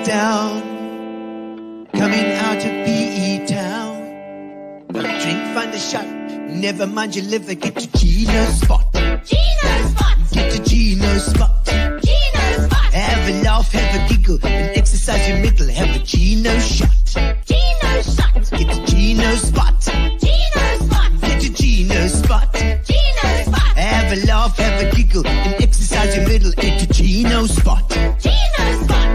down, coming out of PE town. Drink, find a shot, never mind your liver, get to Gino's spot. Gino's spot! Get to Gino's spot. Gino's spot! Have a laugh, have a giggle, and exercise your middle, have a Gino shot. Gino's shot! Get to Gino's spot. Gino's spot! Get to Gino's spot. Gino's spot! Have a laugh, have a giggle, and exercise your middle, get to Gino's spot. Gino's spot!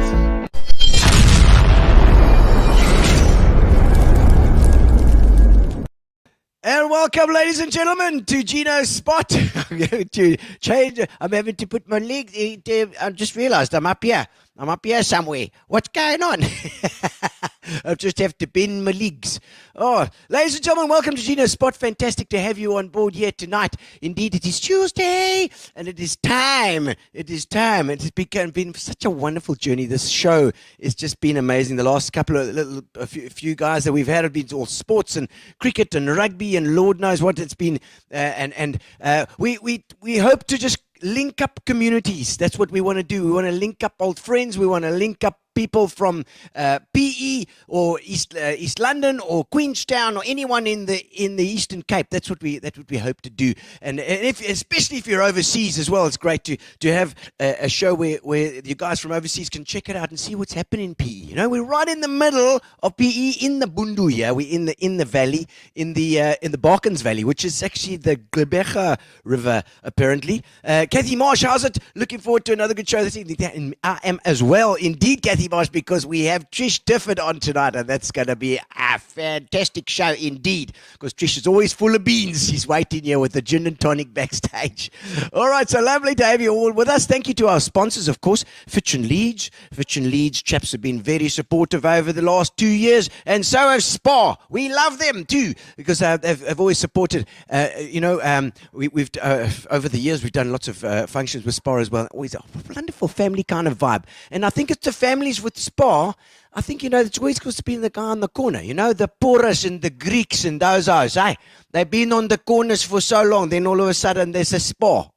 And welcome, ladies and gentlemen, to Gino's spot. I'm going to change. I'm having to put my legs. I just realized I'm up here. I'm up here somewhere. What's going on? I just have to bend my legs. Oh, ladies and gentlemen, welcome to Gino's spot. Fantastic to have you on board here tonight. Indeed, it is Tuesday, and it is time. It is time. It has been such a wonderful journey. This show has just been amazing. The last couple of a few guys that we've had have been all sports and cricket and rugby and Lord knows what it's been. We hope to just link up communities. That's what we want to do. We want to link up old friends. We want to link up people from PE or East London or Queenstown or anyone in the Eastern Cape. That's what we hope to do. And especially if you're overseas as well, it's great to have a show where you guys from overseas can check it out and see what's happening in PE. You know, we're right in the middle of PE in the Bundu. Yeah, we're in the valley, in the Barkens Valley, which is actually the Gqeberha River apparently. Kathy Marsh, how's it? Looking forward to another good show this evening. And I am as well, indeed, Kathy Marsh, because we have Trish Difford on tonight, and that's going to be a fantastic show indeed, because Trish is always full of beans. She's waiting here with the gin and tonic backstage. All right, so lovely to have you all with us. Thank you to our sponsors, of course, Fitch and Leeds. Fitch and Leeds chaps have been very supportive over the last 2 years, and so have Spa. We love them too, because they've always supported. We've over the years we've done lots of functions with Spa as well. Always a wonderful family kind of vibe, and I think it's the families with Spa. I think, it's always supposed to be the guy on the corner, the Porus and the Greeks and those guys, eh? They've been on the corners for so long, then all of a sudden there's a Spa.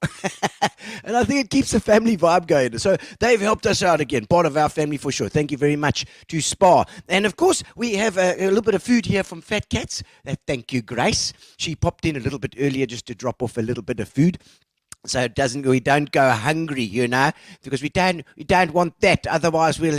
And I think it keeps the family vibe going. So they've helped us out again, part of our family for sure. Thank you very much to Spa. And of course, we have a little bit of food here from Fat Cats. Thank you, Grace. She popped in a little bit earlier just to drop off a little bit of food. So we don't go hungry, because we don't want that. Otherwise, we'll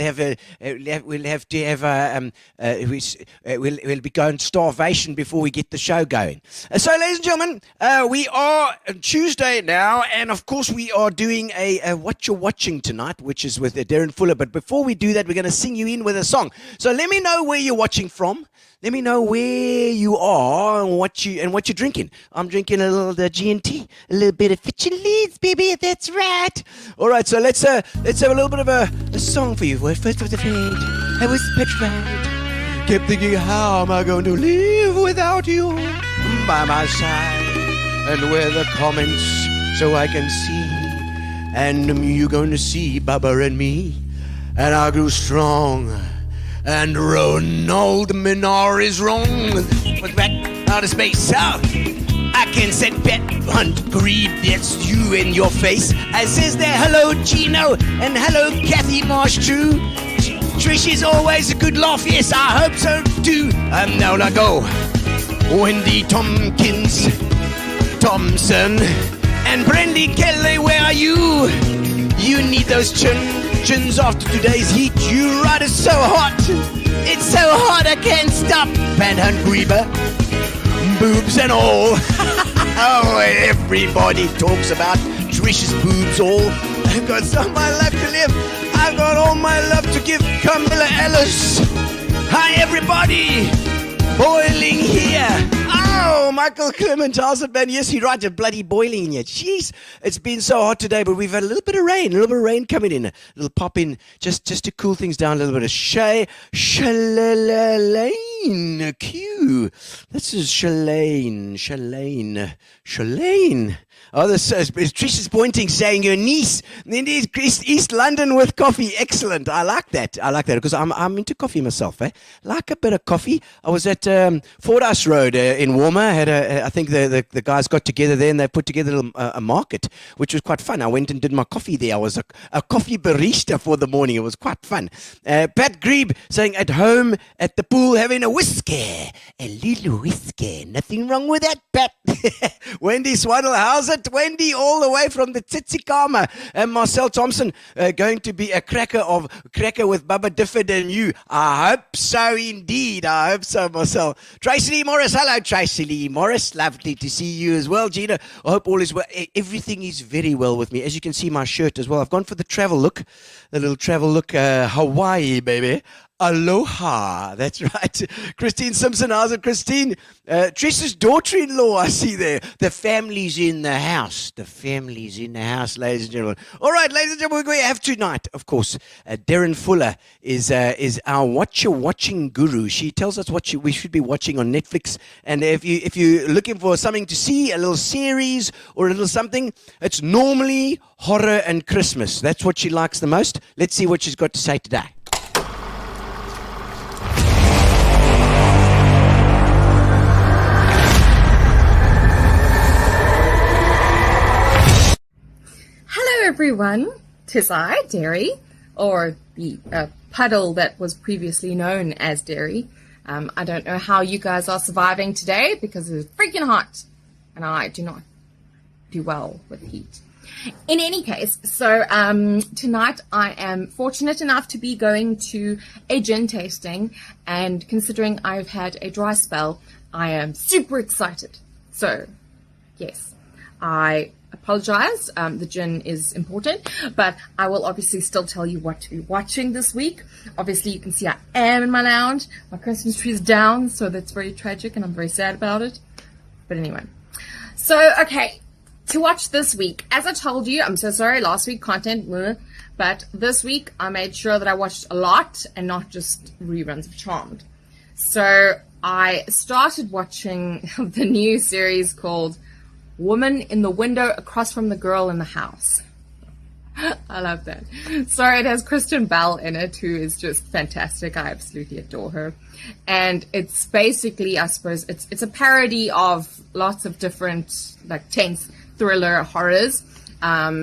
be going starvation before we get the show going. So, ladies and gentlemen, we are Tuesday now, and of course, we are doing a What You're Watching tonight, which is with Darren Fuller. But before we do that, we're going to sing you in with a song. So, let me know where you're watching from. Let me know where you are and what you're drinking. I'm drinking a little G&T, a little bit of Fitch and Leeds, baby. That's right. All right, so let's have a little bit of a song for you. First was afraid, I was petrified. Kept thinking, how am I going to live without you by my side? And where the comments so I can see. And you're going to see Bubba and me. And I grew strong. And Ronald Minar is wrong. Was back out of space. So I can set bet on greed. That's you in your face. I says there, hello Gino and hello Kathy Marsh too. Trish Trish is always a good laugh. Yes, I hope so too. Now I go. Wendy Tompkins, Thompson, and Brendy Kelly, where are you? You need those chins after today's heat. You ride it so hot. It's so hot I can't stop. Panhunt Grieber, boobs and all. Oh, everybody talks about Trish's boobs all. I've got so much life to live. I've got all my love to give. Camilla Ellis. Hi, everybody. Boiling here. Oh, Michael Clement, how's it, man? Yes, you're right, a bloody boiling in here. Jeez, it's been so hot today, but we've had a little bit of rain coming in. A little pop in, just to cool things down, a little bit of Shalane Q. This is Shalane. Oh, Trish is pointing, saying your niece. Indeed, East London with coffee. Excellent. I like that because I'm into coffee myself. Like a bit of coffee. I was at Fordhouse Road in Walmer. I think the guys got together there and they put together a market, which was quite fun. I went and did my coffee there. I was a coffee barista for the morning. It was quite fun. Pat Grebe saying at home at the pool having a whiskey. A little whiskey. Nothing wrong with that, Pat. Wendy Swaddle, how's it? Wendy, all the way from the Tsitsikamma. And Marcel Thompson going to be a cracker with Bubba Difford and you. I hope so indeed. I hope so, Marcel. Tracy Lee Morris. Hello, Tracy Lee Morris. Lovely to see you as well, Gino. I hope all is well. Everything is very well with me. As you can see, my shirt as well. I've gone for the travel look. The little travel look. Hawaii, baby. Aloha. That's right. Christine Simpson. How's it, Christine? Trish's daughter-in-law, I see there. The family's in the house. The family's in the house, ladies and gentlemen. All right, ladies and gentlemen, we have tonight, of course, Darren Fuller is our watching guru. She tells us what we should be watching on Netflix. And if you're looking for something to see, a little series or a little something, it's normally horror and Christmas. That's what she likes the most. Let's see what she's got to say today. Hello everyone, 'tis I, Derry, or the puddle that was previously known as Derry. I don't know how you guys are surviving today because it's freaking hot and I do not do well with heat. In any case, so tonight I am fortunate enough to be going to a gin tasting, and considering I've had a dry spell, I am super excited. So, yes, I apologize. The gin is important, but I will obviously still tell you what to be watching this week. Obviously, you can see I am in my lounge. My Christmas tree is down, so that's very tragic, and I'm very sad about it. But anyway, so okay, to watch this week, as I told you, I'm so sorry, last week content, but this week I made sure that I watched a lot and not just reruns of Charmed. So I started watching the new series called Woman in the Window Across from the Girl in the House. I love that. So it has Kristen Bell in it, who is just fantastic. I absolutely adore her. And it's basically, I suppose, it's a parody of lots of different, like, tense thriller horrors.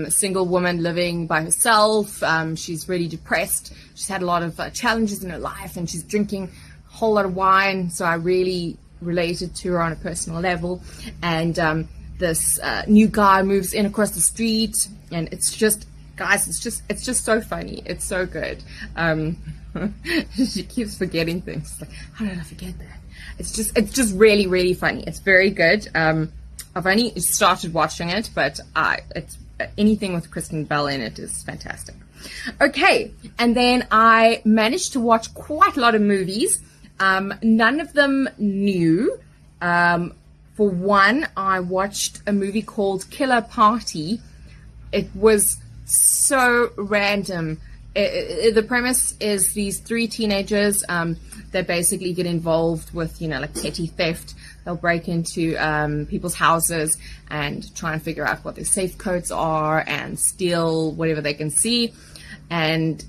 Single woman living by herself. She's really depressed. She's had a lot of challenges in her life, and she's drinking a whole lot of wine. So I really related to her on a personal level. And this new guy moves in across the street, and it's just, guys, it's just so funny. It's so good. She keeps forgetting things. Like, how did I forget that? It's just really, really funny. It's very good. I've only started watching it, but it's anything with Kristen Bell in it is fantastic. Okay, and then I managed to watch quite a lot of movies. None of them new. For one, I watched a movie called Killer Party. It was so random. The premise is these three teenagers, they basically get involved with, like petty theft. They'll break into people's houses and try and figure out what their safe codes are and steal whatever they can see. And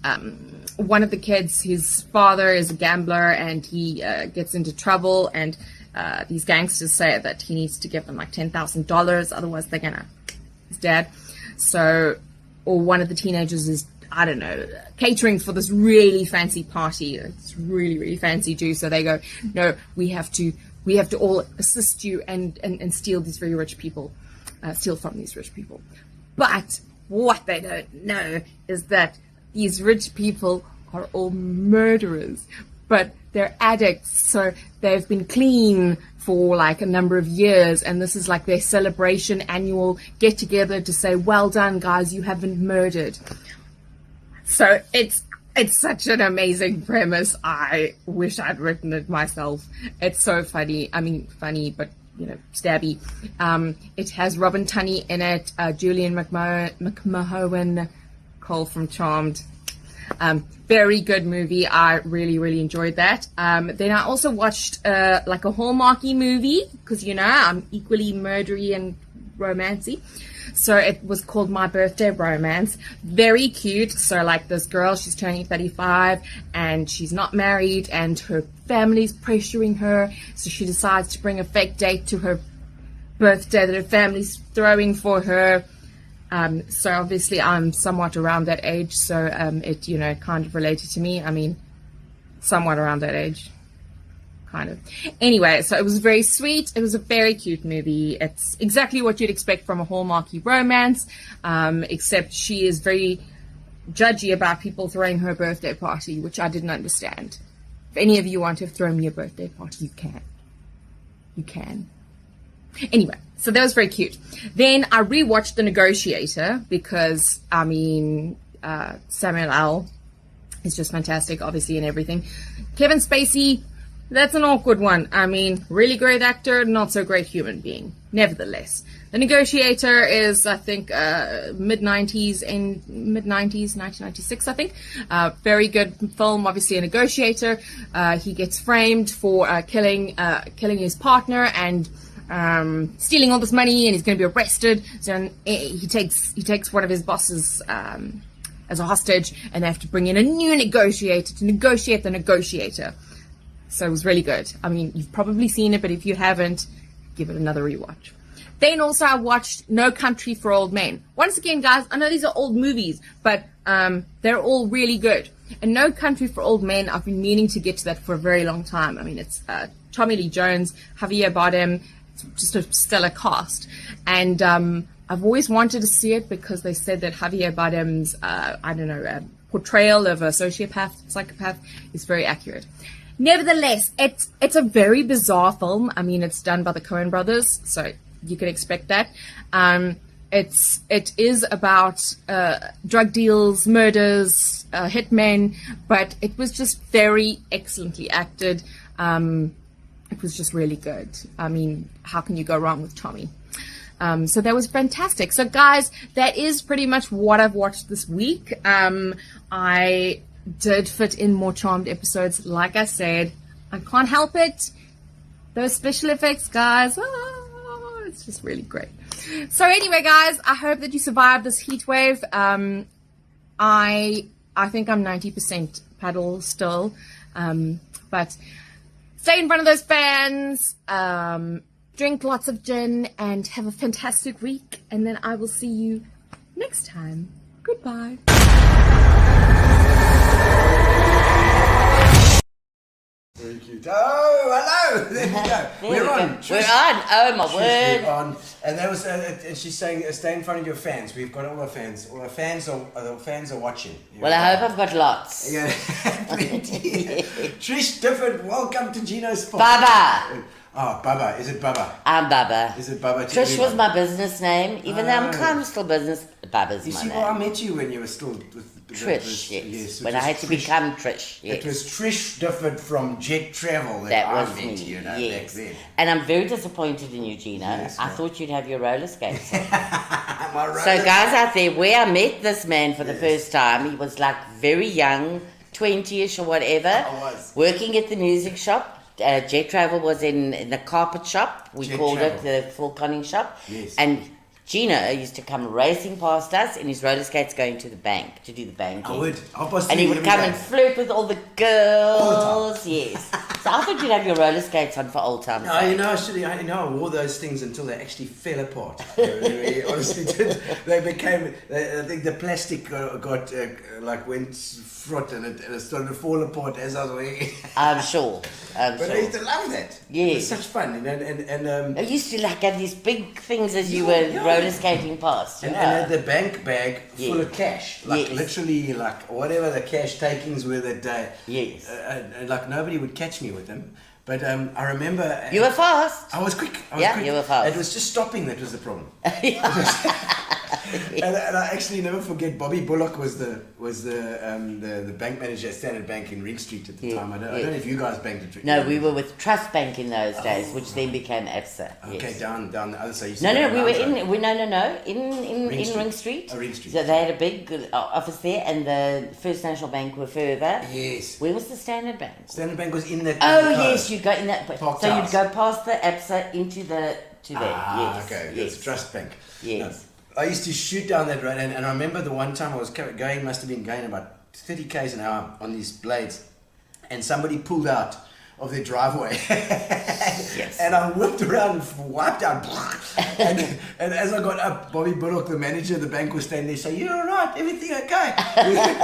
one of the kids, his father is a gambler, and he gets into trouble, and these gangsters say that he needs to give them like $10,000, otherwise they're gonna his dad. So, or one of the teenagers is I don't know, catering for this really fancy party. It's really, really fancy too. So they go, no, we have to all assist you and steal these very rich people, steal from these rich people. But what they don't know is that these rich people are all murderers, but they're addicts, so they've been clean for like a number of years, and this is like their celebration annual get together to say, well done guys, you haven't murdered. So it's such an amazing premise. I wish I'd written it myself. It's so funny. I mean, funny, but stabby. It has Robin Tunney in it, Julian McMahon, Cole from Charmed. Very good movie. I really, really enjoyed that. Then I also watched like a Hallmarky movie, because I'm equally murdery and romancy. So it was called My Birthday Romance. Very cute. So like this girl, she's turning 35 and she's not married and her family's pressuring her. So she decides to bring a fake date to her birthday that her family's throwing for her. So obviously I'm somewhat around that age. So it, kind of related to me. I mean, somewhat around that age. Kind of. Anyway, so it was very sweet. It was a very cute movie. It's exactly what you'd expect from a Hallmarky romance, except she is very judgy about people throwing her birthday party, which I didn't understand. If any of you want to throw me a birthday party, you can. You can. Anyway, so that was very cute. Then I rewatched The Negotiator because, Samuel L. is just fantastic, obviously, and everything. Kevin Spacey, that's an awkward one. I mean, really great actor, not so great human being. Nevertheless, The Negotiator is, I think, mid-90s, 1996, I think. Very good film, obviously a negotiator. He gets framed for killing his partner and stealing all this money, and he's going to be arrested. So he takes one of his bosses as a hostage, and they have to bring in a new negotiator to negotiate the negotiator. So it was really good. I mean, you've probably seen it, but if you haven't, give it another rewatch. Then also I watched No Country for Old Men. Once again, guys, I know these are old movies, but they're all really good. And No Country for Old Men, I've been meaning to get to that for a very long time. I mean, it's Tommy Lee Jones, Javier Bardem, it's just a stellar cast. And I've always wanted to see it because they said that Javier Bardem's, portrayal of a psychopath is very accurate. Nevertheless, it's a very bizarre film. I mean, it's done by the Coen brothers, so you can expect that. It is about drug deals, murders, hitmen, but it was just very excellently acted. It was just really good. I mean, how can you go wrong with Tommy? So that was fantastic. So guys, that is pretty much what I've watched this week. I did fit in more Charmed episodes. Like I said, I can't help it. Those special effects, guys, it's just really great. So anyway, guys, I hope that you survived this heat wave. I think I'm 90% paddle still, but stay in front of those fans, drink lots of gin, and have a fantastic week, and then I will see you next time. Goodbye. Very cute. Oh, hello! There we go. We're on. We're on. Oh my word! We're on. And that was, and she's saying, stay in front of your fans. We've got all our fans. All our fans are watching. Well, I hope I've got lots. Yeah, plenty. Trish Difford, welcome to Gino's Spot. Bubba. Oh, Bubba. Is it Bubba? I'm Bubba. Is it Bubba? Trish was my business name, even though I'm kind of still business. Bubba's you my see, name. well, I met you when you were still with Trish, yes. When I had to Trish. become Trish, yes. It was Trish Difford from Jet Travel that I was met me, you know, yes. back then. And I'm very disappointed in you, Gino. Yes, I mate. thought you'd have your roller skates on. My roller So guys out there, where I met this man for the first time, he was like very young, 20-ish or whatever, I was. working at the music shop. Jet Travel was in the carpet shop. We Jet called Travel. it the full conning shop. Yes. And Gino used to come racing past us in his roller skates going to the bank, to do the banking. I would. I'll post And he you would every come day. and flirt with all the girls. All the time. Yes. So I thought you'd have your roller skates on for old times' No, sake. I wore those things until they actually fell apart. They honestly did. They became. I think the plastic got went fraught and it started to fall apart as I was wearing it. I'm sure. But I used to love that. Yes. It was such fun, and I used to have these big things as you were roller skating past. And had the bank bag full Yes. of cash, Yes. literally whatever the cash takings were that day. Yes. Nobody would catch me with them. But I remember You were fast. I was quick. You were fast. It was just stopping that was the problem. And I actually never forget. Bobby Bullock was the bank manager at Standard Bank in Ring Street at the time. I don't know if you guys banked at No, we were with Trust Bank in those days, which then became ABSA. Okay, Yes. down the other side. No, we were in Ring Street. Ring Street. So they had a big office there, and the First National Bank were further. Yes. Where was the Standard Bank? Standard Bank was in that. Oh yes, you'd go in that. Park So Towers. you'd go past the ABSA into there. Yes. Okay. Yes. That's Trust Bank. Yes. I used to shoot down that road, and I remember the one time I was going, must have been going about 30 k's an hour on these blades, and somebody pulled out of their driveway. Yes. And I whipped around and wiped out. and as I got up, Bobby Bullock, the manager of the bank, was standing there saying, "You're all right, everything okay?"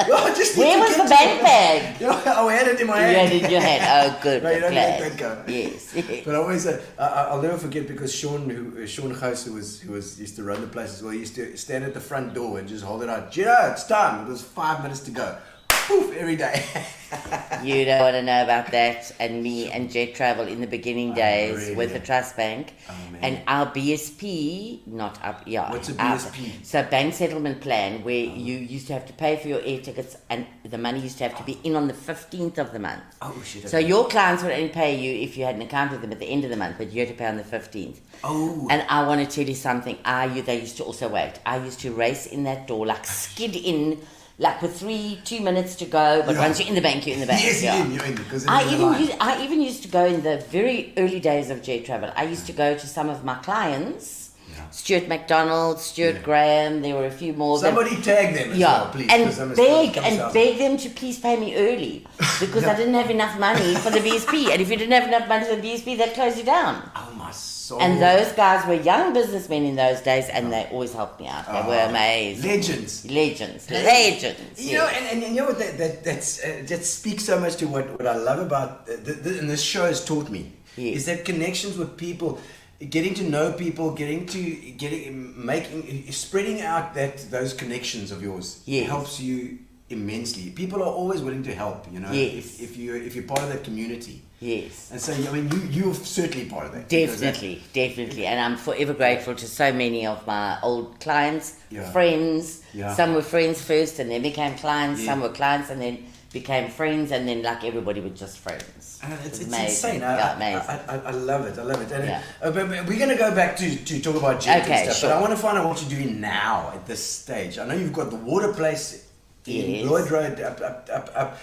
Well, Where was the bank bag? I had it in my You hand. had it in your hand. Oh, good. No, you don't glad. let that go. Yes. But I always, I'll never forget because Sean Gous, who used to run the place as well, used to stand at the front door and just hold it out. Gino, it's time. It was 5 minutes to go. Poof, every day. You don't want to know about that and me and Jet Travel in the beginning days really? with the Trust Bank. Oh, man. And our BSP, What's a our- BSP? So bank settlement plan where you used to have to pay for your air tickets and the money used to have to be in on the 15th of the month. Oh, shit. So your clients would only pay you if you had an account with them at the end of the month, but you had to pay on the 15th. Oh. And I want to tell you something. They used to also wait. I used to race in that door, skid in, with 2 minutes to go. But once you're in the bank, you're in the bank. Yes, yeah. you're in. Because I even used to go in the very early days of Jet Travel. I used to go to some of my clients, Stuart McDonald, Stuart Graham. There were a few more. Somebody tag them as well, please. And beg them to please pay me early because I didn't have enough money for the BSP. And if you didn't have enough money for the BSP, they'd close you down. Oh, my soul. And those guys were young businessmen in those days, and they always helped me out. They were amazing. Legends. You know, and you know what that speaks so much to what I love about and this show has taught me is that connections with people, getting to know people, spreading out those connections of yours helps you immensely. People are always willing to help, you know, if you're part of that community. Yes. And so, I mean, you're certainly part of that. Definitely. And I'm forever grateful to so many of my old clients, friends. Yeah. Some were friends first and then became clients. Some were clients and then became friends. And then, everybody was just friends. It's amazing. insane. Amazing. I love it. And but we're going to go back to talk about Jet and stuff. sure. But I want to find out what you're doing now at this stage. I know you've got the water place in Lloyd Road up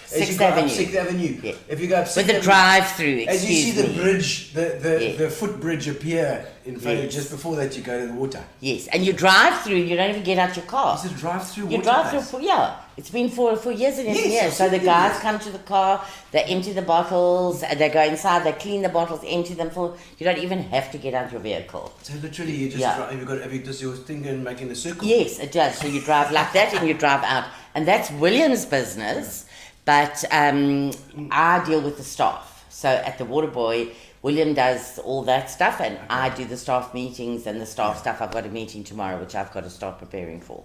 6th Avenue. 6th Avenue. Yeah. If you go up 6th With the Avenue, drive-through, as you see the me. bridge, the footbridge appear in front of you, just before that you go to the water. Yes, and you drive through, you don't even get out your car. It's a drive-through You water drive place. through, it's been for years and years and Yes, years. So the absolutely, guys yes. come to the car, they empty the bottles, and they go inside, they clean the bottles, empty them full. You don't even have to get out your vehicle. So literally you just drive, have you just your thing and making a circle? Yes, it does. So you drive like that and you drive out. And that's William's business, but I deal with the staff. So at the Waterboy, William does all that stuff, and I do the staff meetings and the staff stuff. I've got a meeting tomorrow, which I've got to start preparing for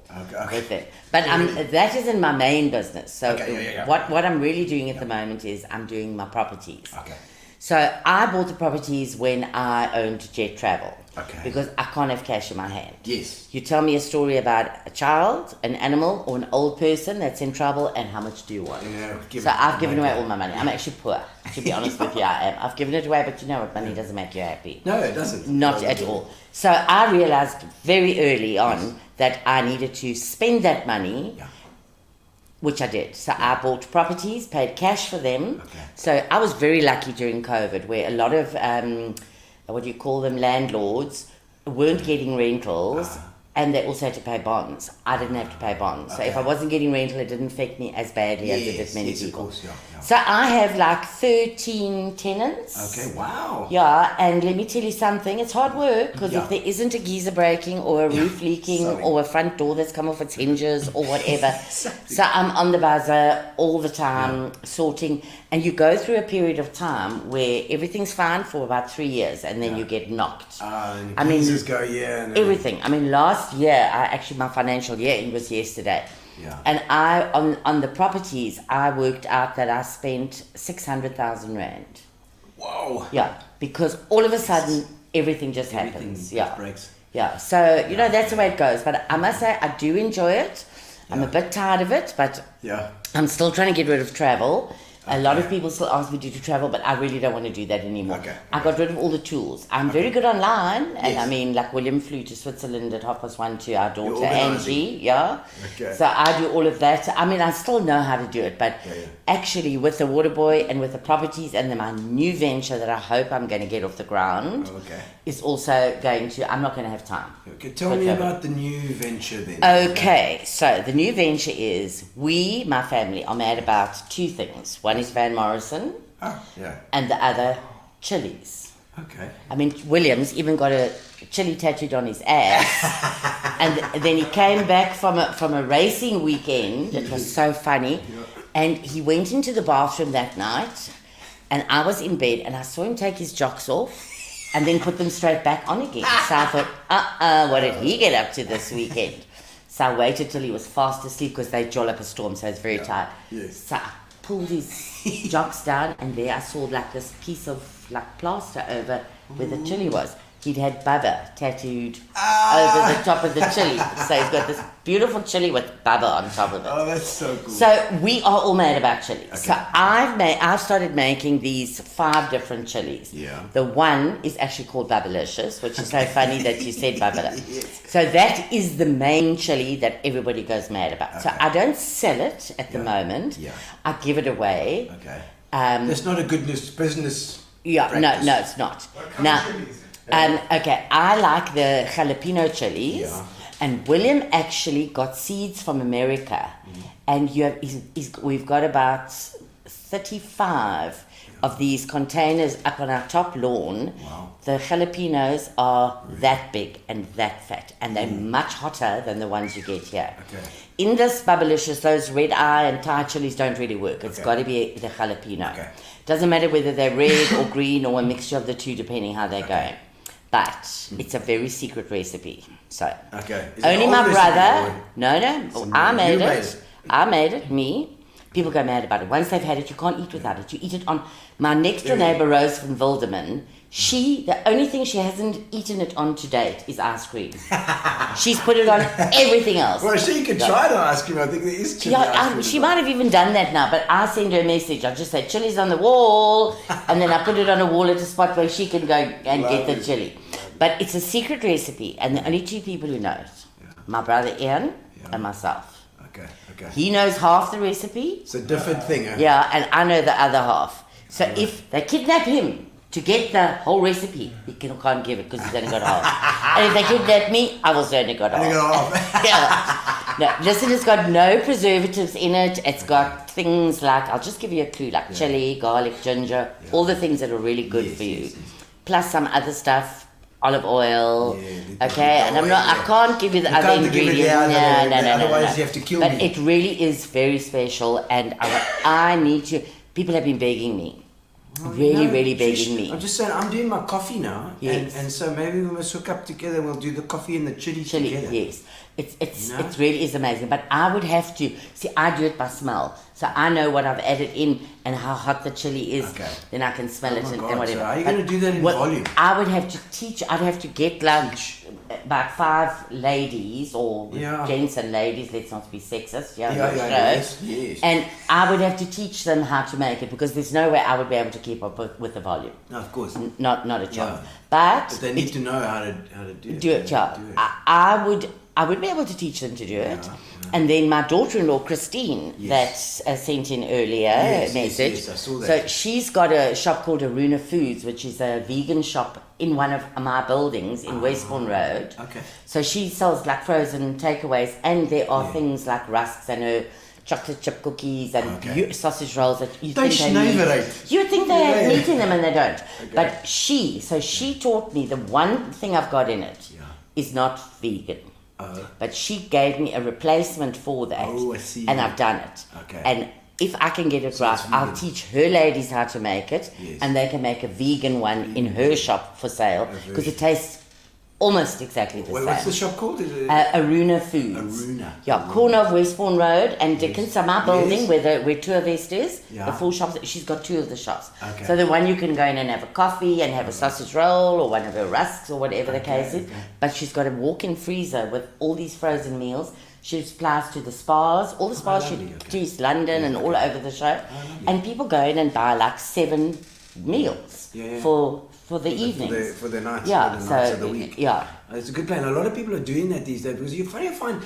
with it. But that isn't my main business. So what I'm really doing at the moment is I'm doing my properties. Okay. So I bought the properties when I owned Jet Travel. Okay. Because I can't have cash in my hand. Yes. You tell me a story about a child, an animal, or an old person that's in trouble, and how much do you want? So I've given away all my money. I'm actually poor, to be honest with you. I am. I've given it away, but you know what? Money doesn't make you happy. No, it doesn't. Not at all. So I realized very early on that I needed to spend that money, which I did. So I bought properties, paid cash for them. Okay. So I was very lucky during COVID, where a lot of, landlords weren't getting rentals. and they also had to pay bonds. I didn't have to pay bonds. So if I wasn't getting rental, it didn't affect me as badly as it did many people. Of course, yeah. So I have like 13 tenants. Okay, wow. Yeah, and let me tell you something, it's hard work, because Yeah. if there isn't a geyser breaking or a roof leaking Something. or a front door that's come off its hinges or whatever, so I'm on the buzzer all the time sorting, and you go through a period of time where everything's fine for about 3 years, and then you get knocked. And I mean, geezers go, and Everything. I mean, last year, my financial year end was yesterday. Yeah. And on the properties, I worked out that I spent 600,000 Rand. Whoa. Yeah, because all of a sudden, everything just happens. Yeah. Breaks. Yeah, so, that's the way it goes. But I must say, I do enjoy it. I'm a bit tired of it, but I'm still trying to get rid of travel. A lot of people still ask me to travel, but I really don't want to do that anymore. Okay. I got rid of all the tools. I'm very good online, and I mean, like William flew to Switzerland at 1:30 to our daughter Angie. Yeah. Okay. So I do all of that. I mean, I still know how to do it, but actually, with the water boy and with the properties and then my new venture that I hope I'm going to get off the ground, is also going to. I'm not going to have time. Okay, tell me about the new venture then. Okay, so the new venture is my family, are mad about two things. One is Van Morrison, and the other Chili's. Okay. I mean, William's even got a chili tattooed on his ass, and then he came back from a racing weekend. It was so funny, and he went into the bathroom that night, and I was in bed, and I saw him take his jocks off, and then put them straight back on again. So I thought, what did he get up to this weekend? So I waited till he was fast asleep, because they joll up a storm, so it's very tight. Yes. So I pulled his jocks down, and there I saw like this piece of like plaster over where the chili was. He'd had Bubba tattooed over the top of the chili. So he's got this beautiful chili with Bubba on top of it. Oh, that's so cool. So we are all mad about chili. Okay. So I've started making these 5 different chilies. Yeah. The one is actually called Bubbalicious, which is so funny that you said Bubba. So that is the main chili that everybody goes mad about. So I don't sell it at the moment. Yeah. I give it away. Okay. That's not a good business. Yeah, practice. no, it's not. Now, okay, I like the jalapeno chilies, and William actually got seeds from America, and we've got about 35 of these containers up on our top lawn. Wow. The jalapenos are that big and that fat, and they're much hotter than the ones you get here. Okay. In this Bubbalicious, those red eye and Thai chilies don't really work. It's got to be the jalapeno. Okay. Doesn't matter whether they're red or green or a mixture of the two, depending how they're going. But it's a very secret recipe. So only my brother. No, I made it. I made it. Me. People go mad about it. Once they've had it, you can't eat without it. You eat it on. My next door neighbor, Rose from Wilderman, the only thing she hasn't eaten it on to date is ice cream. She's put it on everything else. Well, you can try it on ice cream. I think there is chili ice cream. She might have even done that now, but I send her a message. I just say, chili's on the wall, and then I put it on a wall at a spot where she can go and get the chili. But it's a secret recipe, and the only 2 people who know it, my brother Ian and myself. Okay. He knows half the recipe. It's a different thing, eh? Yeah, and I know the other half. So if they kidnap him to get the whole recipe, he can't give it because he's only got half. And if they kidnap me, I will only got half. No, listen, it's got no preservatives in it. It's got things like, I'll just give you a clue, like chili, garlic, ginger, all the things that are really good for you. Plus some other stuff. Olive oil, and I can't give you the other ingredients. No. Otherwise, you have to kill me. But it really is very special, and I need to. People have been begging me, really begging me. I'm just saying, I'm doing my coffee now, and so maybe we must hook up together. We'll do the coffee and the chili together. Yes. It really is amazing, but I would have to see. I do it by smell, so I know what I've added in and how hot the chili is. Okay. Then I can smell it and whatever. So how are you going to do that in volume? I would have to teach. I'd have to get like about 5 ladies or gents and ladies. Let's not be sexist. Yes. And I would have to teach them how to make it, because there's no way I would be able to keep up with the volume. No, of course. Not a chance. But they need to know how to do it. Do it. I would. I would be able to teach them to do it. And then my daughter-in-law, Christine, that sent in earlier a message. Yes, I saw that. So she's got a shop called Aruna Foods, which is a vegan shop in one of my buildings in Westbourne Road. Okay. So she sells like frozen takeaways, and there are things like rusks and her chocolate chip cookies and sausage rolls that you think they need. You would think they have meat in them, and they don't. Okay. But she taught me the one thing I've got in it is not vegan. But she gave me a replacement for that. Oh, I see. And I've done it. Okay. And if I can get it right, I'll teach her ladies how to make it, and they can make a vegan one in her shop for sale, because it tastes almost exactly the same. What's the shop called? Aruna Foods. Aruna. Yeah, corner of Westbourne Road and Dickens. So my building where Tues is, Yeah. the full shops, she's got 2 of the shops. Okay. So the one you can go in and have a coffee and have a sausage roll or one of her rusks or whatever the case is. But she's got a walk-in freezer with all these frozen meals. She supplies to the spas, all the spas to East London and all over the show. And people go in and buy like 7 meals for the evenings. For the nights, yeah, for the nights of the week. Yeah. It's a good plan. A lot of people are doing that these days, because you find,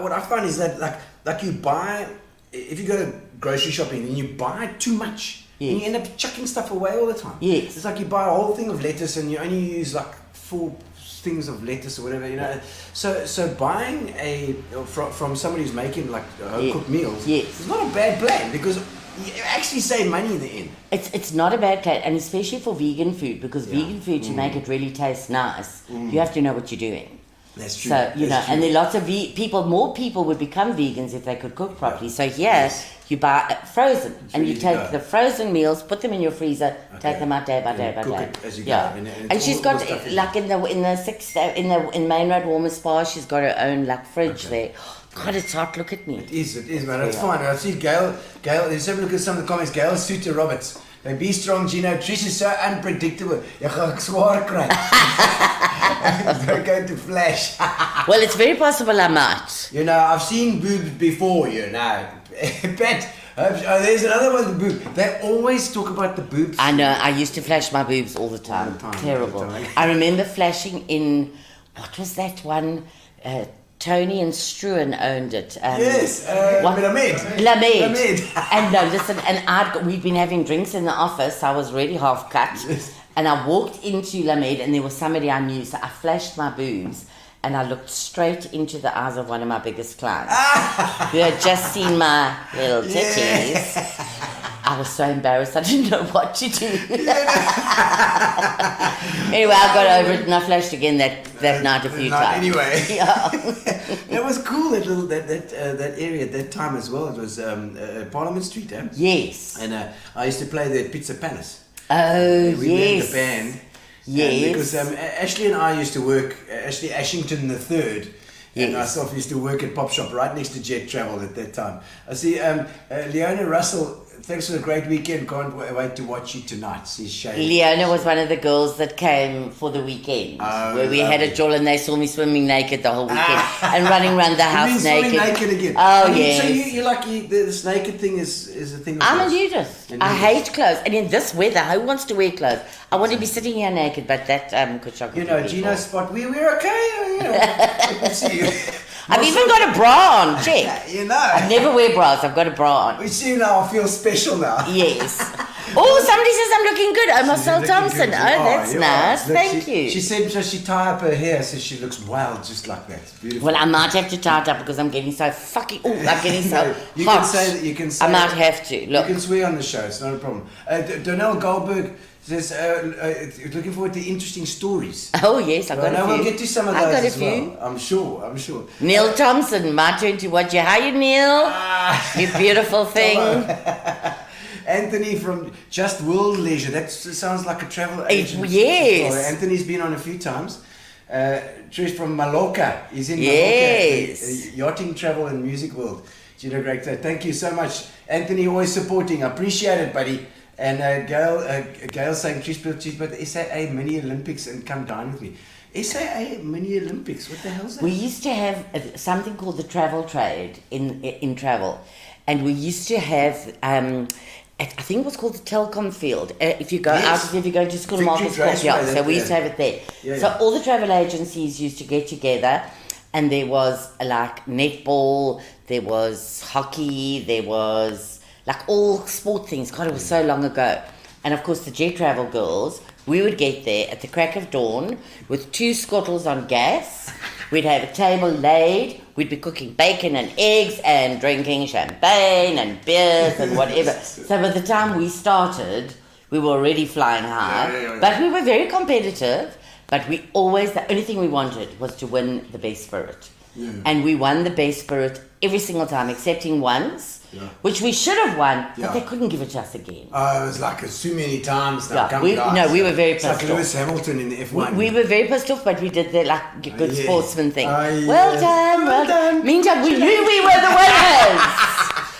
what I find is that like you buy, if you go to grocery shopping and you buy too much, and you end up chucking stuff away all the time. Yes. It's like you buy a whole thing of lettuce and you only use like 4 things of lettuce or whatever, So buying from somebody who's making like home cooked meals is not a bad plan, because you actually save money in the end. It's not a bad plan, and especially for vegan food, because vegan food, to make it really taste nice, you have to know what you're doing. That's true. So, and there are lots of more people would become vegans if they could cook properly. So here, you buy frozen, and you take the frozen meals, put them in your freezer, take them out day by day by cook day. it as you go. Yeah. And she's got, like in Main Road Warmer Spa, she's got her own like fridge there. God, it's hot. Look at me. It is, man. It's fine. I see Gail, let's have a look at some of the comments. Gail Suter Roberts. They be strong, Gino. Trish is so unpredictable. Jy gaan swaar kry. They're going to flash. Well, it's very possible I might. I've seen boobs before, But there's another one with boobs. They always talk about the boobs. I know. I used to flash my boobs all the time. Terrible. All the time. I remember flashing in, what was that one? Tony and Struan owned it. Lamed. And no, listen, and we'd been having drinks in the office. I was really half cut. Yes. And I walked into Lamed, and there was somebody I knew. So I flashed my boobs, and I looked straight into the eyes of one of my biggest clients, who had just seen my little titties. I was so embarrassed, I didn't know what to do. Anyway, I got over it, and I flashed again that night a few times. Anyway, Yeah. That was cool. That area at that time as well. It was Parliament Street, eh? Yes. And I used to play there at Pizza Palace. Oh, We yes. were in the band. Yes. Because Ashley and I used to work, Ashley Ashington III, and Yes. myself used to work at Pop Shop right next to Jet Travel at that time. I see Leona Russell, thanks for the great weekend. Can't wait to watch you tonight. Says Shane. Leona was one of the girls that came for the weekend, where we had a jol, and they saw me swimming naked the whole weekend and running around the house naked. naked again. Oh, yes. yes. So you like this naked thing is a thing of I'm a yours? nudist. And I nudist. hate clothes, and in this weather, who wants to wear clothes? I want to be sitting here naked, but that could shock people. Gino's spot. We're okay. Good to see you. I've even got a bra on. Check. I never wear bras. I've got a bra on. We see you now. I feel special now. Yes. Oh, somebody says I'm looking good. Oh, Marcel Thompson. Good. Oh, that's you nice. are. Look, Thank you. She said she tie up her hair, so she looks wild, just like that. It's beautiful. Well, I might have to tie it up because I'm getting so fucking. Oh, I'm getting so you hot. can say that. You can say I might have to. Look. You can swear on the show. It's not a problem. Donnell Goldberg says looking forward to interesting stories. Oh yes, I've got a few. We'll get to some of those I've got a as few. well. I'm sure. Neil Thompson, my turn to watch you. How you, Neil? You beautiful thing. Anthony from Just World Leisure. That sounds like a travel agent. Yes. Anthony's been on a few times. Trish from Mallorca. He's in Yes. Mallorca. Yachting, travel and music world. Gino, great. Thank you so much. Anthony, always supporting. I appreciate it, buddy. And Gail saying, Trish, but the SAA Mini Olympics and come dine with me. SAA Mini Olympics, what the hell's that? We used to have something called the travel trade in travel. And we used to have... I think it was called the Telcom Field. If you go out, if you're going to school, Victory Marcus Court, Raceway, so we used to have it there. Yeah, so yeah. all the travel agencies used to get together, And there was like netball, there was hockey, there was like all sport things. God, it was so long ago. And of course, the jet travel girls, we would get there at the crack of dawn with 2 scottles on gas. We'd have a table laid. We'd be cooking bacon and eggs and drinking champagne and beers and whatever. So by the time we started, we were already flying high. But we were very competitive. But we always, the only thing we wanted was to win the best spirit. Yeah. And we won the best spirit every single time, excepting once, which we should have won, but they couldn't give it to us again. Oh, it was like so many times. Now, we were very pissed off. Like Lewis Hamilton in the F1. We were very pissed off, but we did the like good sportsman thing. Well done. Meantime, we knew we were the winners.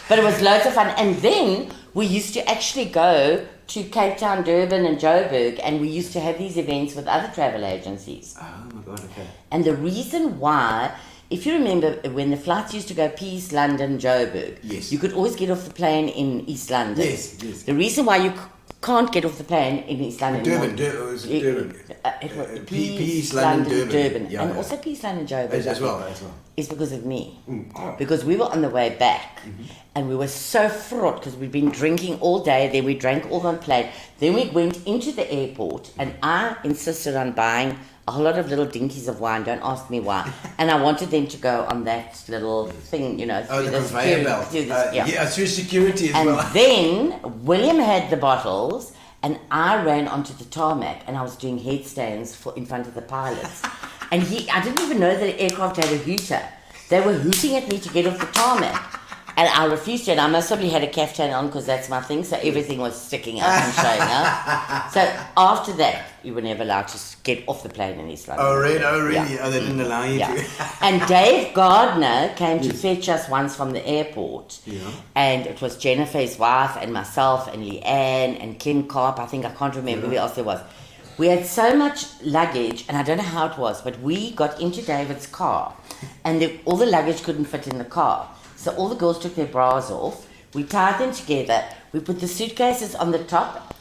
But it was loads of fun. And then we used to actually go to Cape Town, Durban and Joburg, and we used to have these events with other travel agencies. Oh my God, okay. And the reason why, if you remember when the flights used to go East London, Joburg, yes, you could always get off the plane in East London. Yes. The reason why you can't get off the plane in East London. Durban. East London, Durban. Yeah, and also East London, Joburg. As well. Is because of me. Because we were on the way back and we were so fraught because we'd been drinking all day, then we drank all on the plane. Then we went into the airport and I insisted on buying a whole lot of little dinkies of wine, don't ask me why. And I wanted them to go on that little thing, through the this conveyor belt. Through security as well. And then William had the bottles and I ran onto the tarmac and I was doing headstands in front of the pilots. And I didn't even know that the aircraft had a hooter. They were hooting at me to get off the tarmac. And I refused to, and I most probably had a caftan on because that's my thing, so everything was sticking out and showing up. So after that, you were never allowed to get off the plane in East London. Oh, really? Yeah. Oh, they didn't allow you to? And Dave Gardner came to fetch us once from the airport. Yeah. And it was Jennifer, his wife, and myself, and Leanne, and Kim Karp. I can't remember who else there was. We had so much luggage, and I don't know how it was, but we got into David's car, and all the luggage couldn't fit in the car. So all the girls took their bras off. We tied them together. We put the suitcases on the top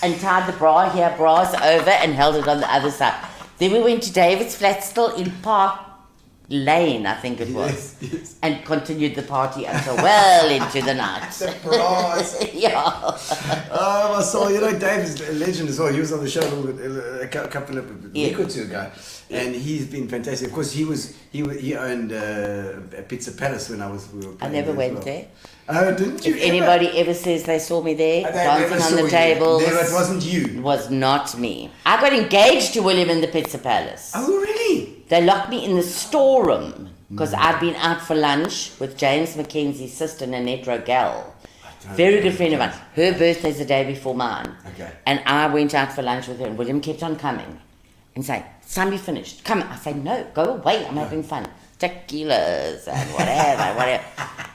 and tied the bras over and held it on the other side. Then we went to David's flat, still in Park Lane, I think it was, and continued the party until well into the night. Surprise! Yeah. Oh, I saw, Dave's a legend as well. He was on the show a couple of week or two ago, and he's been fantastic. Of course, he owned a Pizza Palace when we were playing. I never went there. Oh, didn't you? If anybody ever says they saw me there, dancing on the tables. Never, it wasn't you. It was not me. I got engaged to William in the Pizza Palace. Oh, really? They locked me in the storeroom because I'd been out for lunch with James Mackenzie's sister, Nanette Rogel. Very good friend of mine. Her birthday's the day before mine. Okay. And I went out for lunch with her and William kept on coming and saying, "Son, you finished. Come." I say, "No, go away. I'm having fun. Tequilas and whatever."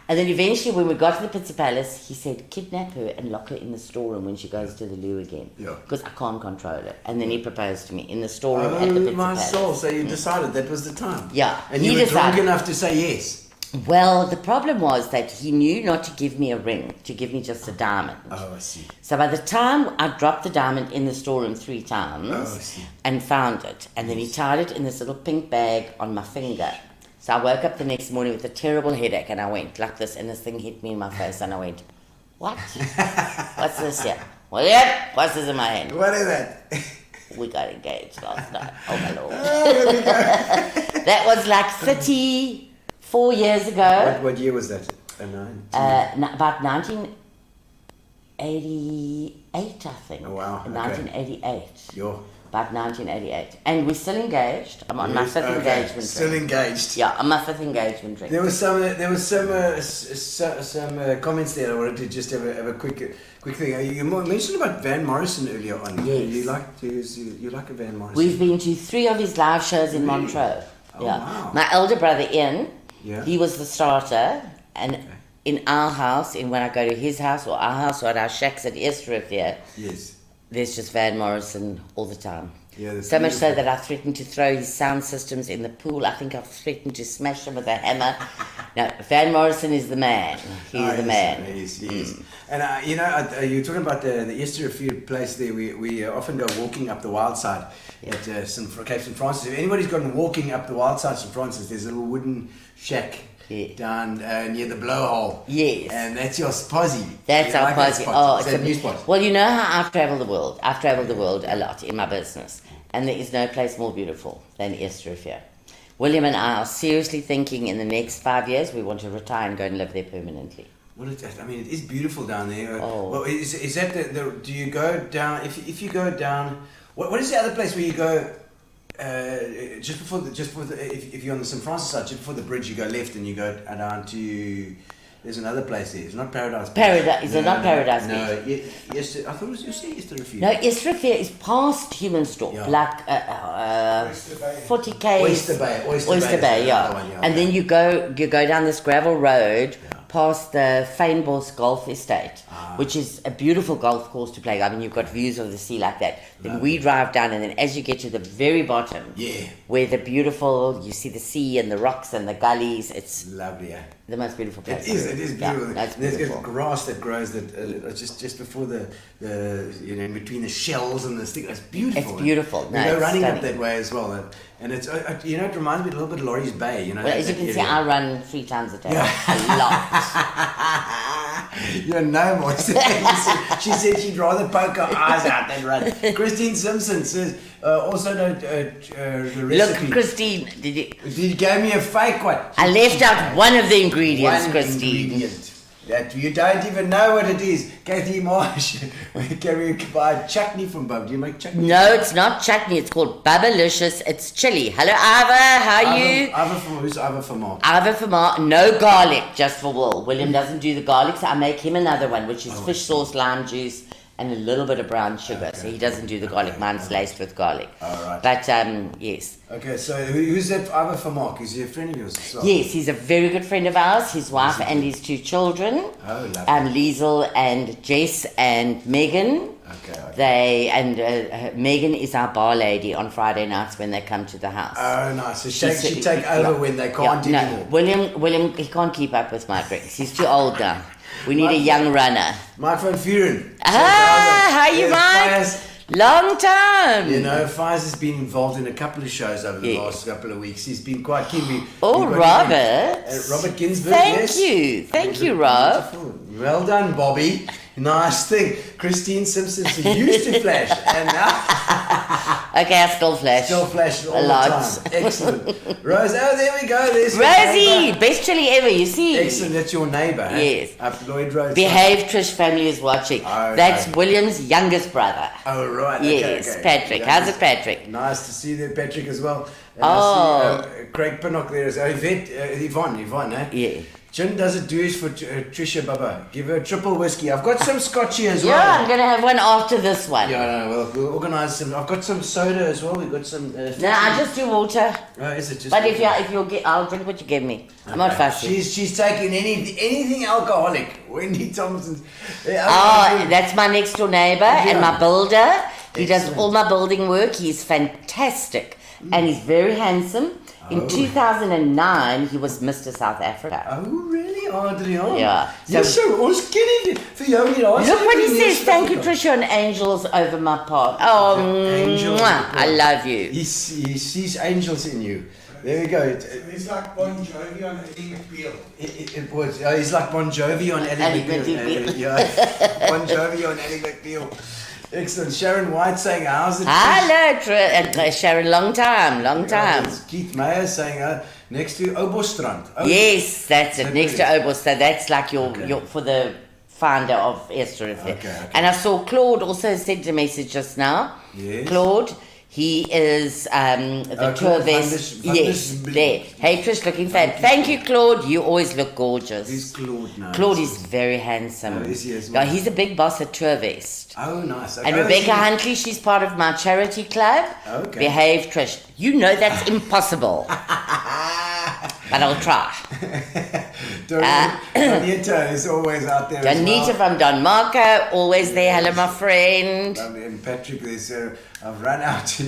And then eventually when we got to the Pizza Palace, he said, "Kidnap her and lock her in the storeroom when she goes to the loo again. Because I can't control her." And then he proposed to me in the storeroom at the Pizza Palace. Soul. So you decided that was the time. Yeah. And you were drunk enough to say yes. Well, the problem was that he knew not to give me a ring, to give me just a diamond. Oh, I see. So by the time I dropped the diamond in the storeroom 3 times and found it, and then he tied it in this little pink bag on my finger. So I woke up the next morning with a terrible headache and I went like this and this thing hit me in my face and I went, "What? What's this here? What's this in my hand?" What is that? We got engaged last night. Oh my Lord. Oh, there we go. That was like 34 years ago. What year was that? About 1988, I think. Oh, wow. Okay. 1988. About 1988. And we're still engaged. I'm on my 5th engagement ring. Still engaged. Yeah, on my 5th engagement ring. There was some comments there. I wanted to just have a quick thing. You mentioned about Van Morrison earlier on. Yes. You like a Van Morrison? We've been to 3 of his live shows in Montreux. Oh, wow. My elder brother Ian, he was the starter, and in our house, when I go to his house or our house or at our shacks at Easterith here, there's just Van Morrison all the time. Yeah, so much so that I threatened to throw his sound systems in the pool. I think I've threatened to smash them with a hammer. No, Van Morrison is the man. He's the man. He is. And you're talking about the Effervescent place there. We often go walking up the wild side at Cape St. Francis. If anybody's gone walking up the wild side of St. Francis, there's a little wooden shack down near the blowhole. Yes. And that's your posse. That's our posse. Oh, it's a new spot. Well, you know how I've travelled the world. I've travelled the world a lot in my business. And there is no place more beautiful than Effervescent. William and I are seriously thinking in the next 5 years we want to retire and go and live there permanently. Well, it is beautiful down there. Oh. Well, is that do you go down, if you go down, what is the other place where you go, if you're on the St. Francis side, just before the bridge, you go left and you go down to, there's another place there. It's not Paradise Beach. Is it not Paradise Beach? No, yes, I thought you said Effervescent. No, Effervescent is past Humansdorp, like 40 k's. Oyster Bay, yeah. And then you go down this gravel road past the Fynbos Golf Estate, which is a beautiful golf course to play. I mean, you've got views of the sea like that. Then we drive down, and then as you get to the very bottom, where you see the sea and the rocks and the gullies, it's lovely, the most beautiful place. It is beautiful. Yeah, There's grass that grows just before the in between the shells and the stick. It's beautiful. It's beautiful. We go running up that way as well, and it's it reminds me a little bit of Laurie's Bay. Well, as you can see, I run 3 times a day, a lot. You're no more. She said she'd rather poke her eyes out than run. Christine Simpson says also the recipe. Look, Christine, You gave me a fake one. I left out one of the ingredients, Christine. Ingredient that you don't even know what it is. Kathy Marsh, can we buy chutney from Bub? Do you make chutney? No, it's not chutney. It's called Bubbalicious. It's chili. Hello, Ivor. How are you? Who's Ivor for Mark? Ivor for Mark. No garlic, just for Will. William doesn't do the garlic, so I make him another one, which is fish sauce, lime juice, and a little bit of brown sugar. So he doesn't do the garlic. Mine's laced with garlic. All right. But, yes. Okay, so who's that Ivor for Mark? Is he a friend of yours as well? Yes, he's a very good friend of ours. His wife and his 2 children. Oh, lovely. Liesel and Jess and Megan. Okay. Megan is our bar lady on Friday nights when they come to the house. Oh, nice. So she take over when they can't anymore. William, he can't keep up with my drinks. He's too old now. We need a young runner. Mike van Vuren. How you, Mike? Long time. Fies has been involved in a couple of shows over the last couple of weeks. He's been quite keen. Robert. Robert Ginsburg, Thank you, Rob. Well done, Bobby. Nice thing. Christine Simpson, who used to flash, and now... Okay, I still flash. Still flash all the time. Excellent. Rose, there we go. There's Rosie, best chili ever, you see. Excellent, that's your neighbour. Yes. Up Lloyd Road. Behave, Trish family is watching. That's William's youngest brother. Oh, right. Yes, okay. Patrick. How's it, Patrick? Nice to see you there, Patrick, as well. And I see Craig Pinnock there. Yvonne, eh? Yeah. Jen does it Tues for Trish Bubba. Give her a triple whiskey. I've got some scotch here as well. Yeah, I'm going to have one after this one. Yeah, we'll organise some. I've got some soda as well. We've got some... no, I just do water. Oh, is it just... But if you'll get... I'll drink what you give me. I'm not fussy. She's taking anything alcoholic. Wendy Thompson's... that's my next door neighbour and my builder. He does all my building work. He's fantastic. And he's very handsome. In 2009, he was Mr. South Africa. Oh, really? Adrian? Yeah. So ons ken nie vir jou nie. Look what he says. Thank you, Tricia, and angels over my path. Oh, angels. I love you. He sees angels in you. There we go. He's like Bon Jovi on Ellie McBeal. He's like Bon Jovi on Ellie McBeal. Yeah. Bon Jovi on Ellie McBeal. Excellent. Sharon White saying, how's it? Hello, Sharon. Long time. Keith Meyer saying, next to Obostrand. Yes, that's it. Next to Obostrand. That's like your for the founder of Effervescent. Okay. And I saw Claude also sent a message just now. Yes. Claude. He is the tour vest. Yes, there. Hey, Trish, looking fab. Thank you, Claude. You always look gorgeous. Who's Claude now? Claude is very handsome. Oh, is he as well? Yeah, he's a big boss at Tour Vest. Oh, nice. Okay. And Rebecca Huntley, she's part of my charity club. Okay. Behave, Trish. You know that's impossible. But I'll try. Donita is always out there. Donita from Don Marco, always there. Hello, my friend. And Patrick, there's I've run out. Lots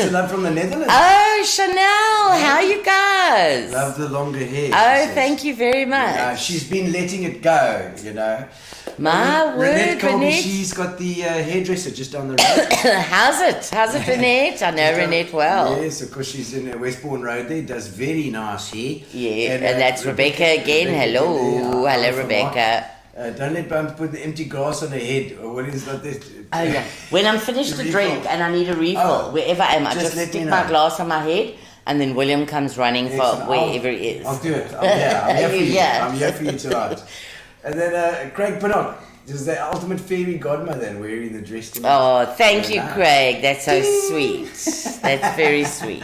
of love from the Netherlands. Oh, Chanel, how are you guys? Love the longer hair. Oh, thank you very much. She's been letting it go, My word, Renette Colby, Renette. she's got the hairdresser just down the road. How's it, Renette? I know Renette well. Yes, of course, she's in Westbourne Road there, does very nice hair. Yeah, and that's Rebecca again. Hello, I'm from Rebecca. Don't let Bump put the empty grass on her head. Or what is that? Oh yeah. When I'm finished the drink and I need a refill, wherever I am, I just stick my glass on my head, and then William comes running for wherever he is. I'll do it. I'm here for you. I'm here for you tonight. And then Craig Pinnock is the ultimate fairy godmother and wearing the dress tonight. Oh, thank you, Craig. That's so sweet. That's very sweet.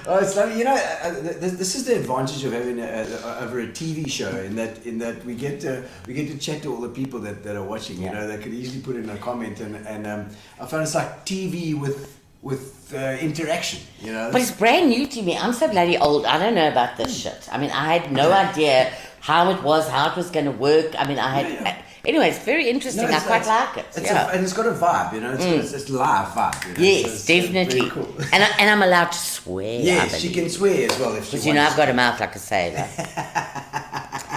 Oh, it's lovely. This is the advantage of having over a TV show in that we get to chat to all the people that are watching. They could easily put in a comment, and I find it's like TV with interaction. But it's brand new to me. I'm so bloody old. I don't know about this shit. I mean, I had no idea how it was going to work. I mean, Anyway, it's very interesting. I quite like it. And it's got a vibe, It's live vibe. Yes, definitely. Very cool. and I'm allowed to swear. Yes, she can swear as well if she wants. Because I've got a mouth like a sailor.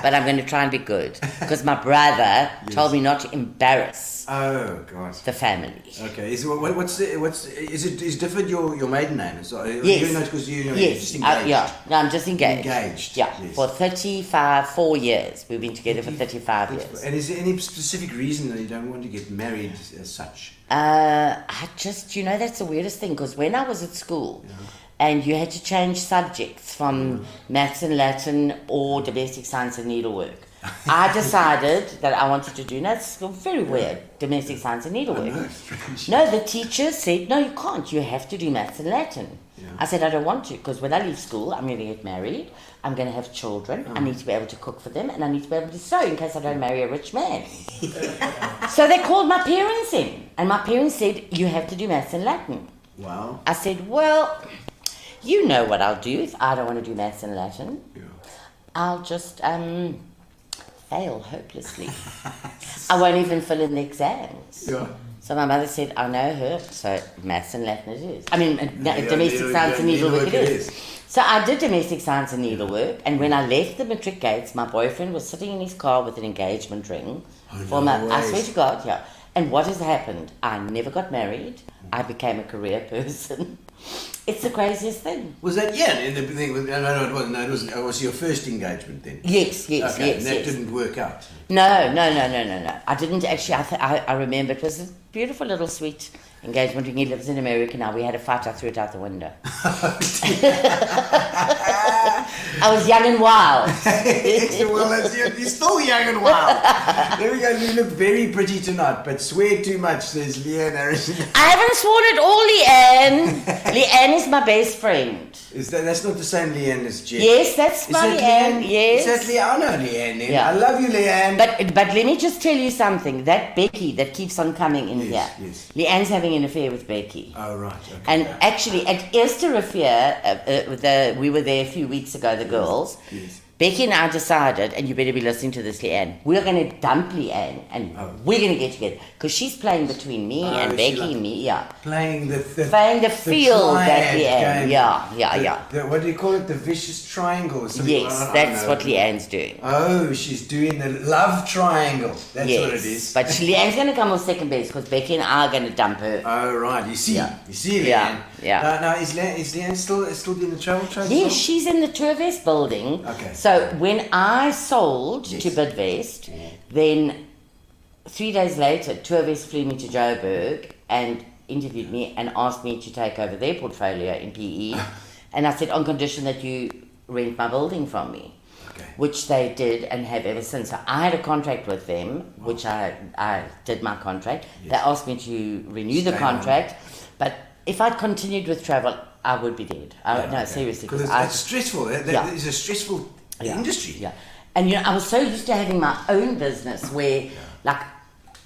But I'm going to try and be good because my brother told me not to embarrass. Oh God. The family. Okay. Is Difford your maiden name? So, yes. Because you're just engaged. No, I'm just engaged. Engaged. Yeah. Yes. For 4 years. We've been together for 35 years. And is there any specific reason that you don't want to get married as such? That's the weirdest thing because when I was at school. Yeah. And you had to change subjects from maths and Latin or domestic science and needlework. I decided that I wanted to do, that's very weird, domestic science and needlework. No, the teacher said, no, you can't. You have to do maths and Latin. Yeah. I said, I don't want to, because when I leave school, I'm going to get married, I'm going to have children, I need to be able to cook for them, and I need to be able to sew in case I don't marry a rich man. So they called my parents in, and my parents said, you have to do maths and Latin. Wow. I said, well, you know what I'll do if I don't want to do maths and Latin. Yeah. I'll just fail hopelessly. I won't even fill in the exams. Yeah. So my mother said, I know her, so maths and Latin it is. I mean, domestic science and needlework it is. So I did domestic science and needlework, and when I left the matric gates, my boyfriend was sitting in his car with an engagement ring. I swear to God, yeah. And what has happened? I never got married. I became a career person. It's the craziest thing. Was that in the thing? No, it wasn't. No, it was your first engagement then. Yes. Okay, and that didn't work out. No. I didn't actually. I remember it was a beautiful little sweet engagement ring. He lives in America now. We had a fight. I threw it out the window. I was young and wild. Well, you're still young and wild. There we go. You look very pretty tonight, but swear too much, says Leanne Harrison. I haven't sworn at all, Leanne. Leanne is my best friend. That's not the same Leanne as Jen? Yes, that's my Leanne. Yes. Is that Leanne? I know Leanne. Yeah. I love you, Leanne. But let me just tell you something. That Becky that keeps on coming in here. Yes. Leanne's having an affair with Becky. Oh, right. Okay. And actually, at Easter affair, we were there a few weeks ago, the girls. Yes. Becky and I decided, and you better be listening to this, Leanne, we're going to dump Leanne and we're going to get together. Because she's playing between me and Becky and me, Playing the field that Leanne, yeah. What do you call it? The vicious triangle or something? Yes, that's what Leanne's doing. Oh, she's doing the love triangle. That's what it is. But Leanne's going to come on second base because Becky and I are going to dump her. Oh, right. You see, Leanne. Yeah. Now, is Leanne still doing the travel trade? Yes, she's in the Tues building. Okay. So when I sold to Bidvest, then 3 days later, Tues flew me to Joburg and interviewed me and asked me to take over their portfolio in PE. And I said, on condition that you rent my building from me. Okay. Which they did and have ever since. So I had a contract with them, which I did my contract. Yes. They asked me to renew the contract. But if I'd continued with travel, I would be dead. No, seriously. Because it's stressful. That is a stressful industry. Yeah. And I was so used to having my own business where, like,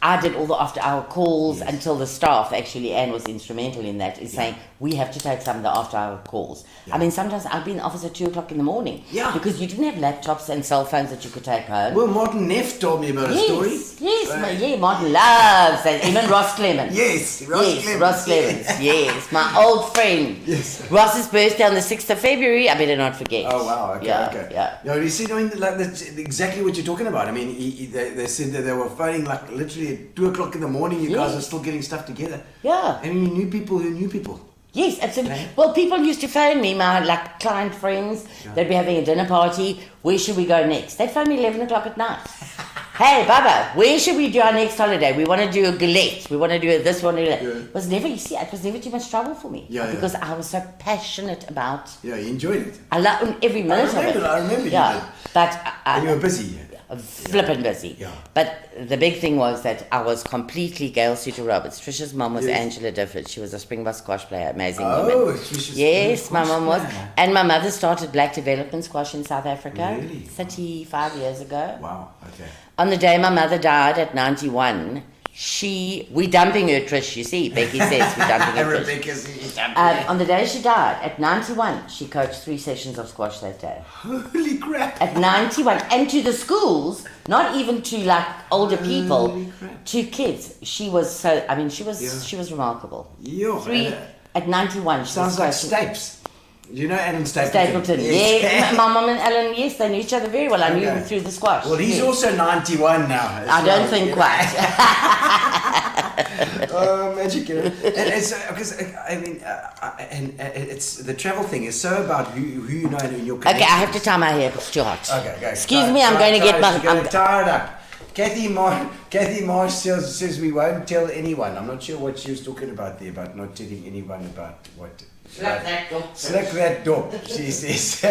I did all the after-hour calls until the staff, actually, Anne was instrumental in that, is saying, we have to take some of the after-hour calls. I mean, sometimes I'd be in the office at 2 o'clock in the morning. Yeah. Because you didn't have laptops and cell phones that you could take home. Well, Martin Neff told me about a story. Yes, Martin loves that. Even Ross Clemens. Ross Clemens. Yes, my old friend. Yes. Ross's birthday on the 6th of February, I better not forget. Oh, wow, okay. Yeah. No, you see, I mean, like, that's exactly what you're talking about. I mean, they said that they were phoning, like, literally at 2 o'clock in the morning, you guys are still getting stuff together. Yeah. And you knew people who knew people. Yes, absolutely. Well, people used to phone me, my like client friends. They'd be having a dinner party. Where should we go next? They'd phone me 11 o'clock at night. Hey, Bubba, where should we do our next holiday? We want to do a galette. We want to do this, we want to do that. It was never, you see, it was never too much trouble for me. Because I was so passionate about... Yeah, you enjoyed it. I loved every minute of it. I remember you did. But and you were busy. Flippin' busy. Yeah. But the big thing was that I was completely Gail Suter Roberts. Trish's mom was Angela Difford. She was a Springbok squash player, amazing woman. Trish's Yes, my mom was. player. And my mother started Black Development Squash in South Africa Really? 35 years ago. Wow, okay. On the day my mother died at 91, we dumping her, Trish, you see. Becky says we're dumping her, Trish. Rebecca's dumping On the day she died, at 91, she coached 3 sessions of squash that day. Holy crap. At 91, and to the schools, not even to like older people, to kids. She was so, I mean, she was remarkable. At 91. Sounds like Stapes. You know Alan Stapleton? Stapleton, yes. My mom and Alan, yes, they knew each other very well. I knew him through the squash. Well, he's also 91 now. I don't think quite. Oh, magic, you know. And it's because I mean, it's the travel thing is so about who you know in your community. Okay, I have to tie my hair. It's too hot. Okay. Excuse me, I'm going to get my. I'm tired up. Kathy Marsh says we won't tell anyone. I'm not sure what she was talking about there, about not telling anyone about what. Slap that door. Slap that door, she says.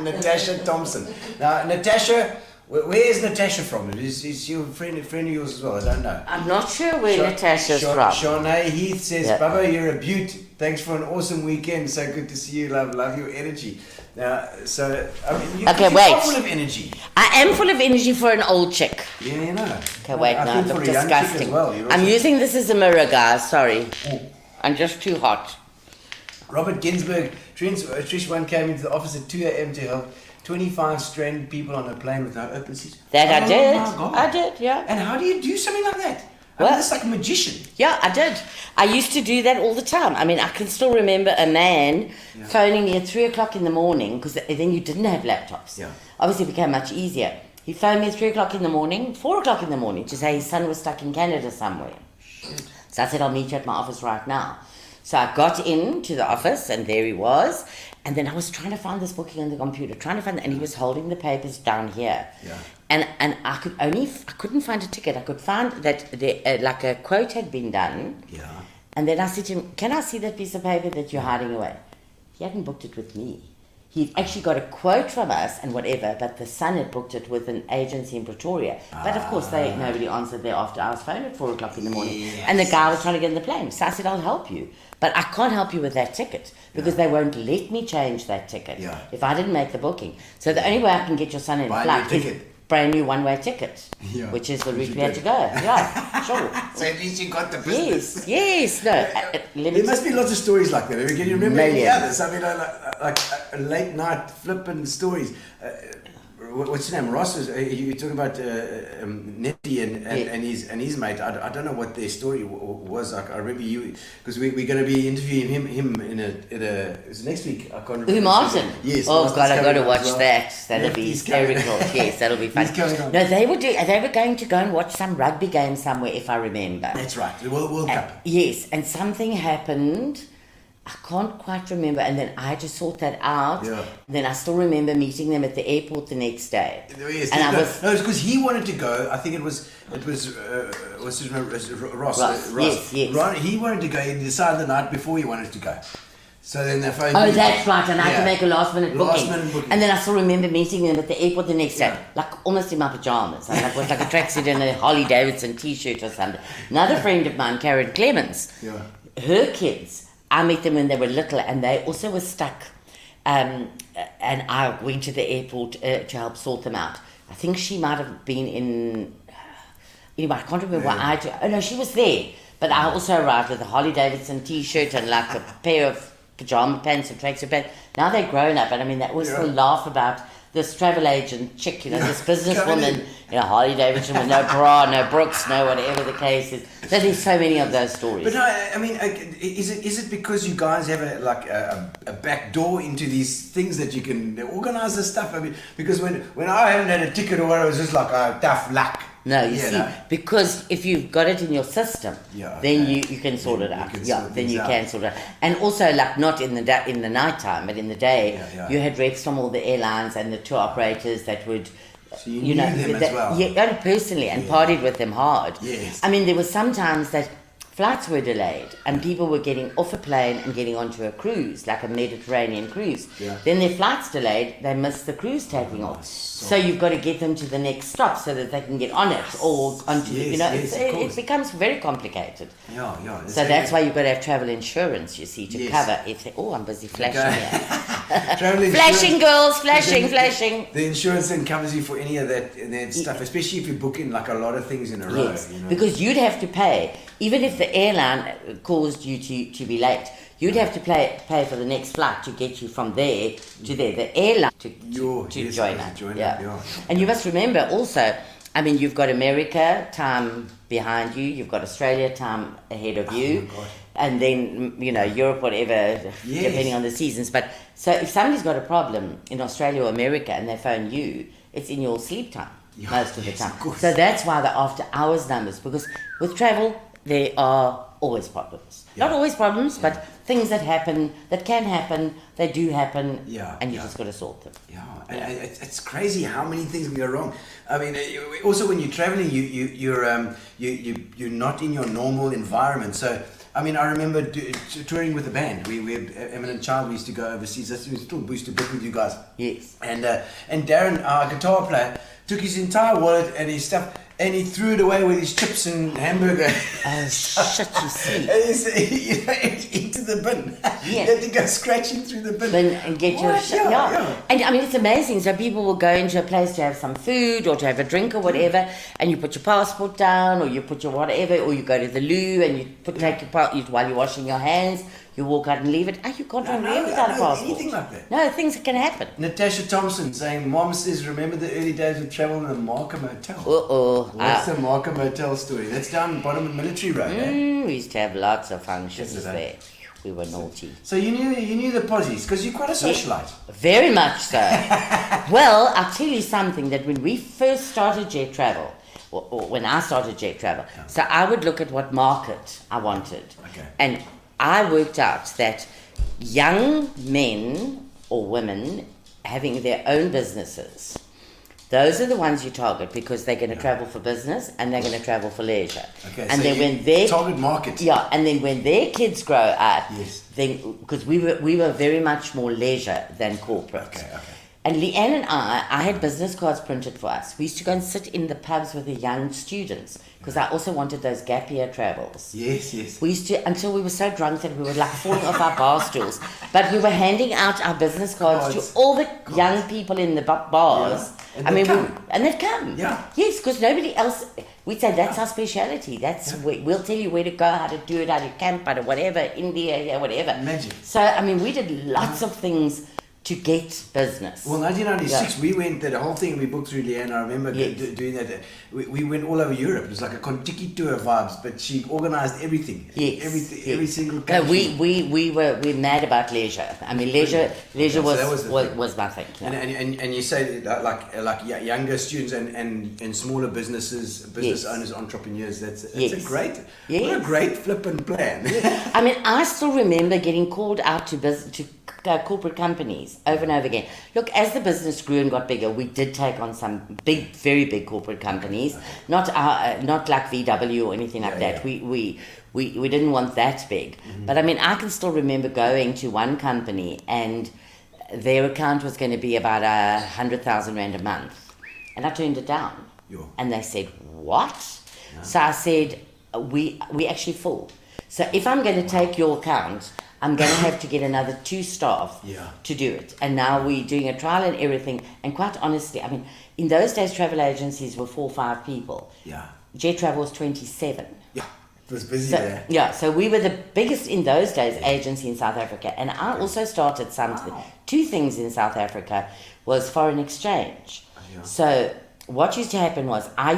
Natasha Thompson. Now, Natasha, where is Natasha from? Is she a friend of yours as well? I don't know. I'm not sure where Natasha's from. Shawnee Heath says, Bubba, you're a beaut. Thanks for an awesome weekend. So good to see you. Love your energy. Now, so, I mean, you're full of energy. I am full of energy for an old chick. Yeah, you know. Okay, wait, I now, think look for a young chick disgusting. as well, I'm using this as a mirror, guys. Sorry. I'm just too hot. Robert Ginsburg, Trish one came into the office at 2 a.m. to help 25 stranded people on a plane with no open seats. That I did. My God. I did, yeah. And how do you do something like that? I mean, that's like a magician. Yeah, I did. I used to do that all the time. I mean, I can still remember a man phoning me at 3 o'clock in the morning, because then you didn't have laptops. Yeah. Obviously, it became much easier. He phoned me at 3 o'clock in the morning, 4 o'clock in the morning, to say his son was stuck in Canada somewhere. Shit. So I said, I'll meet you at my office right now. So I got into the office, and there he was. And then I was trying to find this booking on the computer, and he was holding the papers down here. Yeah. And I couldn't find a ticket. I could find that like a quote had been done. Yeah. And then I said to him, can I see that piece of paper that you're hiding away? He hadn't booked it with me. He'd actually got a quote from us and whatever, but the son had booked it with an agency in Pretoria. But of course, nobody answered their after-hours phone at 4 o'clock in the morning. Yes. And the guy was trying to get in the plane. So I said, I'll help you. But I can't help you with that ticket because they won't let me change that ticket if I didn't make the booking. So the only way I can get your son in flight is brand new one-way ticket, which is the route we had to go. Yeah, sure. So at least you got the business. Yes. No. There must be lots of stories like that. Can you remember any others? I mean, like late night flipping stories. What's his name? Ross. You talking about Nettie and his mate. I don't know what their story was. I remember you because we're going to be interviewing him in it's next week. I can't remember. Who, Martin? Yes. Oh Martin's God, I got to watch well. that. That'll be hysterical. Yes, that'll be fun. No, they were going to go and watch some rugby game somewhere, if I remember. That's right. The World Cup. Yes, and something happened. I can't quite remember, and then I had to sort that out. Yeah. Then I still remember meeting them at the airport the next day. Yes, and it's because he wanted to go. I think it was what's his name? Ross. Yes. Ron, he wanted to go. He decided the night before he wanted to go. So then they phoned. Oh, that's right, and I had to make a last minute booking. And then I still remember meeting them at the airport the next day, like almost in my pajamas. I was like a tracksuit and a Harley Davidson t-shirt or something. Another friend of mine, Karen Clemens, her kids. I met them when they were little, and they also were stuck. And I went to the airport to help sort them out. I think she might have been Anyway, I can't remember what I do. Oh no, she was there. But I also arrived with a Harley Davidson t-shirt and like a pair of pajama pants and tracksuit pants. Now they're grown up, and I mean, they always still laugh about this travel agent chick, this businesswoman, Harley Davidson with no bra, no Brooks, no whatever the case is. So there's so many of those stories. But no, I mean, is it because you guys have a back door into these things that you can organize this stuff? I mean, because when I haven't had a ticket or whatever, it was just like tough luck. No, you see, because if you've got it in your system, then you can sort it out. Then you can sort it out. And also, like, not in the night time, but in the day, you had reps from all the airlines and the tour operators that would... So you knew them as well? Yeah, personally, and partied with them hard. Yes. I mean, there was sometimes that flights were delayed and people were getting off a plane and getting onto a cruise, like a Mediterranean cruise. Yeah. Then their flight's delayed, they miss the cruise taking off. So you've got to get them to the next stop so that they can get on it or onto it becomes very complicated. Yeah. So that's why you've got to have travel insurance, you see, to cover if they, I'm busy flashing here. Flashing, girls, flashing. The insurance then covers you for any of that stuff, especially if you're booking like a lot of things in a row. Yes, because you'd have to pay, even if the airline caused you to be late, you'd have to pay for the next flight to get you from there to there. The airline to join up. And you must remember also, I mean, you've got America time behind you, you've got Australia time ahead of you, and then, Europe, whatever, depending on the seasons. But so if somebody's got a problem in Australia or America and they phone you, it's in your sleep time most of the time. So that's why the after hours numbers, because with travel, there are always problems. Not always problems, but things that can happen, they do happen, and you just got to sort them. And it's crazy how many things can go wrong. I mean, also when you're traveling, you're not in your normal environment. So, I mean, I remember touring with a band. We had Eminent Child. We used to go overseas. We used to book with you guys. Yes. And Darren, our guitar player, took his entire wallet and his stuff, and he threw it away with his chips and hamburger. Oh, shit, you see. Into the bin. You had to go scratching through the bin. And get your shit. And I mean, it's amazing. So people will go into a place to have some food or to have a drink or whatever, and you put your passport down, or you put your whatever, or you go to the loo and you take your passport while you're washing your hands. You walk out and leave it. You can't run away without a passport. Anything like that. No, things can happen. Natasha Thompson saying, Mom says, remember the early days of travel in the Markham Hotel? What's the Markham Hotel story? That's down bottom of Military Road. We used to have lots of functions there. We were naughty. So you knew the posies, because you're quite a socialite. Very much so. Well, I'll tell you something, that when we first started Jet Travel, or when I started Jet Travel, so I would look at what market I wanted. And I worked out that young men or women having their own businesses, those are the ones you target, because they're going to travel for business and they're going to travel for leisure. And so then when their target market. and then when their kids grow up, then because we were very much more leisure than corporate. And Leanne and I had business cards printed for us. We used to go and sit in the pubs with the young students, because I also wanted those gap year travels. Yes. We used to, until we were so drunk that we were like falling off our bar stools. But we were handing out our business cards to all the young people in the bars. And they'd come. Yes, because nobody else, we'd say that's our speciality. That's we'll tell you where to go, how to do it, how to camp, how to whatever, India, whatever. Imagine. So, I mean, we did lots of things to get business. Well, 1996, we went, the whole thing we booked through Leanne, I remember doing that. We went all over Europe. It was like a Contiki tour vibes, but she organised everything. Every single country. No, we're mad about leisure. I mean, leisure was my thing. And you say like younger students and smaller businesses, business owners, entrepreneurs. That's a great, what a great flippin' plan. I mean, I still remember getting called out to corporate companies over and over again. Look, as the business grew and got bigger, we did take on some big, very big corporate companies. Not like VW or anything like that. We didn't want that big. But I mean, I can still remember going to one company and their account was going to be about 100,000 rand a month, and I turned it down. And they said, "What?" So I said, "We actually full. So if I'm going to take your account, I'm going to have to get another 2 staff to do it." And now we're doing a trial and everything. And quite honestly, I mean, in those days, travel agencies were 4 or 5 people. jet travel was 27. Yeah, it was busy So, there. yeah, so we were the biggest in those days agency in South Africa, and I also started two things in South Africa was foreign exchange. Yeah. So what used to happen was I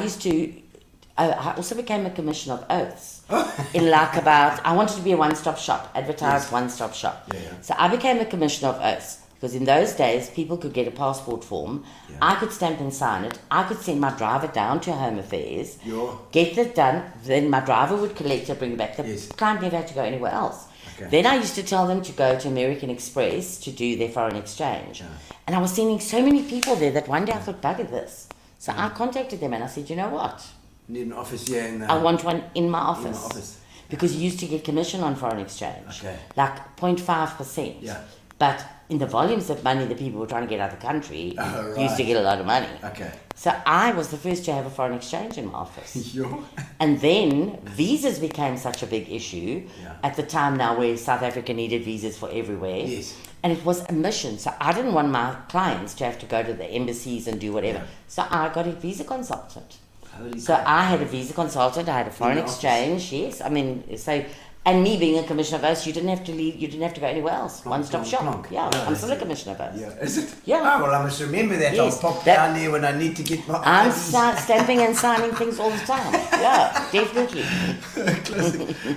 also became a commissioner of oaths. I wanted to be a one-stop shop, advertised one-stop shop. Yeah. So I became a commissioner of oaths because in those days people could get a passport form. Yeah. I could stamp and sign it. I could send my driver down to Home Affairs, Yeah. get it done. Then my driver would collect it, bring it back. The Yes. client never had to go anywhere else. Okay. Then I used to tell them to go to American Express to do their foreign exchange. Yeah. And I was sending so many people there that one day I thought, bugger this. So I contacted them and I said, you know what? Need an office here in the... I want one in my office. office. Because you used to get commission on foreign exchange. Okay. Like 0.5%. Yeah. But in the volumes of money that people were trying to get out of the country, Oh, you used to right. get a lot of money. Okay. So I was the first to have a foreign exchange in my office. Yeah. And then visas became such a big issue Yeah. at the time now where South Africa needed visas for everywhere. Yes. And it was a mission. So I didn't want my clients to have to go to the embassies and do whatever. Yeah. So I got a visa consultant. Holy So crap. I had a visa consultant, I had a foreign the office? exchange, yes. I mean, so, and me being a commissioner of oaths, you didn't have to leave, you didn't have to go anywhere else. One-stop shop. Plonk. Yeah, Yeah, I'm still a that's it. commissioner of oaths. Yeah. Is it? Yeah. Oh, well, I must remember that. Yes, I'll pop that- down there when I need to get my I'm IDs. stamping and signing things all the time. Yeah, definitely.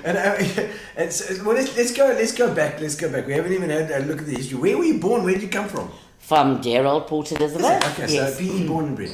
Classic. Well, let's go back. We haven't even had a look at the history. Where were you born? Where did you come from? From dear old Port Elizabeth. Okay, Yes. so PE born and bred.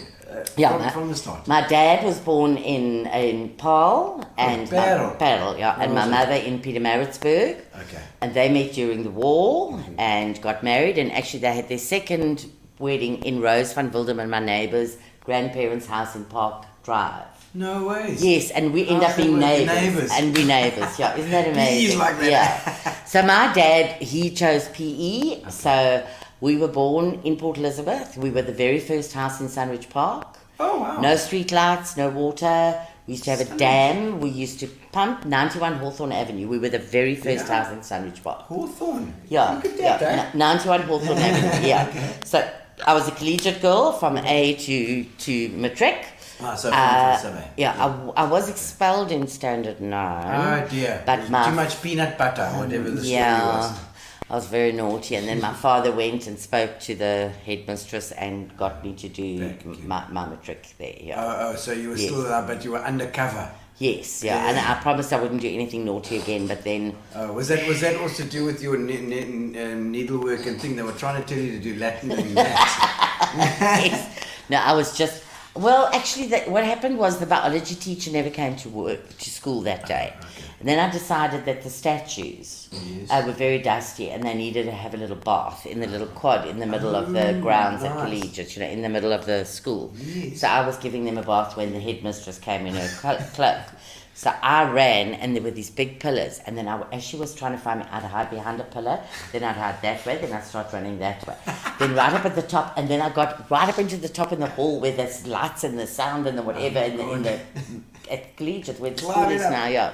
Yeah, from the start. My dad was born in Paarl and Parel. Parel, yeah, and my mother in Pietermaritzburg. Okay. And they met during the war and got married, and actually they had their second wedding in Rose van Wilderman, my neighbour's grandparents' house in Park Drive. No way. Yes, and we end Oh, up being they were neighbours. neighbours. And we neighbours, yeah. Isn't that amazing? PE is like that. Yeah. So my dad, he chose PE, so we were born in Port Elizabeth. We were the very first house in Sunridge Park. Oh, wow. No street lights, no water. We used to have a dam. We used to pump 91 Hawthorne Avenue. We were the very first Yeah. house in Sunridge Park. Hawthorne. Yeah, Look at that, yeah. eh? 91 Hawthorne Avenue, yeah. So I was a collegiate girl from A to matric. Ah, so from Summer. Yeah, I was expelled in Standard 9. Oh, dear. But my Too much peanut butter, whatever the story was. I was very naughty, and then my father went and spoke to the headmistress and got me to do Thank you. my matric there. Yeah. Oh, so you were Yes. still there, but you were undercover. Yes, yeah, Yeah. and I promised I wouldn't do anything naughty again, but then Was that also to do with your needlework and thing? They were trying to tell you to do Latin and maths. yes. No, I was just actually what happened was the biology teacher never came to school that day. And then I decided that the statues Yes. were very dusty and they needed to have a little bath in the little quad in the middle of the grounds at right. collegiate, in the middle of the school. Yes. So I was giving them a bath when the headmistress came in her cloak. So I ran, and there were these big pillars, and then as she was trying to find me, I'd hide behind a pillar, then I'd hide that way, then I'd start running that way. Then right up at the top, and then I got right up into the top in the hall where there's lights and the sound and the whatever at collegiate where the school Climbing is up. now, yeah.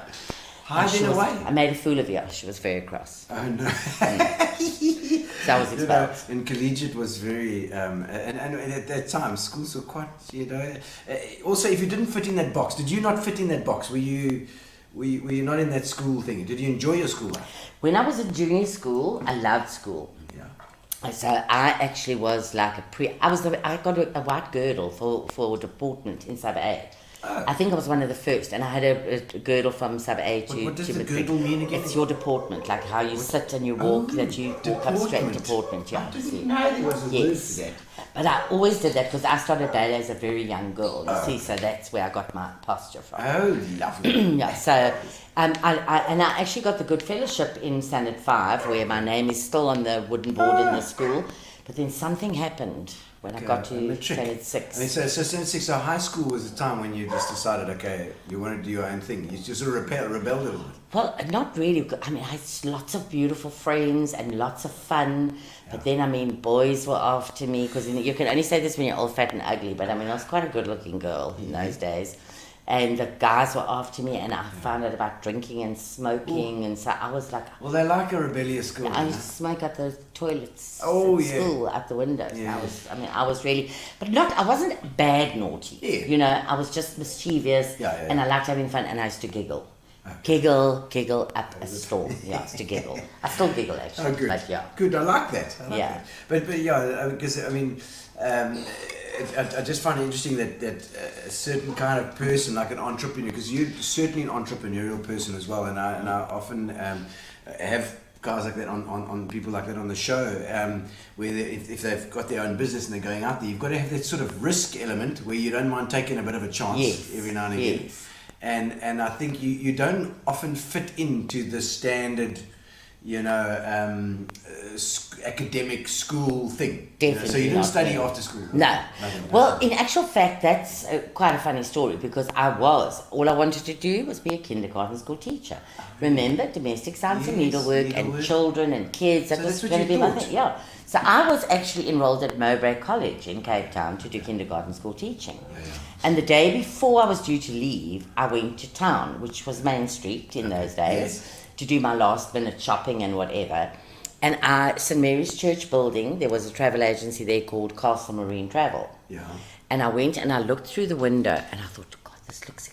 And she Hiding was- away. I made a fool of her. She was very cross. Oh, no. So I was expelled. And collegiate was very, and at that time, schools were quite, also, if you didn't fit in that box, did you not fit in that box? Were you not in that school thing? Did you enjoy your school life? When I was in junior school, I loved school. Yeah. So I actually was like I got a white girdle for deportment in sub A. Oh. I think I was one of the first, and I had a girdle from sub A to What does to the matric. girdle mean again? It's your deportment, like how you sit and you walk, that you walk up straight deportment. Yeah, I you see. didn't know there was a word Yes. for that. But I always did that because I started daily as a very young girl, you see, so that's where I got my posture from. Oh, lovely. Yeah, so I actually got the good fellowship in Standard 5 where my name is still on the wooden board in the school, but then something happened when I got to matric. Standard 6. I mean, so Standard 6, so high school was the time when you just decided, okay, you want to do your own thing. You just sort of rebelled a little bit. Well, not really. I mean, I had lots of beautiful friends and lots of fun. But then, I mean, boys were after me because you can only say this when you're old, fat, and ugly. But I mean, I was quite a good-looking girl in those days. and the guys were after me, and I found out about drinking and smoking, and so I was like, Well, they like a rebellious girl. I used to smoke at the toilets Oh, at yeah. school, out the windows. Yeah. I was really, but I wasn't bad naughty. Yeah. You know, I was just mischievous, Yeah. and I liked having fun, and I used to giggle. Okay. Giggle up a storm. Yeah, I used to giggle. I still giggle, actually. Oh, good. But yeah. Good. I like that. Yeah. That. But yeah, because I mean, I just find it interesting that a certain kind of person, like an entrepreneur, because you're certainly an entrepreneurial person as well, and I often have guys like that on people like that on the show, where if they've got their own business and they're going out there, you've got to have that sort of risk element where you don't mind taking a bit of a chance Yes. every now and again. Yes. And I think you don't often fit into the standard, you know, academic school thing. Definitely So you didn't not, study no. after school? No. Nothing. Well, in actual fact, that's quite a funny story, because all I wanted to do was be a kindergarten school teacher. Remember, domestic science and Yes, needlework and needlework. children and kids. That So was that's what going to you be my thought? thing. Yeah. So I was actually enrolled at Mowbray College in Cape Town to do kindergarten school teaching. And the day before I was due to leave, I went to town, which was Main Street in those days, to do my last minute shopping and whatever. And St. Mary's Church building, there was a travel agency there called Castle Marine Travel. Yeah. And I went and I looked through the window and I thought, God, this looks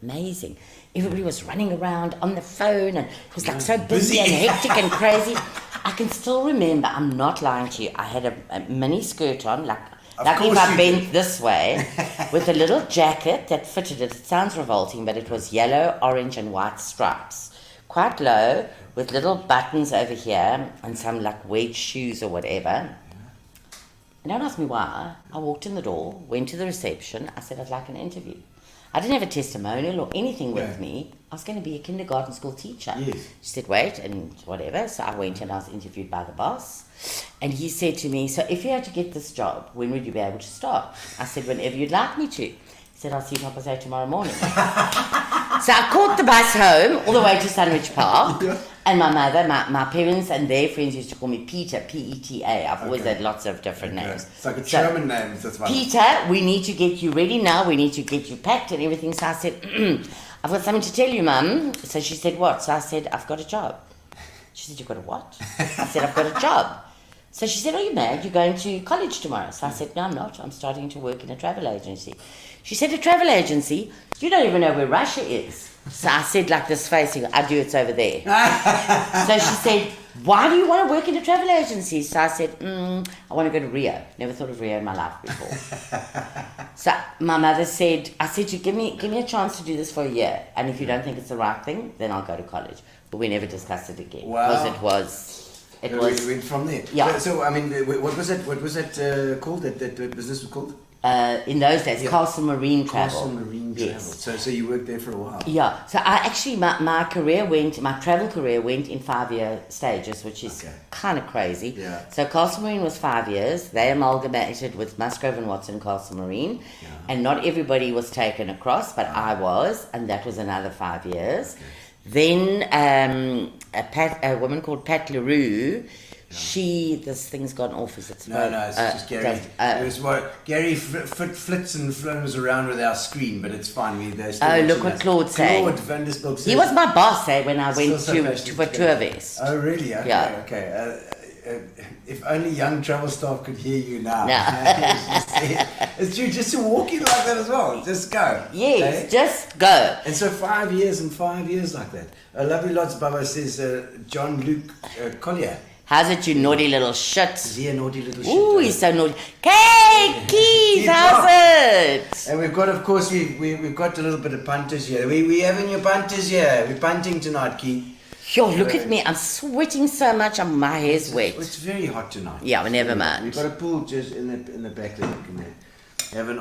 amazing. Everybody was running around on the phone, and it was like so busy and hectic and crazy. I can still remember, I'm not lying to you, I had a mini skirt on, like if course I you bent did. this way, with a little jacket that fitted it. It sounds revolting, but it was yellow, orange and white stripes. Quite low, with little buttons over here, and some like wedge shoes or whatever. And don't ask me why. I walked in the door, went to the reception, I said I'd like an interview. I didn't have a testimonial or anything with Yeah. me. I was going to be a kindergarten school teacher. Yes. She said, wait, and whatever. So I went and I was interviewed by the boss. And he said to me, so if you had to get this job, when would you be able to start? I said, whenever you'd like me to. He said, I'll see you Papa say tomorrow morning. So I caught the bus home all the way to Sandwich Park. Yeah. And my mother, my parents and their friends used to call me Peter, P-E-T-A. I've always had lots of different names. It's like a So, German name. That's one. Peter, we need to get you ready now. We need to get you packed and everything. So I said, I've got something to tell you, Mum. So she said, what? So I said, I've got a job. She said, you've got a what? I said, I've got a job. So she said, are you mad? You're going to college tomorrow. So I said, no, I'm not. I'm starting to work in a travel agency. She said, a travel agency? You don't even know where Russia is. So I said, like this facing, I do, it's over there. So she said, why do you want to work in a travel agency? So I said, I want to go to Rio. Never thought of Rio in my life before. So my mother said, I said, you give me a chance to do this for a year. And if you don't think it's the right thing, then I'll go to college. But we never discussed it again. Wow. Because it was... We went from there. Yeah. So I mean, what was it? What was it called? That business was called? in those days, Yeah. Castle Marine Travel. Castle Marine Travel. Yes. So you worked there for a while. Yeah, so I actually, my travel career went in 5-year stages, which is Okay. kind of crazy. Yeah. So Castle Marine was 5 years. They amalgamated with Musgrove and Watson Castle Marine. Yeah. And not everybody was taken across, but I was, and that was another 5 years. Okay. Then a woman called Pat LaRue, this thing's gone off as it's No, it's just Gary. It was what Gary flits and flows around with our screen, but it's fine. They're still Oh, look watching what us. Claude said. Claude van der Spoek says. He was my boss when I went Still so to for passionate Tour together. Vest. Oh, really? Okay, Yeah. okay. If only young travel staff could hear you now. No. It's true, just to walk in like that as well. Just go. Yes, okay? just go. And so 5 years and 5 years like that. Lovely Lots Bubba says John Luke Collier. How's it, you naughty little Is shit? he a naughty little shit? Ooh, he's so naughty. Hey, Keith, how's it? And we've got, of course, we've got a little bit of punters here. We having your punters here. We're punting tonight, Keith. Yo, look at me. I'm sweating so much. My hair's wet. It's very hot tonight. Yeah, well, never mind. We've got a pool just in the back there. Have an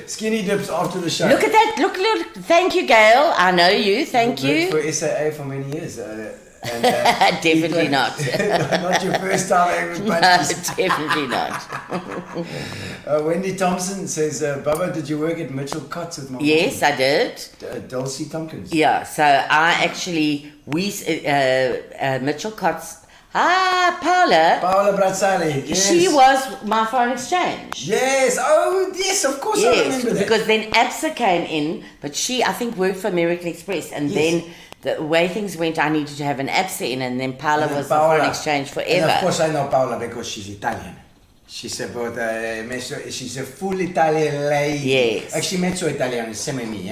skinny dips after the show. Look at that. Look. Thank you, Gail. I know you. Thank you. For SAA for many years. And, Definitely not. Not your first time having No, punters. definitely not. Wendy Thompson says, Bubba, did you work at Mitchell Cots with my Yes, I did. mom? Dulcie Tompkins. Yeah, so I actually, Mitchell Cots, Paula. Paola Brazzali. Yes. She was my foreign exchange. Yes. Oh, yes. Of course, I remember that. Because then Absa came in, but she, I think, worked for American Express, and then the way things went, I needed to have an Absa in, and then Paula was the foreign exchange forever. And of course, I know Paola because she's Italian. She's she's a full Italian lady. Yes. Actually, mezzo Italiano, insieme a me.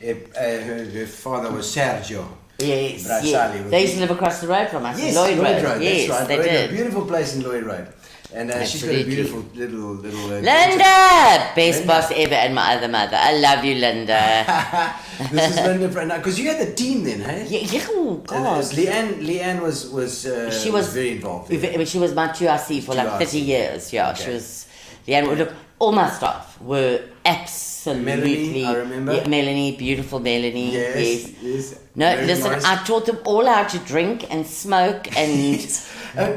Her father was Sergio. Yes, Brazzali. yes. They used to live across the road from us. Yes, Lloyd Road. That's Yes, right. they Lloyd did. Road. Beautiful place in Lloyd Road. And she's got a beautiful little Linda! Best boss ever and my other mother. I love you, Linda. This is Linda, because you had the team then, hey? Yeah, oh, God. Leanne was very involved. She was my 2RC for like 30 years. Yeah, Okay. she was. Leanne, look, all my staff were absolutely. Melanie, I remember. Yeah, Melanie, beautiful Melanie. Yes. No, Mary listen, Morris. I taught them all how to drink and smoke and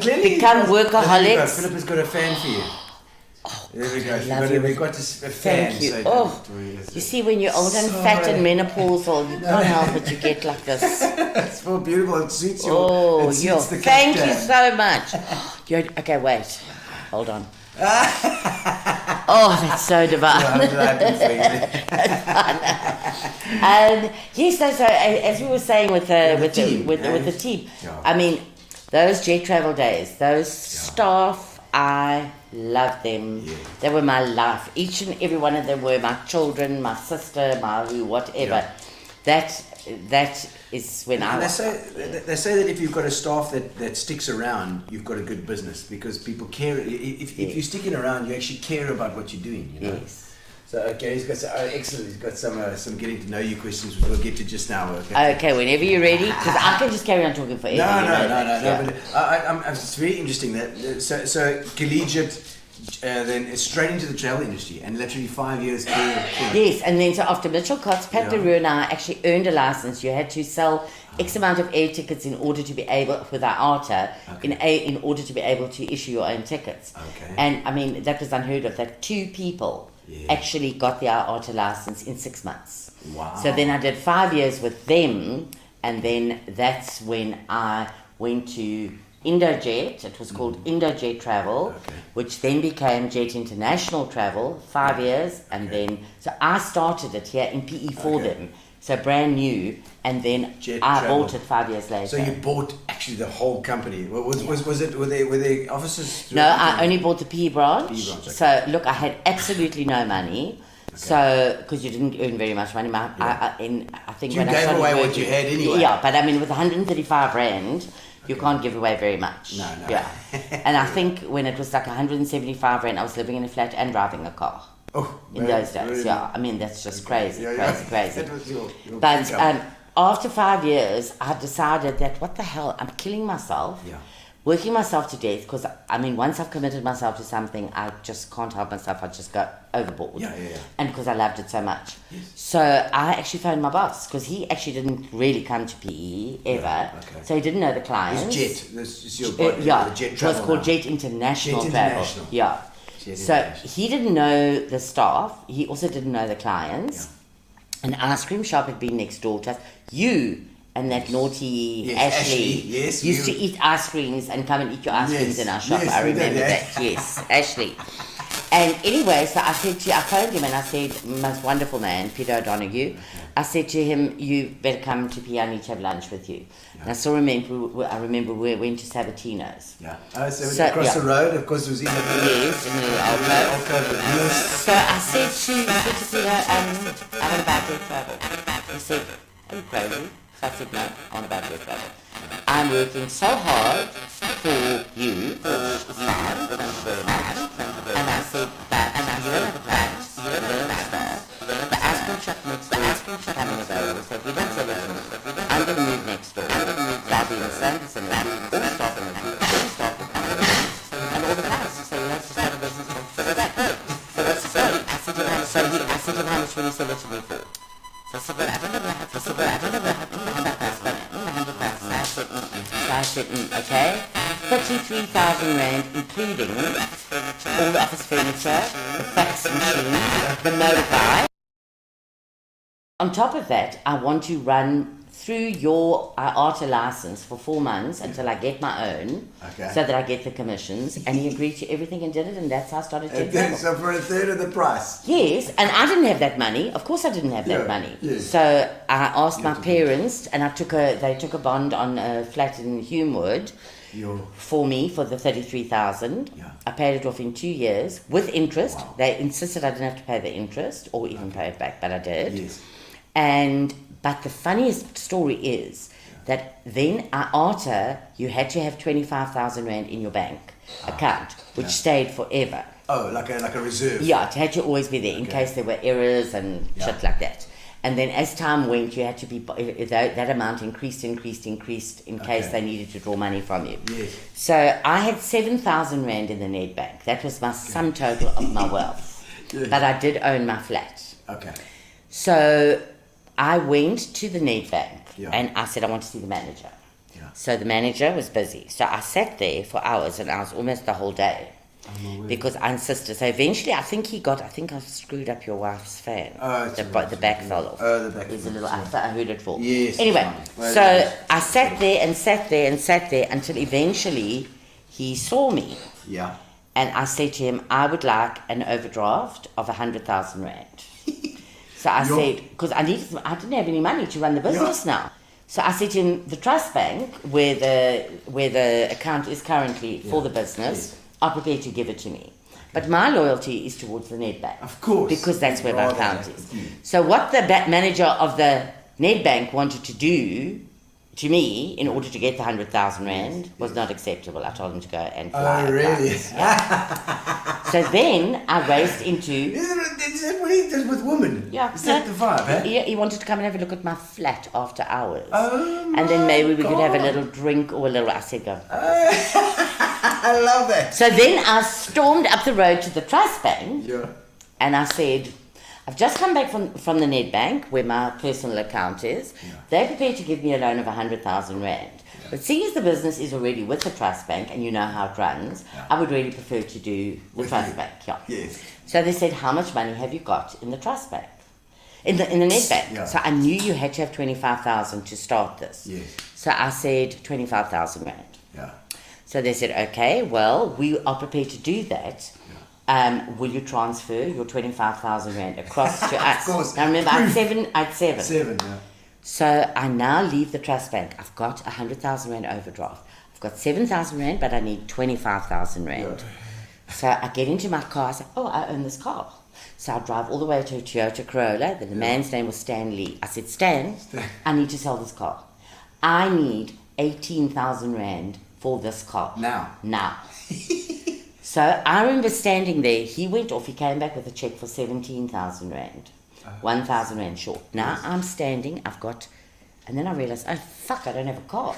Clearly become workaholics. Philip has got a fan for you. There we go. We got a fan. Thank you. So You see, when you're old and fat and menopausal, you can't help it. You get like this. It's so beautiful. It suits you. Oh, it suits the thank you captain. so much. Okay, wait. Hold on. Oh, that's so divine. I'm glad for you. Yes, so as we were saying with the team, team, Yeah. I mean, those jet travel days, those staff, I love them. Yeah. They were my life. Each and every one of them were my children, my sister, my who, whatever. Yeah. That is when And they say that if you've got a staff that sticks around, you've got a good business because people care. If you're sticking around, you actually care about what you're doing. You know? Yes. So okay, he's got excellent. He's got some getting to know you questions, which we'll get to just now. Okay. Okay, whenever you're ready, because I can just carry on talking forever. No. Yeah. But it's very interesting that so collegiate. Then it's straight into the travel industry and literally 5 years per thing. Yes, and then so after Mitchell Cox, Pat LaRue and I actually earned a license. You had to sell X amount of air tickets in order to be able, with our ARTA, in order to be able to issue your own tickets. Okay. And I mean, that was unheard of, that 2 people actually got their ARTA license in 6 months. Wow. So then I did 5 years with them, and then that's when I went to Indojet. It was called Indojet Travel, which then became Jet International Travel, 5 years, and then so I started it here in PE for them, so brand new, and then Jet I Travel. bought it 5 years later. So you bought actually the whole company. Was it were they offices? No, I only bought the PE branch. PE branch, okay. So look, I had absolutely no money. So, because you didn't earn very much money, I think You when I gave started away what working- you had anyway. Yeah, but I mean, with 135 rand, you can't give away very much. No. Yeah, and I think when it was like 175 rand, I was living in a flat and driving a car. Oh, In those days, yeah. I mean, that's just crazy. That was your But income. after 5 years, I decided that what the hell, I'm killing myself. Yeah. Working myself to death, because I mean, once I've committed myself to something, I just can't help myself. I just go overboard. Yeah. And because I loved it so much. So I actually phoned my boss, because he actually didn't really come to PE ever. okay. So he didn't know the clients. It's Jet. This is your Yeah, the Jet it was Travel called now. Jet International Jet Travel. International. Yeah. Jet So International. he didn't know the staff. He also didn't know the clients. An ice cream shop had been next door to us. You and that naughty Yes, Ashley yes, used you- to eat ice creams and come and eat your ice Yes, creams in our shop. yes, I we did, remember yeah. that. Yes, Ashley. And anyway, so I phoned him and I said, most wonderful man, Peter O'Donoghue. I said to him, you better come to PE, I need to have lunch with you. And I remember we went to Sabatino's. Yeah. So So, across yeah. the road, of course, it was in the Yes, in the alcove. So I said to Peter, I want to buy your travel. He said, are you crazy? So I said, no, I want to buy your travel. I'm working so hard for you, which is fine, thank you very much. And I said, and I don't have a client, you don't have a staff. The ice cream shop next door is coming available, so if you don't sell it to me, I'm going to move next door. I'll be in Sanderson, all staff in the group, all staff will come and all the clients. So you have to start a business for that. So that's the story. I said to him, how much will you sell it to me for? So I said, well, I don't know how to sell it. I don't know how to sell it. So I said, okay, 33,000 rand, including all the office furniture, the fax machine, the motorbike. On top of that, I want to run through your IATA license for 4 months until I get my own, so that I get the commissions. And he agreed to everything and did it, and that's how I started Jet Travel. So for a third of the price. Yes, and I didn't have that money. Of course I didn't have that money. Yes. So I asked my parents, and they took a bond on a flat in Humewood for me for the 33,000. Yeah. I paid it off in 2 years with interest. Wow. They insisted I didn't have to pay the interest or even pay it back, but I did. Yes. But the funniest story is that then IATA, you had to have 25,000 Rand in your bank account, which stayed forever. Oh, like a reserve. Yeah, it had to always be there in case there were errors and shit like that. And then as time went, you had to be, that amount increased in case they needed to draw money from you. Yes. So I had 7,000 Rand in the Nedbank. That was my sum total of my wealth. Yes. But I did own my flat. Okay. So I went to the Nedbank and I said I want to see the manager. Yeah. So the manager was busy. So I sat there for hours and I was almost the whole day. Because I insisted. So eventually I think I screwed up your wife's fan. The back fell off. Oh, the back. There's a little, I heard it fall. Yes. Anyway, Well, so I sat there until eventually he saw me. Yeah. And I said to him, I would like an overdraft of 100,000 Rand. So I said, because I didn't have any money to run the business now. So I said to him, the trust bank, where the account is currently for the business, are prepared to give it to me. But my loyalty is towards the Nedbank. Of course. Because that's where my account is. So what the manager of the Nedbank wanted to do to me in order to get the 100,000 Rand was not acceptable. I told him to go and fly. Oh, really? So then I raced into... Is that what he does with women? Yeah. Is that the vibe, eh? He wanted to come and have a look at my flat after hours. Oh, and then maybe we could have a God. little drink or a little... I said, go. I love that. So then I stormed up the road to the trust bank. Yeah. And I said, I've just come back from the Nedbank, where my personal account is. Yeah. They're prepared to give me a loan of 100,000 Rand. Yeah. But seeing as the business is already with the trust bank and you know how it runs, I would really prefer to do the trust bank. Yeah. Yes. So they said, how much money have you got in the trust bank? In the Nedbank. Yeah. So I knew you had to have 25,000 to start this. Yes. So I said 25,000 Rand. Yeah. So they said, okay, well, we are prepared to do that. Will you transfer your 25,000 Rand across to us? Of course. Now remember, I had seven. Seven, yeah. So I now leave the trust bank. I've got 100,000 Rand overdraft. I've got 7,000 Rand, but I need 25,000 Rand. Yeah. So I get into my car. I say, oh, I own this car. So I drive all the way to a Toyota Corolla. The man's name was Stan Lee. I said, Stan, I need to sell this car. I need 18,000 Rand for this car. Now. So I remember standing there. He went off. He came back with a check for 17,000 Rand. 1,000 Rand short. Now I'm standing. I've got... And then I realized, oh, fuck, I don't have a car.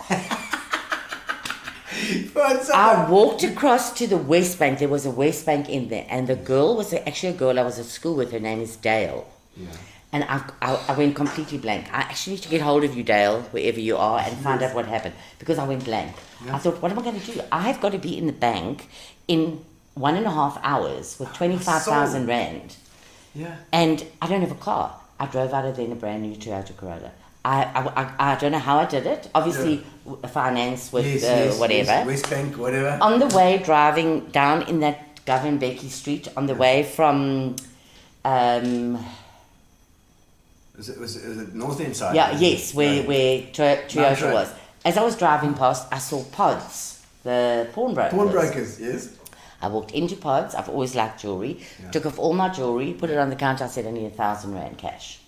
I walked across to the West Bank. There was a West Bank in there. And the girl was actually a girl I was at school with. Her name is Dale. Yeah. And I went completely blank. I actually need to get hold of you, Dale, wherever you are, and find out what happened. Because I went blank. Yeah. I thought, what am I going to do? I've got to be in the bank in 1.5 hours with 25,000 Rand. Yeah. And I don't have a car. I drove out of there in a brand new Toyota Corolla. I don't know how I did it. Obviously, finance with whatever. Yes, West Bank, whatever. On the way, driving down in that Govan Becky Street, on the way from... Was it north end side? Yeah, yes, where Toyota was. As I was driving past, I saw Pods, the pawnbrokers. Pawnbrokers, yes. I walked into Pods. I've always liked jewellery. Yeah. Took off all my jewellery, put it on the counter. I said, I need 1,000 Rand cash.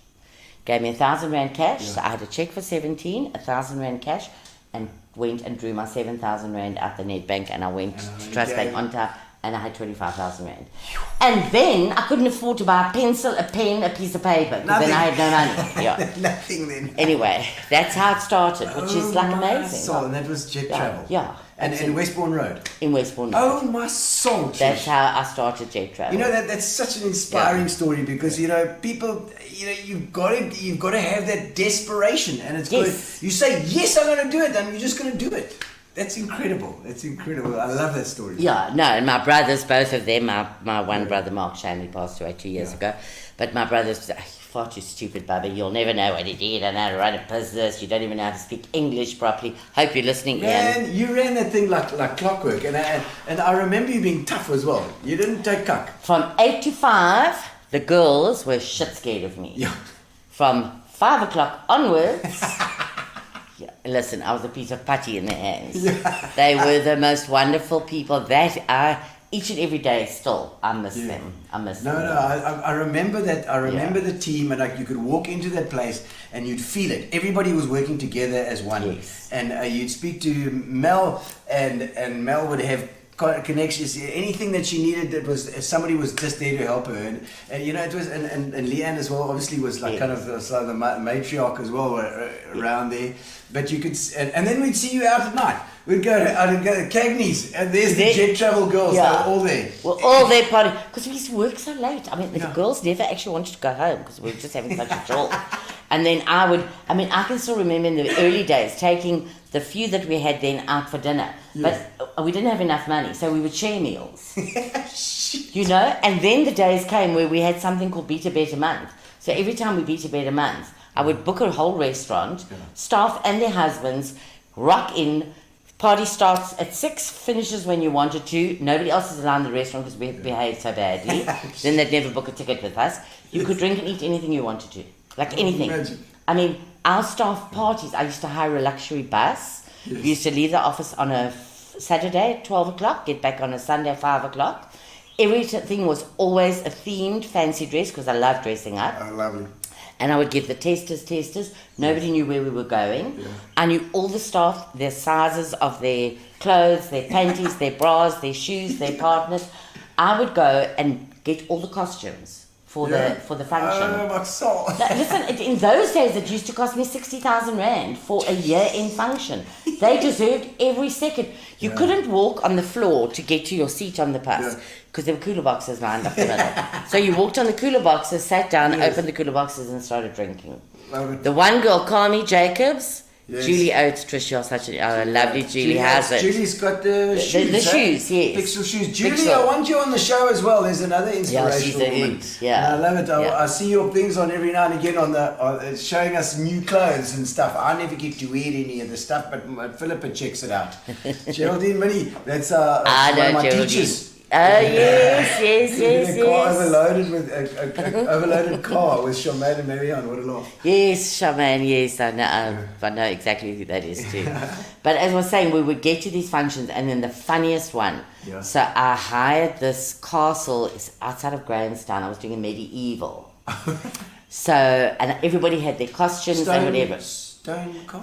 Gave me 1,000 Rand cash. Yeah. So I had a check for 17, 1,000 Rand cash, and went and drew my 7,000 Rand out the Nedbank, and I went to Trust Bank on top, and I had 25,000 Rand. And then I couldn't afford to buy a pencil, a pen, a piece of paper, because then I had no money. Yeah. Nothing then. Anyway, that's how it started, which is like amazing. Soul, and that was Jet Travel. Yeah. And in Westbourne Road. In Westbourne Road. Oh my soul. That's how I started Jet Travel. You know that's such an inspiring story because people, you've got to have that desperation, and it's good. You say yes, I'm going to do it, and you're just going to do it. That's incredible. That's incredible. I love that story. Yeah, no, and my brothers, both of them, my one brother, Mark Shanley, passed away 2 years ago. But my brothers, far too stupid, Bubba. You'll never know what you do. You don't know how to run a business. You don't even know how to speak English properly. Hope you're listening, Ian. Man, you ran that thing like clockwork, and I remember you being tough as well. You didn't take cuck. From 8 to 5, the girls were shit scared of me. Yeah. From 5 o'clock onwards, yeah, listen, I was a piece of putty in their hands. Yeah. They were the most wonderful people that I, each and every day still, I miss them. I miss them. No, I remember that. I remember the team, and like you could walk into that place and you'd feel it. Everybody was working together as one. Yes. And you'd speak to Mel, and Mel would have connections, anything that she needed. That was somebody was just there to help her, and you know it was, and Leanne as well. Obviously was like kind of the matriarch as well around there. But you could, and then we'd see you out at night. We'd go to Cagney's, and there's the Jet Travel girls. Yeah. They were all there. Well, all their party, because we used to work so late. I mean, the girls never actually wanted to go home because we were just having such a jolt. And then I can still remember in the early days taking the few that we had then out for dinner. But we didn't have enough money, so we would share meals. You know? And then the days came where we had something called Beat a Better Month. So every time we beat a better month, I would book a whole restaurant, staff and their husbands, rock in. Party starts at 6, finishes when you wanted to. Nobody else is allowed in the restaurant because we behaved so badly. Then they'd never book a ticket with us. You could drink and eat anything you wanted to. Like anything. Imagine. I mean, our staff parties, I used to hire a luxury bus. Yes. We used to leave the office on a Saturday at 12 o'clock, get back on a Sunday at 5 o'clock. Everything was always a themed fancy dress because I love dressing up. Oh, lovely. And I would give the testers. Nobody knew where we were going. Yeah. I knew all the staff, their sizes of their clothes, their panties, their bras, their shoes, their partners. I would go and get all the costumes for the function. Oh, my soul. Now, listen, in those days it used to cost me 60,000 rand for a year-end function. They deserved every second. You couldn't walk on the floor to get to your seat on the bus because there were cooler boxes lined up the middle. So you walked on the cooler boxes, sat down, opened the cooler boxes and started drinking. The one girl, Carmi Jacobs, Julie Oates, Trish, you're such a lovely Julie has it. Julie's got the shoes. The shoes, yes. Pixel shoes. Julie, Pixel. I want you on the show as well. There's another inspirational woman. Hoot. Yeah. And I love it. I see your things on every now and again on showing us new clothes and stuff. I never get to wear any of the stuff, but Philippa checks it out. Geraldine Minnie, that's one of my teachers. Oh yes. Car overloaded with a overloaded car with Charmaine and Marianne. What a laugh. Yes, Charmaine, yes, I know exactly who that is too. But as I was saying, we would get to these functions, and then the funniest one. Yeah. So I hired this castle. It's outside of Grahamstown. I was doing a medieval. So, and everybody had their costumes and whatever.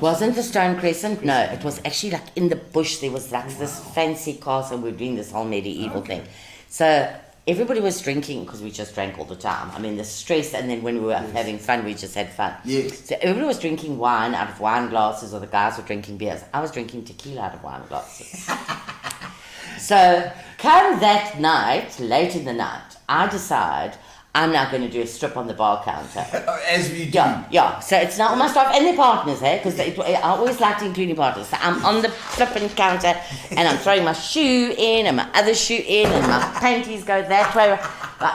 Wasn't the Stone Crescent? No, it was actually like in the bush. There was like this fancy castle. We were doing this whole medieval thing. So everybody was drinking because we just drank all the time. I mean, the stress, and then when we were having fun, we just had fun. Yes. So everybody was drinking wine out of wine glasses, or the guys were drinking beers. I was drinking tequila out of wine glasses. So come that night, late in the night, I decide I'm now going to do a strip on the bar counter. As we do. Yeah. So it's not my staff and their partners, because I always like to include partners. So I'm on the flipping counter and I'm throwing my shoe in and my other shoe in and my panties go that way.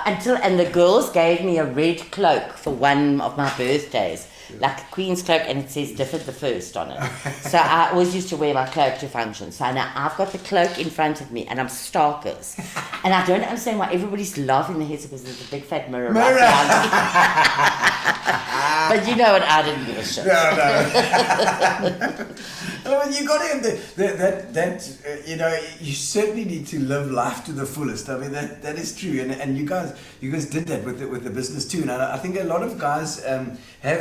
And the girls gave me a red cloak for one of my birthdays. Like a Queen's cloak, and it says Difford the First on it. So I always used to wear my cloak to functions. So now I've got the cloak in front of me, and I'm starkers. And I don't understand why everybody's laughing their heads because there's a big fat mirror right behind me. But you know what? I didn't give a shit. No. You got to have that you certainly need to live life to the fullest. I mean, that is true. And you guys did that with the business too. And I think a lot of guys have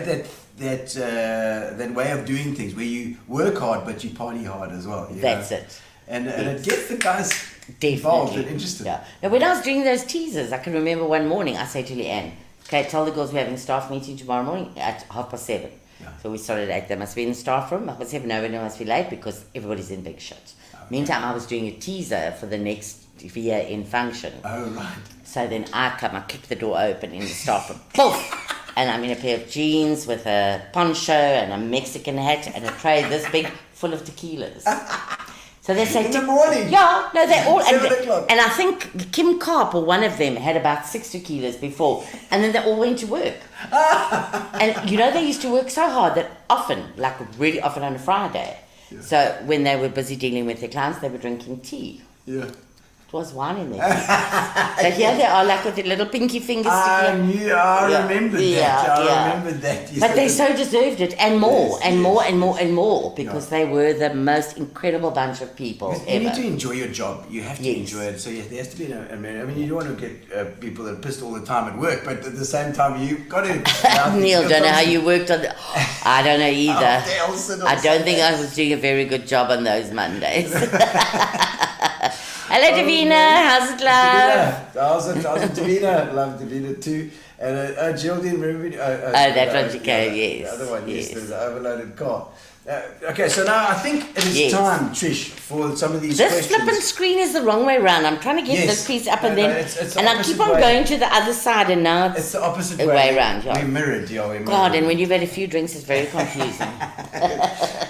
that way of doing things where you work hard but you party hard as well. That's it. And it gets the guys involved and interested. Yeah. Now, when I was doing those teasers, I can remember one morning I said to Leanne, okay, tell the girls we're having a staff meeting tomorrow morning at 7:30. Yeah. So we started at 8. They must be in the staff room. 7:30, nobody must be late because everybody's in big shit. Okay. Meantime, I was doing a teaser for the next year in function. Oh, right. So then I kick the door open in the staff room. Poof! And I'm in a pair of jeans with a poncho and a Mexican hat and a tray this big full of tequilas. So So they say In the morning? Yeah, no, they all 7 o'clock. and I think Kim Karp or one of them had about 6 tequilas before, and then they all went to work. And you know, they used to work so hard that often, like really often on a Friday. Yeah. So when they were busy dealing with their clients, they were drinking tea. Yeah. It was wine in there. So here they are, like with their little pinky fingers sticking. I remembered that. I remembered that. Yes, But they so deserved it, and more, Yes, and yes. more, and more, and more, because they were the most incredible bunch of people You ever. need to enjoy your job. You have to Yes. enjoy it. So there has to be I mean, you don't want to get people that are pissed all the time at work, but at the same time, you've got to. Neil, don't know how you worked on. I don't know either. Oh, Nelson, I don't think I was doing a very good job on those Mondays. Hello, Davina. How's it, love? How's it, Davina? Love Davina too. And Geraldine, remember? That one you came, yes. The other one, yes, Yes. the overloaded car. Okay, so now I think it is Yes. time, Trish, for some of these This questions. flipping screen is the wrong way round. I'm trying to get Yes. this piece up and No, then, no, it's the and I opposite keep on way. going to the other side, and now It's the opposite the way round. Yeah. We mirrored, yeah. We mirrored. God, and when you've had a few drinks, it's very confusing.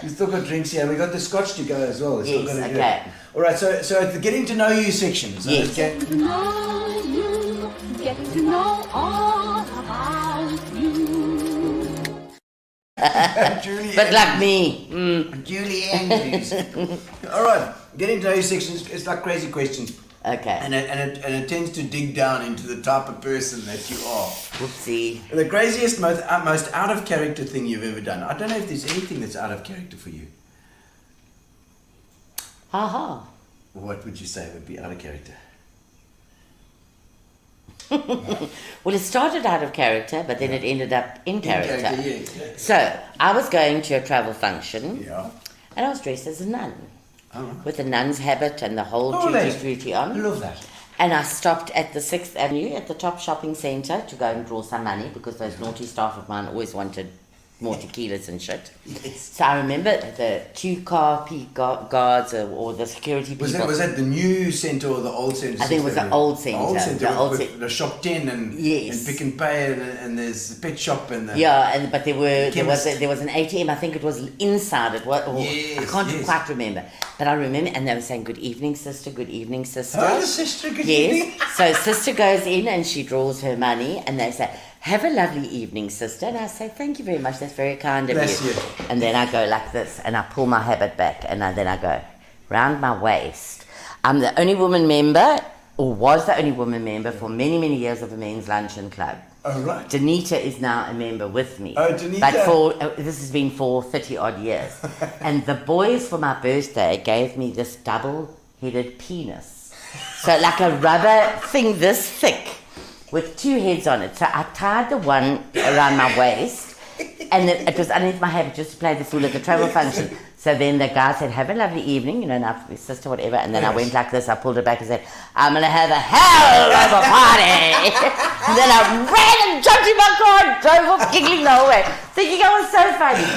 We've still got drinks here. We got the scotch to go as well. We've still Yes, got to do okay. it. All right. So the getting to know you section. So Yes. okay. to know you, getting to know all about you. Julie. But like me, Julie Andrews. All right. Getting to know you section is like crazy questions, okay. and it tends to dig down into the type of person that you are. Whoopsie. The craziest, most out of character thing you've ever done. I don't know if there's anything that's out of character for you. Ha What would you say would be out of character? Well, it started out of character, but then it ended up in character. Yeah. So, I was going to a travel function, Yeah. and I was dressed as a nun, Oh, with a nun's habit and the whole Oh, nice. tutti-frutti I on. love that. And I stopped at the 6th Avenue at the top shopping centre to go and draw some money, because those naughty staff of mine always wanted more tequilas and shit. Yes. So I remember the two car guards or the security people. Was that the new centre or the old centre? I think it was the old centre. The old centre. The old with the shop 10 and Yes. and Pick and Pay and there's the pet shop and the Yeah, but there was chemist. there was an ATM. I think it was inside it. I Yes, can't yes. quite remember, but I remember, and they were saying, "Good evening, sister. Good evening, sister." Oh, the sister, good Yes. evening. So sister goes in and she draws her money, and they say, "Have a lovely evening, sister." And I say, "Thank you very much. That's very kind of Bless you. And then I go like this, and I pull my habit back, and then I go round my waist. I'm the only woman member, or was the only woman member for many, many years of the men's luncheon club. Oh, right. Danita is now a member with me. Oh, Danita. But this has been for 30 odd years. And the boys for my birthday gave me this double-headed penis. So like a rubber thing this thick with two heads on it. So I tied the one around my waist, and then it was underneath my habit just to play the fool at the travel function. So then the guy said, "Have a lovely evening, now sister, whatever." And then I went like this, I pulled it back and said, "I'm going to have a hell of a party." And then I ran and jumped in my car and drove off giggling the whole way, thinking I was so funny.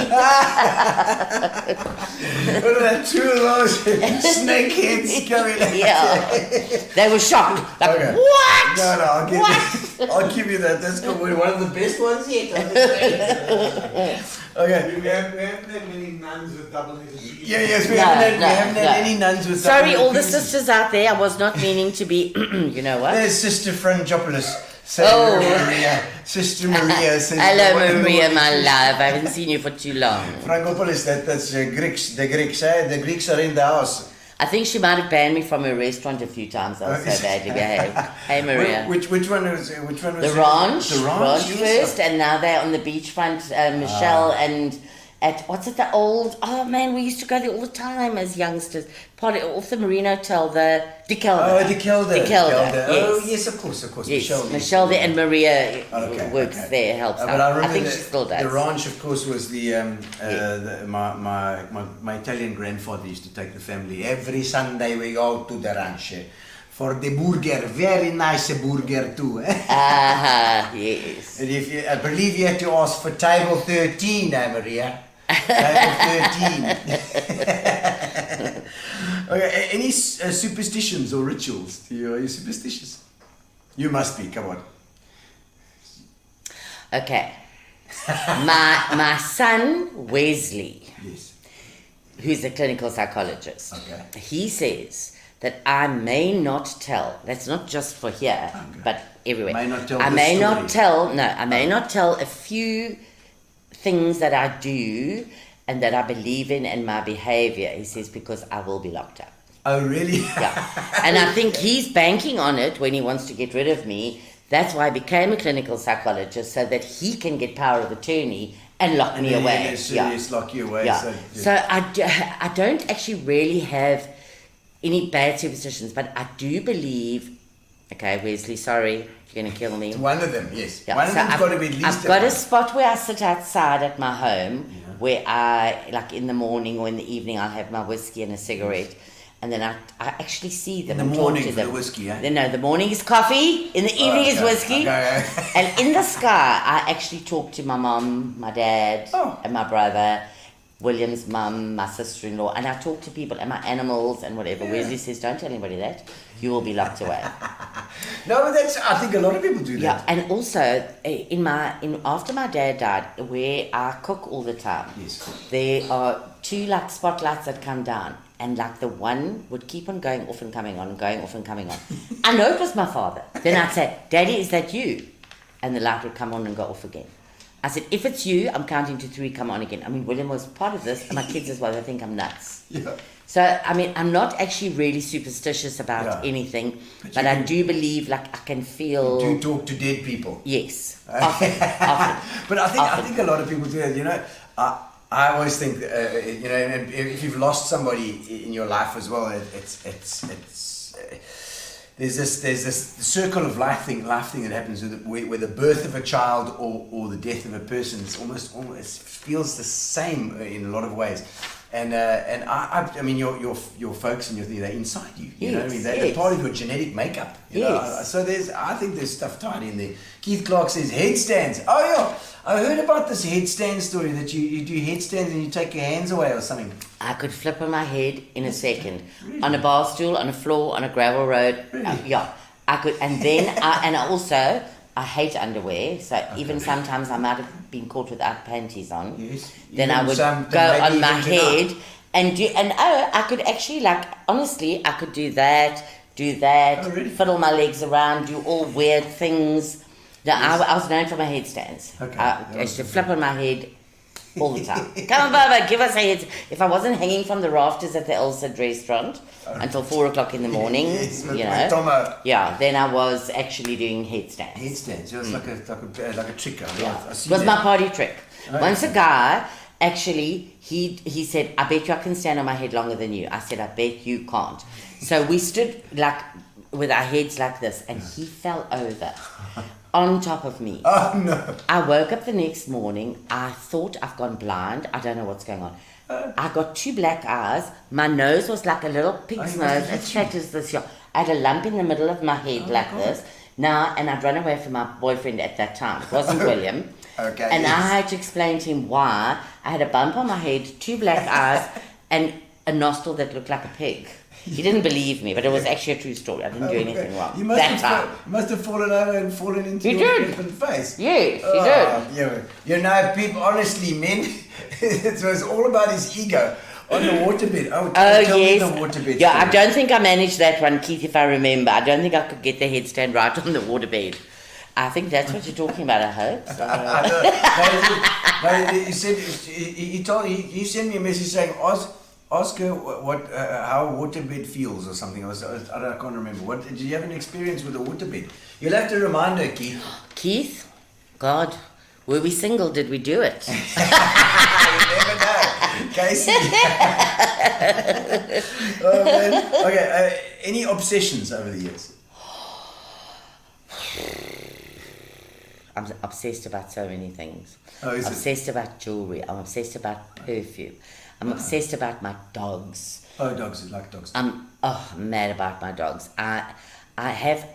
What are that, two of those snake heads coming out? Yeah. They were shocked. Like, Okay. what? No, I'll give you that. That's one of the best ones yet. Okay. We haven't had many nuns with double-headed penis. Yes, we No, haven't no, had no. any nuns with Sorry, double all the penises. sisters out there. I was not meaning to be, you know what? There's Sister Frangopoulos. Oh. Maria. Sister Maria says. Hello, one of the Maria, ones- my love. I haven't seen you for too long. Frangopoulos, that's Greeks. The Greeks, The Greeks are in the house. I think she might have banned me from her restaurant a few times. I was so badly behaved. Hey, Maria. Which one was? Which one was? The ranch. The ranch. Ranch yes. first, and now they're on the beachfront. Michelle and at what's it? The old. Oh man, we used to go there all the time as youngsters. Part off the Marine Hotel, the De Kelder. Oh, De Kelder. De Kelder. Oh, Yes. yes, of course. Yes, Michelle there, and Maria Okay, works okay. there, helps But out. I remember think she still does. The ranch, of course, was my Italian grandfather used to take the family every Sunday. We go to the ranch for the burger, very nice burger too. Yes. And I believe you had to ask for table 13, Maria. Table 13. Okay, any superstitions or rituals? Are you superstitious? You must be. Come on. Okay. My son Wesley, Yes. who's a clinical psychologist. Okay. He says that I may not tell. That's not just for here, but everywhere. May not tell I this may story. not tell. No, I may not tell a few things that I do and that I believe in and my behavior. He says because I will be locked up. Oh, really? Yeah. And I think he's banking on it when he wants to get rid of me. That's why I became a clinical psychologist, so that he can get power of attorney and lock me away. Lock you away. Yeah. So I don't actually really have any bad superstitions, but I do believe. Okay, Wesley, sorry, you're going to kill me. One of them, yes. Yeah, One of so them's got to be at least. I've got a spot where I sit outside at my home, where I, like in the morning or in the evening, I'll have my whiskey and a cigarette. And then I actually see them In the and talk morning to for them. the whiskey, eh? No, the morning is coffee, in the evening is whiskey. Okay. And in the sky, I actually talk to my mum, my dad, and my brother, William's mum, my sister-in-law, and I talk to people and my animals and whatever. Wesley says, don't tell anybody that. You will be locked away. No, but I think a lot of people do that. Yeah, and also, after my dad died, where I cook all the time, there are 2 like spotlights that come down. And like the one would keep on going off and coming on, going off and coming on. I know it was my father. Then I'd say, Daddy, is that you? And the light would come on and go off again. I said, if it's you, I'm counting to 3, come on again. I mean, William was part of this, and my kids as well, they think I'm nuts. Yeah. So, I mean, I'm not actually really superstitious about anything, but I do believe, like, I can feel... You do talk to dead people. Yes, often. But I think a lot of people do that, you know. I always think, you know, and if you've lost somebody in your life as well, there's this circle of life thing that happens where the birth of a child or the death of a person is almost feels the same in a lot of ways. And I mean, your folks and they're inside you. You know what I mean? They're part of your genetic makeup. You know? So I think there's stuff tied in there. Keith Clark says headstands. Oh yeah, I heard about this headstand story that you do headstands and you take your hands away or something. I could flip on my head in a second, on a bar stool, on a floor, on a gravel road. Really? I could, and then I hate underwear, so even sometimes I might have been caught without panties on. Yes. Then I would go on my head and I could actually, like, honestly, I could do that, really? fiddle my legs around, do all weird things. No, I was known for my headstands. Okay. I used to flip on my head all the time. Come on, Baba, give us a head. If I wasn't hanging from the rafters at the Elsa restaurant until 4 o'clock in the morning, you know, Tomo. then I was actually doing headstands. Headstands. It was like a trick. It was my party trick. Once a guy, actually, he said, I bet you I can stand on my head longer than you. I said, I bet you can't. So we stood like with our heads like this, and he fell over on top of me. Oh no. I woke up the next morning. I thought I've gone blind. I don't know what's going on. I got 2 black eyes. My nose was like a little pig's nose, as fat as this. Yeah. I had a lump in the middle of my head this. Now, and I'd run away from my boyfriend at that time. It wasn't William. Okay. And I had to explain to him why I had a bump on my head, 2 black eyes, and a nostril that looked like a pig. He didn't believe me, but it was actually a true story. I didn't do anything wrong. You must have fallen over and fallen into your face. Yes, he did. You know, people, honestly, men, it was all about his ego. On the waterbed. Tell me the waterbed. Yeah, I don't think I managed that one, Keith, if I remember. I don't think I could get the headstand right on the waterbed. I think that's what you're talking about, I hope. So. No, he said, he sent me a message saying, ask her how a waterbed feels or something. I can't remember. Did you have an experience with a waterbed? You'll have to remind her, Keith. Keith? God, were we single? Did we do it? You never know. Casey. Oh, man. Okay, any obsessions over the years? I'm obsessed about so many things. Oh, is obsessed about jewelry. I'm obsessed about perfume. I'm obsessed about my dogs. Oh, dogs. You like dogs. I'm mad about my dogs. I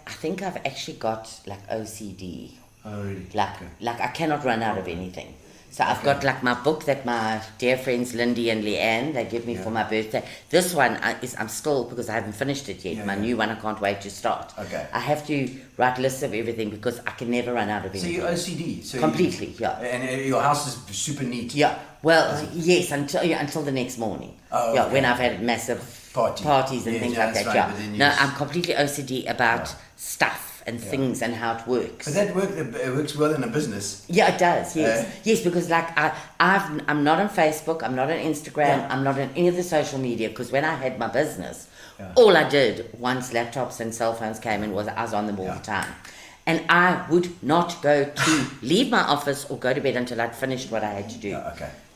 think I've actually got like OCD. Oh, really? Like I cannot run out of anything. So I've got like my book that my dear friends Lindy and Leanne, they give me for my birthday. This one I'm still, because I haven't finished it yet. My new one, I can't wait to start. Okay. I have to write lists of everything because I can never run out of anything. So you're OCD? So completely, yeah. And your house is super neat? Yeah. Well, yes, until the next morning. Oh, yeah, okay. when I've had massive parties and things like that. Right, Yeah. No, I'm completely OCD about stuff and things and how it works. But that works well in a business. Yeah, it does. Yes, yes, because like I'm not on Facebook, I'm not on Instagram, I'm not on any of the social media. Because when I had my business, all I did once laptops and cell phones came in was I was on them all the time, and I would not go to leave my office or go to bed until I'd finished what I had to do.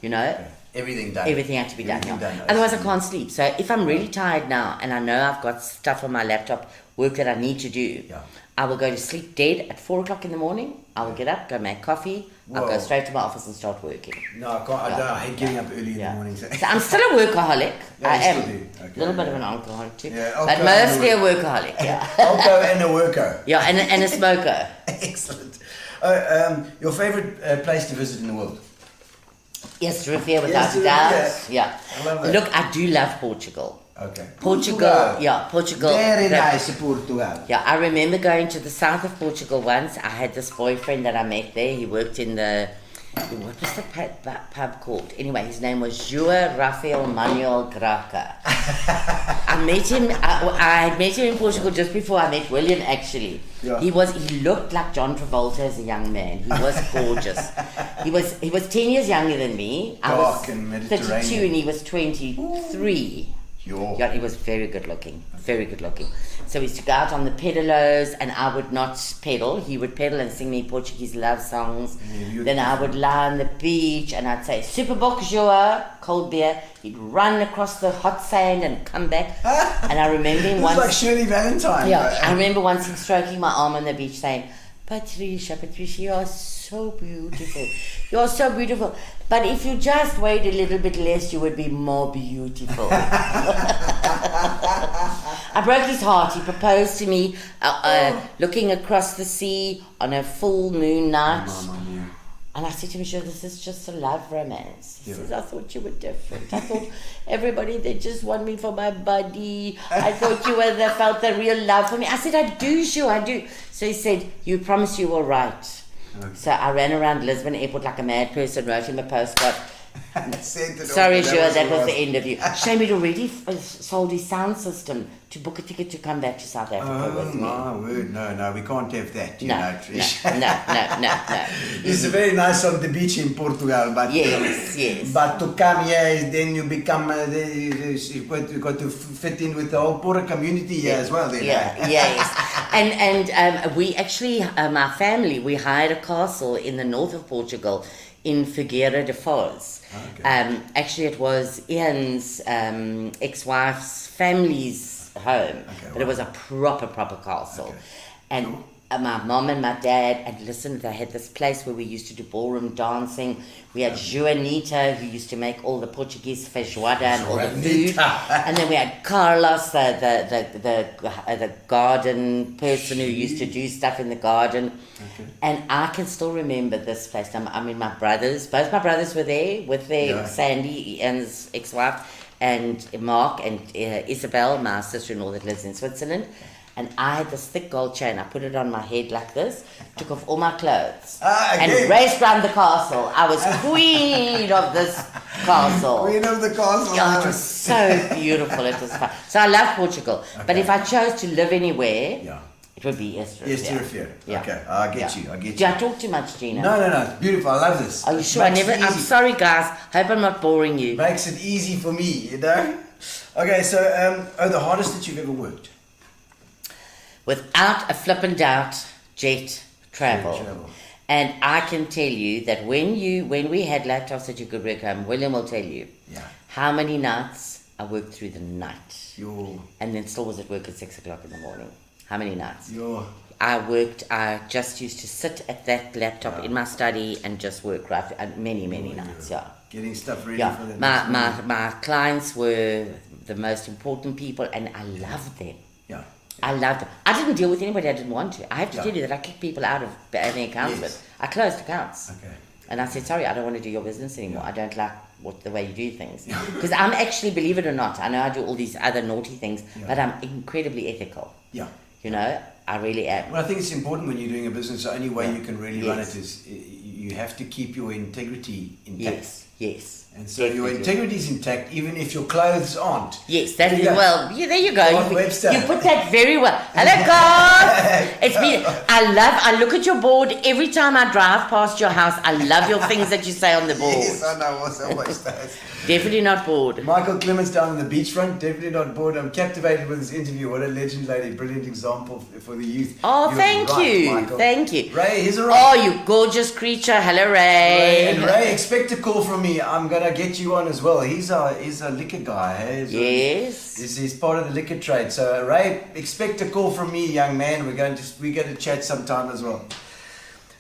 You know. Okay. Everything done. Everything had to be done. Otherwise, I can't sleep. So if I'm really tired now and I know I've got stuff on my laptop, work that I need to do, I will go to sleep dead at 4 o'clock in the morning. I will get up, go make coffee. I'll go straight to my office and start working. No, I can't. I hate getting up early in the morning. So I'm still a workaholic. I am. A little bit of an alcoholic too. But mostly a workaholic. Yeah. Alco and a worker. Yeah, and a smoker. Excellent. Your favourite place to visit in the world? Yes, Rivia, without a doubt. Yeah. I love that. Look, I do love Portugal. Okay. Portugal. Very nice, Portugal. Yeah, I remember going to the south of Portugal once. I had this boyfriend that I met there. He worked in the, what was the pub called? Anyway, his name was João Rafael Manuel Graca. I met him, I had met him in Portugal just before I met William, actually. Yeah. He looked like John Travolta as a young man. He was gorgeous. He was 10 years younger than me. I was 32 and he was 23. Yeah, he was very good looking. So we used to go out on the pedalos and I would not pedal. He would pedal and sing me Portuguese love songs. Then I would lie on the beach and I'd say, Super João, cold beer. He'd run across the hot sand and come back. And I remember him once... like Shirley Valentine. Yeah, I remember once him stroking my arm on the beach saying, Patricia, you're so beautiful. You're so beautiful. But if you just weighed a little bit less, you would be more beautiful. I broke his heart. He proposed to me looking across the sea on a full moon night. And I said to him, sure, this is just a love romance. He says, I thought you were different. I thought everybody, they just want me for my buddy. I thought you felt the real love for me. I said, I do, sure, I do. So he said, you promise you will write. Okay. So I ran around Lisbon airport like a mad person, wrote him a postcard. Sorry, sure, that was the end of you. Shame he'd already sold his sound system to book a ticket to come back to South Africa with me. Oh, my word. No, we can't have that, you know, Trish. No. It's very nice on the beach in Portugal, but yes. But to come here, then you become, you've got to fit in with the whole Portugal community here as well. Then, yes. And we actually, my family, we hired a castle in the north of Portugal in Figueira de Foz. Okay. Actually, it was Ian's ex-wife's family's home, but it was a proper castle. Okay. And my mom and my dad, and listen, they had this place where we used to do ballroom dancing. We had Joanita, who used to make all the Portuguese feijoada and all the food. And then we had Carlos, the garden person who used to do stuff in the garden. Okay. And I can still remember this place. I mean, both my brothers were there with their Sandy, Ian's ex-wife, and Mark and Isabel, my sister-in-law that lives in Switzerland. And I had this thick gold chain. I put it on my head like this, took off all my clothes, and raced around the castle. I was queen of this castle. Queen of the castle. Yeah, it was so beautiful. It was fun. So I love Portugal. Okay. But if I chose to live anywhere, it would be Effervescent. Yeah. Okay, I get you. Do I talk too much, Gino? No. It's beautiful. I love this. Are you sure? I'm sorry, guys. Hope I'm not boring you. Makes it easy for me, you know? Okay, so, the hardest that you've ever worked? Without a flippin' doubt, jet travel. And I can tell you that when we had laptops that you could work home, William will tell you how many nights I worked through the night. And then still was at work at 6 o'clock in the morning. How many nights? I just used to sit at that laptop in my study and just work many nights, Getting stuff ready for them. My clients were the most important people and I loved them. I loved them. I didn't deal with anybody I didn't want to. I have to tell you that I kicked people out of bank accounts with. I closed accounts. Okay. And I said, sorry, I don't want to do your business anymore. I don't like the way you do things. Because I'm actually, believe it or not, I know I do all these other naughty things, but I'm incredibly ethical. Yeah. You know, I really am. Well, I think it's important when you're doing a business. The only way you can really run it is you have to keep your integrity intact. Yes. And so your integrity is intact, even if your clothes aren't. Yes, that is, well, there you go. You put that very well. Hello, guys. It's me. I look at your board every time I drive past your house. I love your things that you say on the board. Yes, I know, what's always does. Definitely not bored. Michael Clements down on the beachfront, definitely not bored. I'm captivated with this interview. What a legend lady, brilliant example for the youth. Oh, thank you. Michael. Thank you. Ray, here's a Ray. Oh, you gorgeous creature. Hello, Ray. And Ray, expect a call from me. I'm going to get you on as well. He's a liquor guy. Hey? Yes. He's part of the liquor trade. So, Ray, expect a call from me, young man. We're going to chat sometime as well.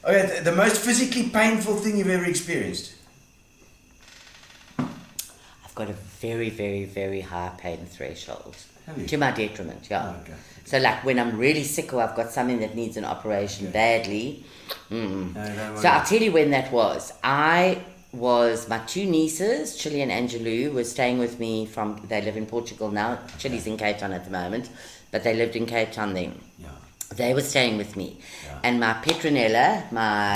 Okay, the most physically painful thing you've ever experienced? I've got a very, very, very high pain threshold. Have you? To my detriment, yeah. Oh, okay. So like when I'm really sick or I've got something that needs an operation badly. No, So I'll tell you when that was. My two nieces, Chili and Angelou, were staying with me they live in Portugal now. Chili's in Cape Town at the moment, but they lived in Cape Town then. Yeah. They were staying with me. Yeah. And my Petronella, my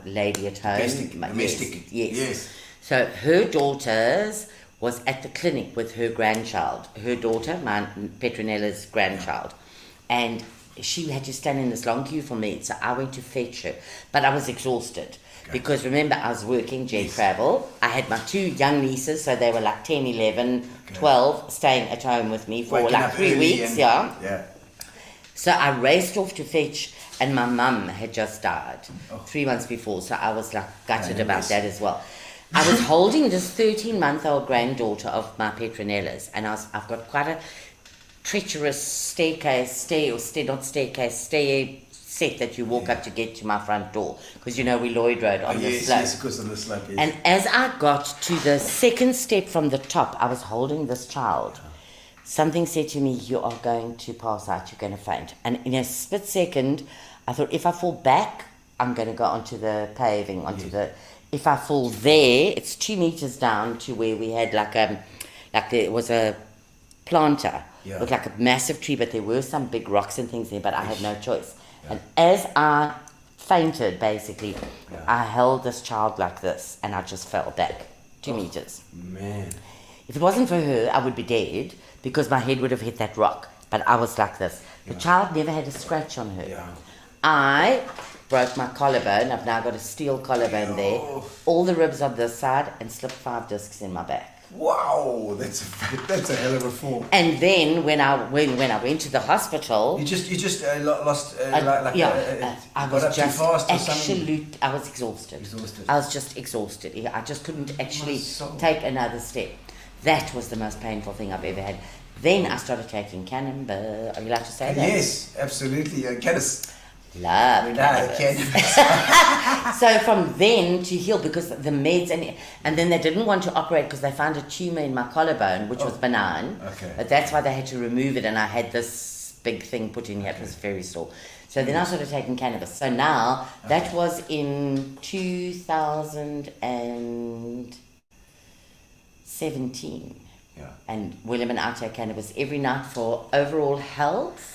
lady at home. Domestic. Yes. So her daughter's was at the clinic with her grandchild. Her daughter, my Petronella's grandchild. And she had to stand in this long queue for me, so I went to fetch her. But I was exhausted. Okay. Because remember, I was working jet travel. I had my two young nieces, so they were like 10, 11, 12, staying at home with me for Waking like 3 weeks. Yeah. So I raced off to fetch, and my mum had just died 3 months before, so I was like gutted about that as well. I was holding this 13-month-old granddaughter of my Petronella's, and I've got quite a treacherous stair set that you walk up to get to my front door, because you know we Lloyd Road on the slope. Yes, of course, on the slope. Yes. And as I got to the second step from the top, I was holding this child. Something said to me, you are going to pass out, you're going to faint. And in a split second, I thought, if I fall back, I'm going to go onto the paving, if I fall there, it's 2 meters down to where we had there was a planter with like a massive tree, but there were some big rocks and things there, but I had no choice. Yeah. And as I fainted, basically, I held this child like this, and I just fell back 2 meters. Man. If it wasn't for her, I would be dead, because my head would have hit that rock. But I was like this. The child never had a scratch on her. Yeah. I broke my collarbone. I've now got a steel collarbone there. All the ribs on this side, and slipped 5 discs in my back. Wow, that's a hell of a fall. And then when I went to the hospital, you just lost. I was just absolute. I was exhausted. I was just exhausted. I just couldn't actually take another step. That was the most painful thing I've ever had. Then I started taking cannabis. Are you allowed to say that? Yes, absolutely. Cannabis. Love cannabis. So from then to heal, because the meds and then they didn't want to operate because they found a tumor in my collarbone, which was benign. Okay. But that's why they had to remove it, and I had this big thing put in here. It was very sore. So then I started taking cannabis. So now that was in 2017. Yeah. And William and I take cannabis every night for overall health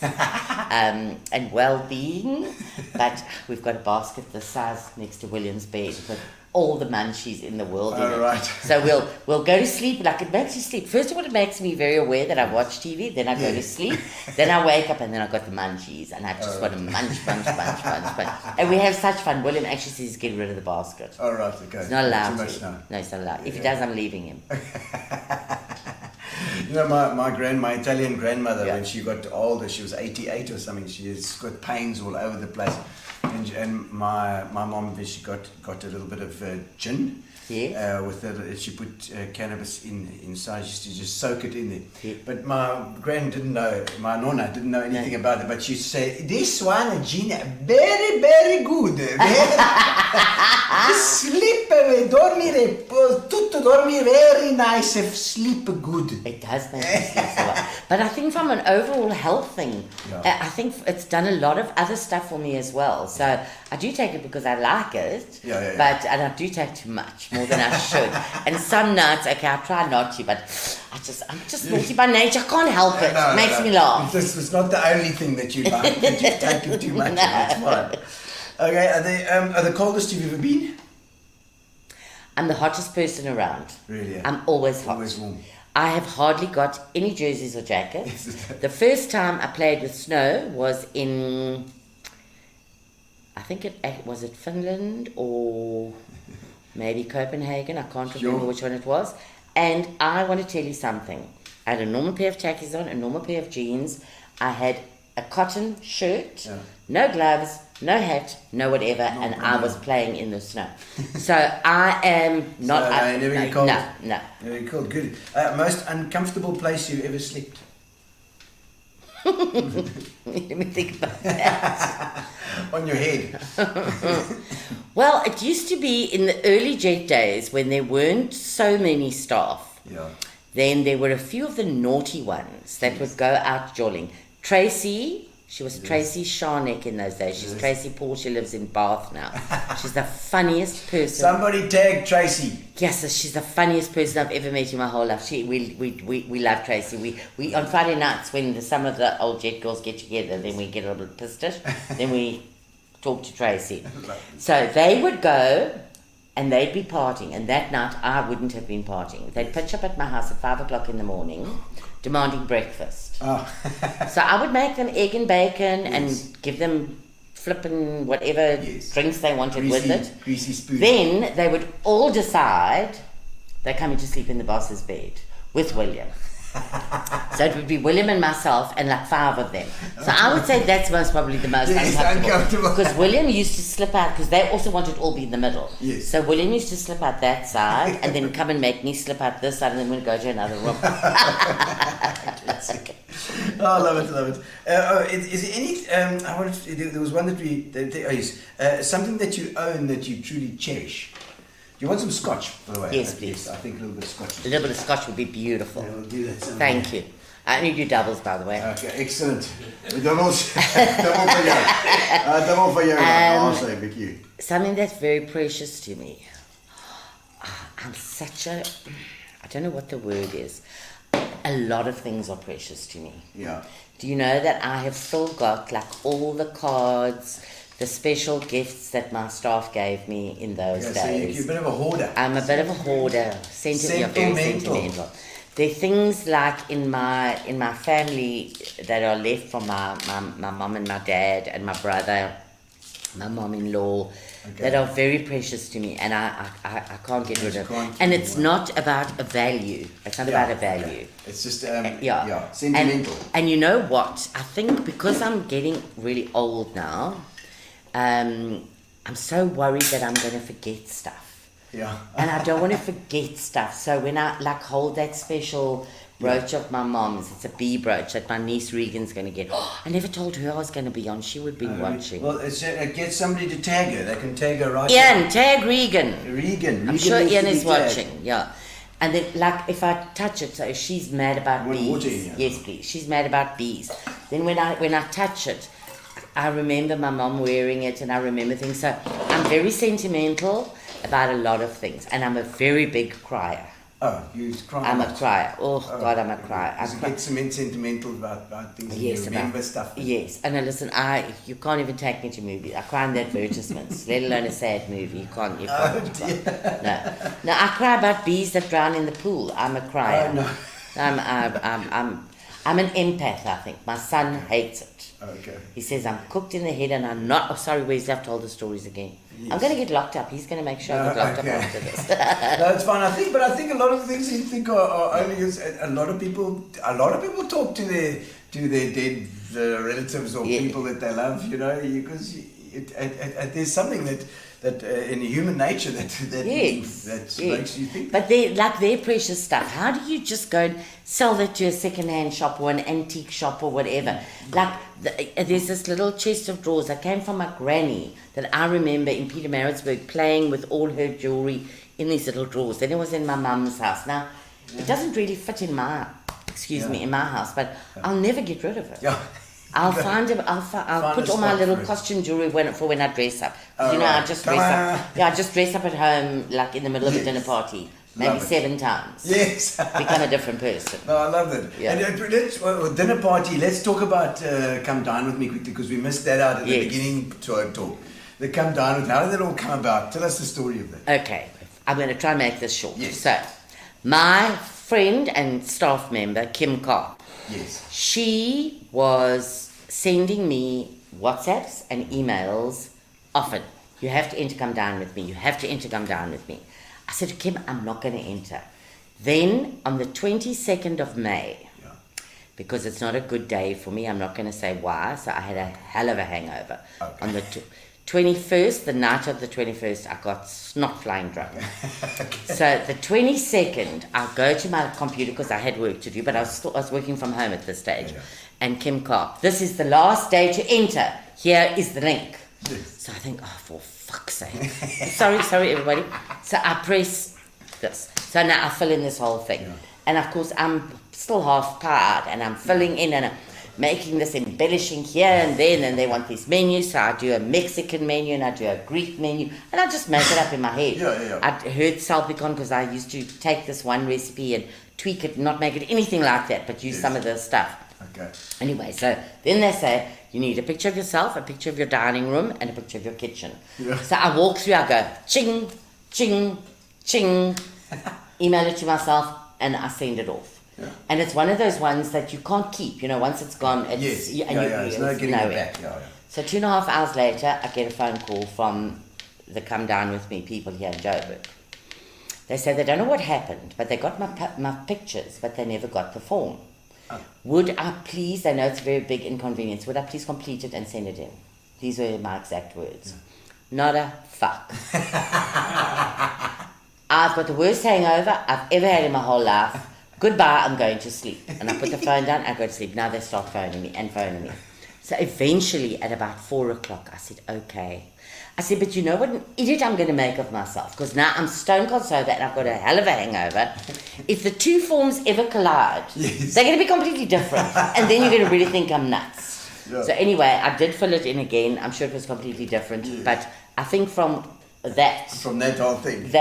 and well-being. But we've got a basket the size next to William's bed with all the munchies in the world in it. Right. So we'll go to sleep. Like, it makes you sleep. First of all, it makes me very aware that I watch TV. Then I go to sleep. Then I wake up, and then I got the munchies, and I've just got to munch. And we have such fun. William actually says he's getting rid of the basket. All right, okay. He's not allowed Too much to. now. No, he's not allowed. If he does, I'm leaving him. You know, my Italian grandmother, when she got older, she was 88 or something. She's got pains all over the place, and my mom, she got a little bit of gin. Yes. With it, she put cannabis inside. She used to just soak it in there. Yes. But my my nonna didn't know anything about it. But she said, "This one, Gina, very, very good. Sleep, dormire, tutto dormir very nice if sleep good. It does make me sleep so well. But I think from an overall health thing, I think it's done a lot of other stuff for me as well. So I do take it because I like it, but and I do take too much, more than I should. And some nights, okay, I try not to, but I'm just naughty by nature. I can't help it. It makes me laugh. It's not the only thing that you like, that you've taken too much. That's fine. Okay, are the coldest you've ever been? I'm the hottest person around. Really? I'm always hot. Always warm. I have hardly got any jerseys or jackets. The first time I played with snow was in, I think was it Finland or maybe Copenhagen. I can't remember which one it was. And I want to tell you something. I had a normal pair of trackies on, a normal pair of jeans. I had a cotton shirt, no gloves, no hat, no whatever, and I was playing in the snow. So I am not... So, never get cold? No. Very cold, good. Most uncomfortable place you ever slept? Let me think about that. On your head. Well, it used to be in the early Jet days when there weren't so many staff. Yeah. Then there were a few of the naughty ones that would go out jolling. Tracy, she was Tracy Sharneck in those days. She's Tracy Paul. She lives in Bath now. She's the funniest person. Somebody tag Tracy. Yes, she's the funniest person I've ever met in my whole life. We love Tracy. We on Friday nights when some of the old Jet girls get together, then we get a little bit pissed. Then we talk to Tracy. So they would go and they'd be partying, and that night I wouldn't have been partying. They'd pitch up at my house at 5 o'clock in the morning, demanding breakfast. Oh. So I would make them egg and bacon and give them flipping whatever drinks they wanted with it. Greasy spoon. Then they would all decide they're coming to sleep in the boss's bed with William. So it would be William and myself and like 5 of them. So I would say that's most probably the most uncomfortable. Because William used to slip out, because they also wanted to all be in the middle. Yes. So William used to slip out that side and then come and make me slip out this side, and then we'd go to another room. Oh, love it. Is there any? There was one that something that you own that you truly cherish. Do you want some scotch, by the way? Yes, please. I think a little bit of scotch. A little bit of scotch would be beautiful. Yeah, we'll do that. Thank you. I only do doubles, by the way. Okay, excellent. Doubles for you. Double for you. I'll say, Vicky. Something that's very precious to me. I'm such a... I don't know what the word is. A lot of things are precious to me. Yeah. Do you know that I have still got like all the cards, the special gifts that my staff gave me in those days? So you're a bit of a hoarder. I'm a bit of a hoarder. Very sentimental. There are things like in my family that are left from my mum and my dad and my brother, my mom-in-law, that are very precious to me, and I can't get rid of. And it's not about a value. It's not about a value. Okay. It's just sentimental. And you know what? I think because I'm getting really old now, I'm so worried that I'm going to forget stuff. Yeah. And I don't want to forget stuff. So when I like hold that special brooch of my mom's, it's a bee brooch that my niece Regan's going to get. I never told her I was going to be on. She would be watching. Well, get somebody to tag her. They can tag her right Ian, now. tag Regan. Regan. I'm sure Ian is watching. Yeah. And then, like, if I touch it, so she's mad about bees. Water in here. Yes, please. She's mad about bees. Then when I touch it, I remember my mom wearing it, and I remember things. So I'm very sentimental about a lot of things, and I'm a very big crier. Oh, you cry. I'm a crier. Oh God, I'm a crier. I get sentimental about things. Yes, and you remember stuff. Yes, and listen, you can't even take me to movies. I cry in the advertisements, let alone a sad movie. You can't. No, I cry about bees that drown in the pool. I'm a crier. Oh, no. I'm an empath. I think my son hates it. Okay. He says I'm cooked in the head, and I'm not. Oh, sorry, where's that? Told the stories again. Yes. I'm going to get locked up. He's going to make sure I get locked up after this. No, it's fine. I think a lot of the things you think are only a lot of people talk to their dead relatives or people that they love. You know, because there's something that in human nature that makes you think. But they're precious stuff. How do you just go and sell that to a second-hand shop or an antique shop or whatever? Like there's this little chest of drawers that came from my granny that I remember in Pietermaritzburg playing with all her jewelry in these little drawers. Then it was in my mum's house. Now, it doesn't really fit in my, in my house, but I'll never get rid of it. Yeah. I'll find it. I'll put a all my spot little for it. costume jewelry for when I dress up. Oh, you know, right. I just dress up. Yeah, I just dress up at home, like in the middle of a dinner party, maybe Love it. 7 times. Yes. Become a different person. No, I love that. Yeah. And dinner party, let's talk about Come Dine With Me quickly, because we missed that out at the beginning to our talk. The Come Dine With Me, how did that all come about? Tell us the story of that. Okay, I'm going to try and make this short. Yes. So, my friend and staff member, Kim Carr, Yes. she was sending me WhatsApps and emails often. You have to enter Come Down With Me. You have to enter Come Down With Me. I said to Kim, I'm not going to enter. Then on the 22nd of May, because it's not a good day for me, I'm not going to say why, so I had a hell of a hangover. Okay. On the 21st, the night of the 21st, I got snot flying drunk. So the 22nd, I go to my computer because I had work to do, but I was working from home at this stage. Yeah. And Kim Carr, this is the last day to enter. Here is the link. Yes. So I think, oh, for fuck's sake. sorry, everybody. So I press this. So now I fill in this whole thing. Yeah. And of course, I'm still half tired, and I'm filling in, and I'm making this, embellishing here and then, and they want these menus. So I do a Mexican menu, and I do a Greek menu, and I just make it up in my head. Yeah. I heard salpicon because I used to take this one recipe and tweak it, not make it anything like that, but use some of the stuff. Okay. Anyway, so then they say, you need a picture of yourself, a picture of your dining room, and a picture of your kitchen. Yeah. So I walk through, I go, ching, ching, ching, email it to myself, and I send it off. Yeah. And it's one of those ones that you can't keep, you know, once it's gone, it's, Yes. and There's no getting it back. Yeah. So 2.5 hours later, I get a phone call from the Come Down With Me people here in Joburg. They say they don't know what happened, but they got my pictures, but they never got the form. Would I please, I know it's a very big inconvenience, would I please complete it and send it in? These were my exact words. Not a fuck. I've got the worst hangover I've ever had in my whole life. Goodbye, I'm going to sleep. And I put the phone down, I go to sleep. Now they start phoning me. So eventually at about 4 o'clock, I said, okay. I said, but you know what an idiot I'm going to make of myself, because now I'm stone cold sober and I've got a hell of a hangover. If the two forms ever collide, they're going to be completely different. And then you're going to really think I'm nuts. Yeah. So anyway, I did fill it in again. I'm sure it was completely different. But I think from that whole thing.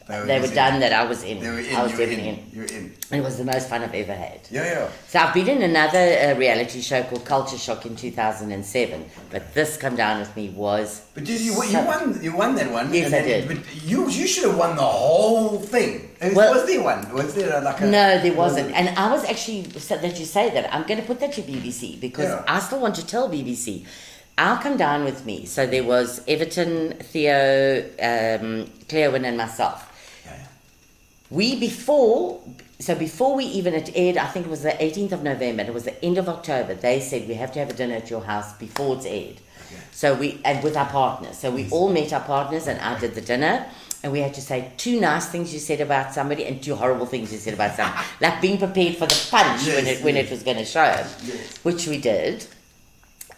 They were done that I was in. They were in. I was You were definitely in. You were in. And it was the most fun I've ever had. Yeah. So I've been in another reality show called Culture Shock in 2007, but this Come Down With Me was. But you won that one. Yes, I did. But you should have won the whole thing. Was there one? Was there like a? No, there wasn't. And I was actually, so that you say that, I'm going to put that to BBC because I still want to tell BBC. I'll Come Down With Me. So there was Everton, Theo, Claire Wynn and myself. Before we even it aired, I think it was the 18th of November, it was the end of October, they said we have to have a dinner at your house before it's aired. Okay. So and with our partners. So we all met our partners and I did the dinner and we had to say 2 nice things you said about somebody and 2 horrible things you said about somebody. Like being prepared for the punch when it was going to show, which we did.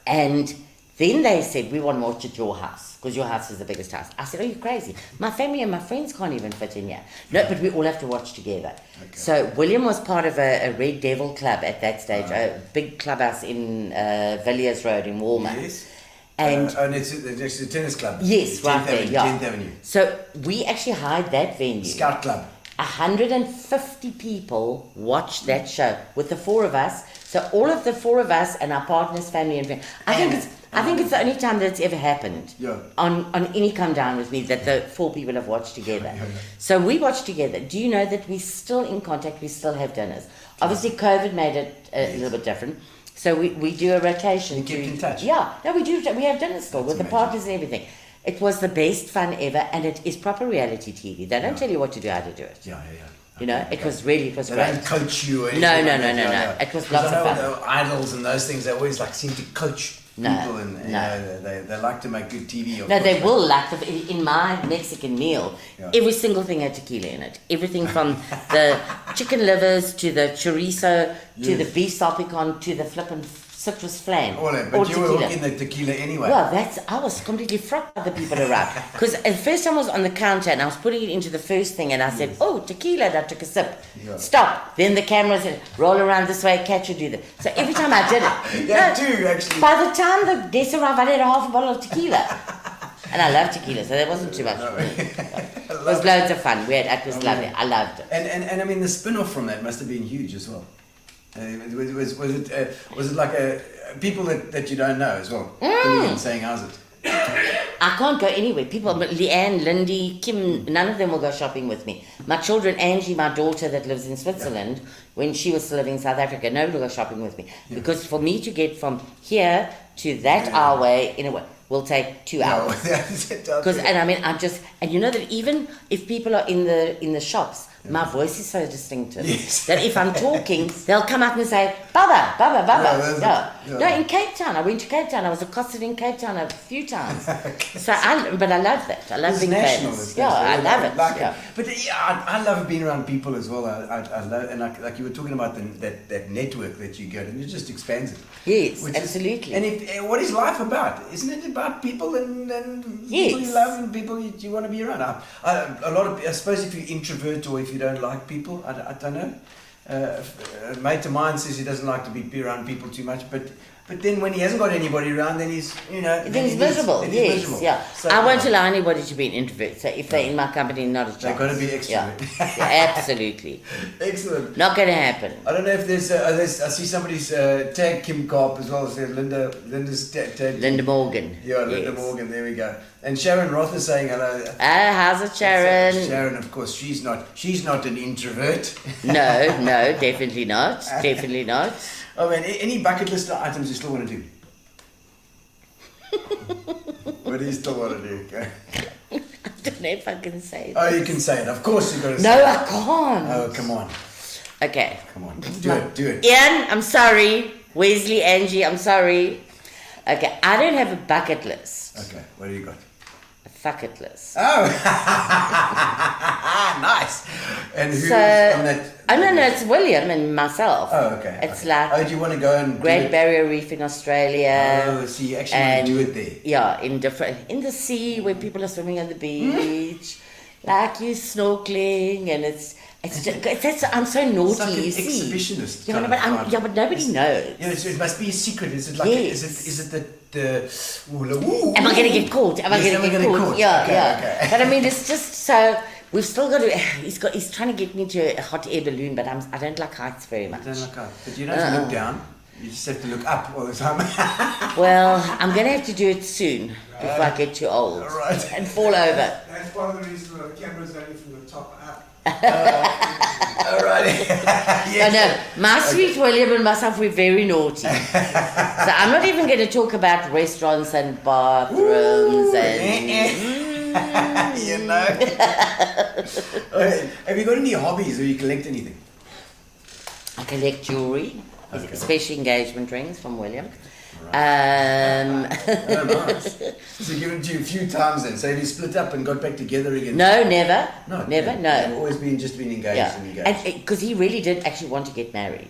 And then they said, we want to watch at your house, because your house is the biggest house. I said, are you crazy? My family and my friends can't even fit in here. No, but we all have to watch together. Okay. So William was part of a Red Devil club at that stage, a big clubhouse in Villiers Road in Walmer. Yes. And it's a tennis club. Yes, right there, 10th Avenue. So we actually hired that venue. Scout Club. 150 people watched that show with the 4 of us. So all of the 4 of us and our partners, family and friends. I think it's the only time that it's ever happened on any Come Down With Me that the 4 people have watched together. So we watched together. Do you know that we're still in contact? We still have dinners. Obviously, COVID made it a little bit different. So we do a rotation. You keep in touch? Yeah. No, we do. We have dinners still with the partners and everything. It was the best fun ever, and it is proper reality TV. They don't tell you what to do, how to do it. Yeah. You know, it was great. They don't coach you or anything. No. It was lots of fun. The idols and those things, they always seem to coach people, and they like to make good TV. No, they will in my Mexican meal, every single thing had tequila in it. Everything from the chicken livers to the chorizo to the beef salpicon to the flippin' citrus flame, All that, but or you tequila. were hooking the tequila anyway. Well, I was completely fraught by the people around. Because at first I was on the counter and I was putting it into the first thing and I said, oh, tequila, and I took a sip. Yeah. Stop. Then the camera said, roll around this way, catch you, do that. So every time I did it. Yeah, too, actually. By the time the guests arrived, I had a half a bottle of tequila. And I love tequila, so that wasn't too much. It was loads of fun. It was lovely. I loved it. And I mean, the spin-off from that must have been huge as well. Was it like people that you don't know as well? Coming in saying, how's it? I can't go anywhere. People, Leanne, Lindy, Kim, none of them will go shopping with me. My children, Angie, my daughter that lives in Switzerland, when she was still living in South Africa, nobody will go shopping with me. Yeah. Because for me to get from here to that our way, in a way, will take 2 hours. Because and I mean, and you know that even if people are in the shops, my voice is so distinctive that if I'm talking, they'll come up and say, Bubba. No, in Cape Town. I went to Cape Town. I was accosted in Cape Town a few times. So but I love that. I love being famous. Yeah, I love it. But I love being around people as well. I love, and like you were talking about that network that you get, and it just expands it. Yes, absolutely. And what is life about? Isn't it about people and people you love and people you want to be around? I suppose if you're introvert or if you don't like people, I don't know. A mate of mine says he doesn't like to be around people too much, but then when he hasn't got anybody around, then he's miserable. Yes, yeah. So, I won't allow anybody to be an introvert. So if they're in my company, not a chance. They've got to be extrovert. Yeah, absolutely. Excellent. Not going to happen. I don't know if there's I see somebody's tag Kim Carp as well as Linda's tag. Linda Morgan. Yeah, Linda Morgan. There we go. And Sharon Roth is saying hello. How's it, Sharon? Sharon, of course, she's not an introvert. No, definitely not. Definitely not. Oh man, any bucket list items you still want to do? What do you still want to do? Okay. I don't know if I can say it. Oh, you can say it. Of course you've got to say it. No, I can't. Oh, come on. Okay. Come on. Do it. Ian, I'm sorry. Wesley, Angie, I'm sorry. Okay, I don't have a bucket list. Okay, what do you got? Bucket list. Oh, nice. And who's on that? Oh no, it's William and myself. Oh, okay. It's like. Oh, do you want to go and Great Barrier Reef in Australia? Oh, so you actually want to do it there? Yeah, in the sea where people are swimming on the beach, like you snorkeling, and I'm so naughty. It's like an you see. exhibitionist. But nobody knows. Yeah, so it must be a secret. Is it like? Yes. Is it Am I going to get caught? Am I going to get caught? Yeah, okay. But I mean, it's just so. We've still got to. He's trying to get me to a hot air balloon, but I don't like heights very much. You don't like heights, but you don't have to look down. You just have to look up all the time. Well, I'm going to have to do it soon before I get too old and fall over. That's one of the reasons why the camera's only from the top up. All right. Yes. No, my sweet William and myself, we're very naughty. So I'm not even going to talk about restaurants and bathrooms you know. Okay. Have you got any hobbies or you collect anything? I collect jewelry, especially engagement rings from William. Right. Oh, nice. So given it to you a few times then. So have you split up and got back together again? No, never. No. No. Always been engaged and engaged. And because he really did actually want to get married.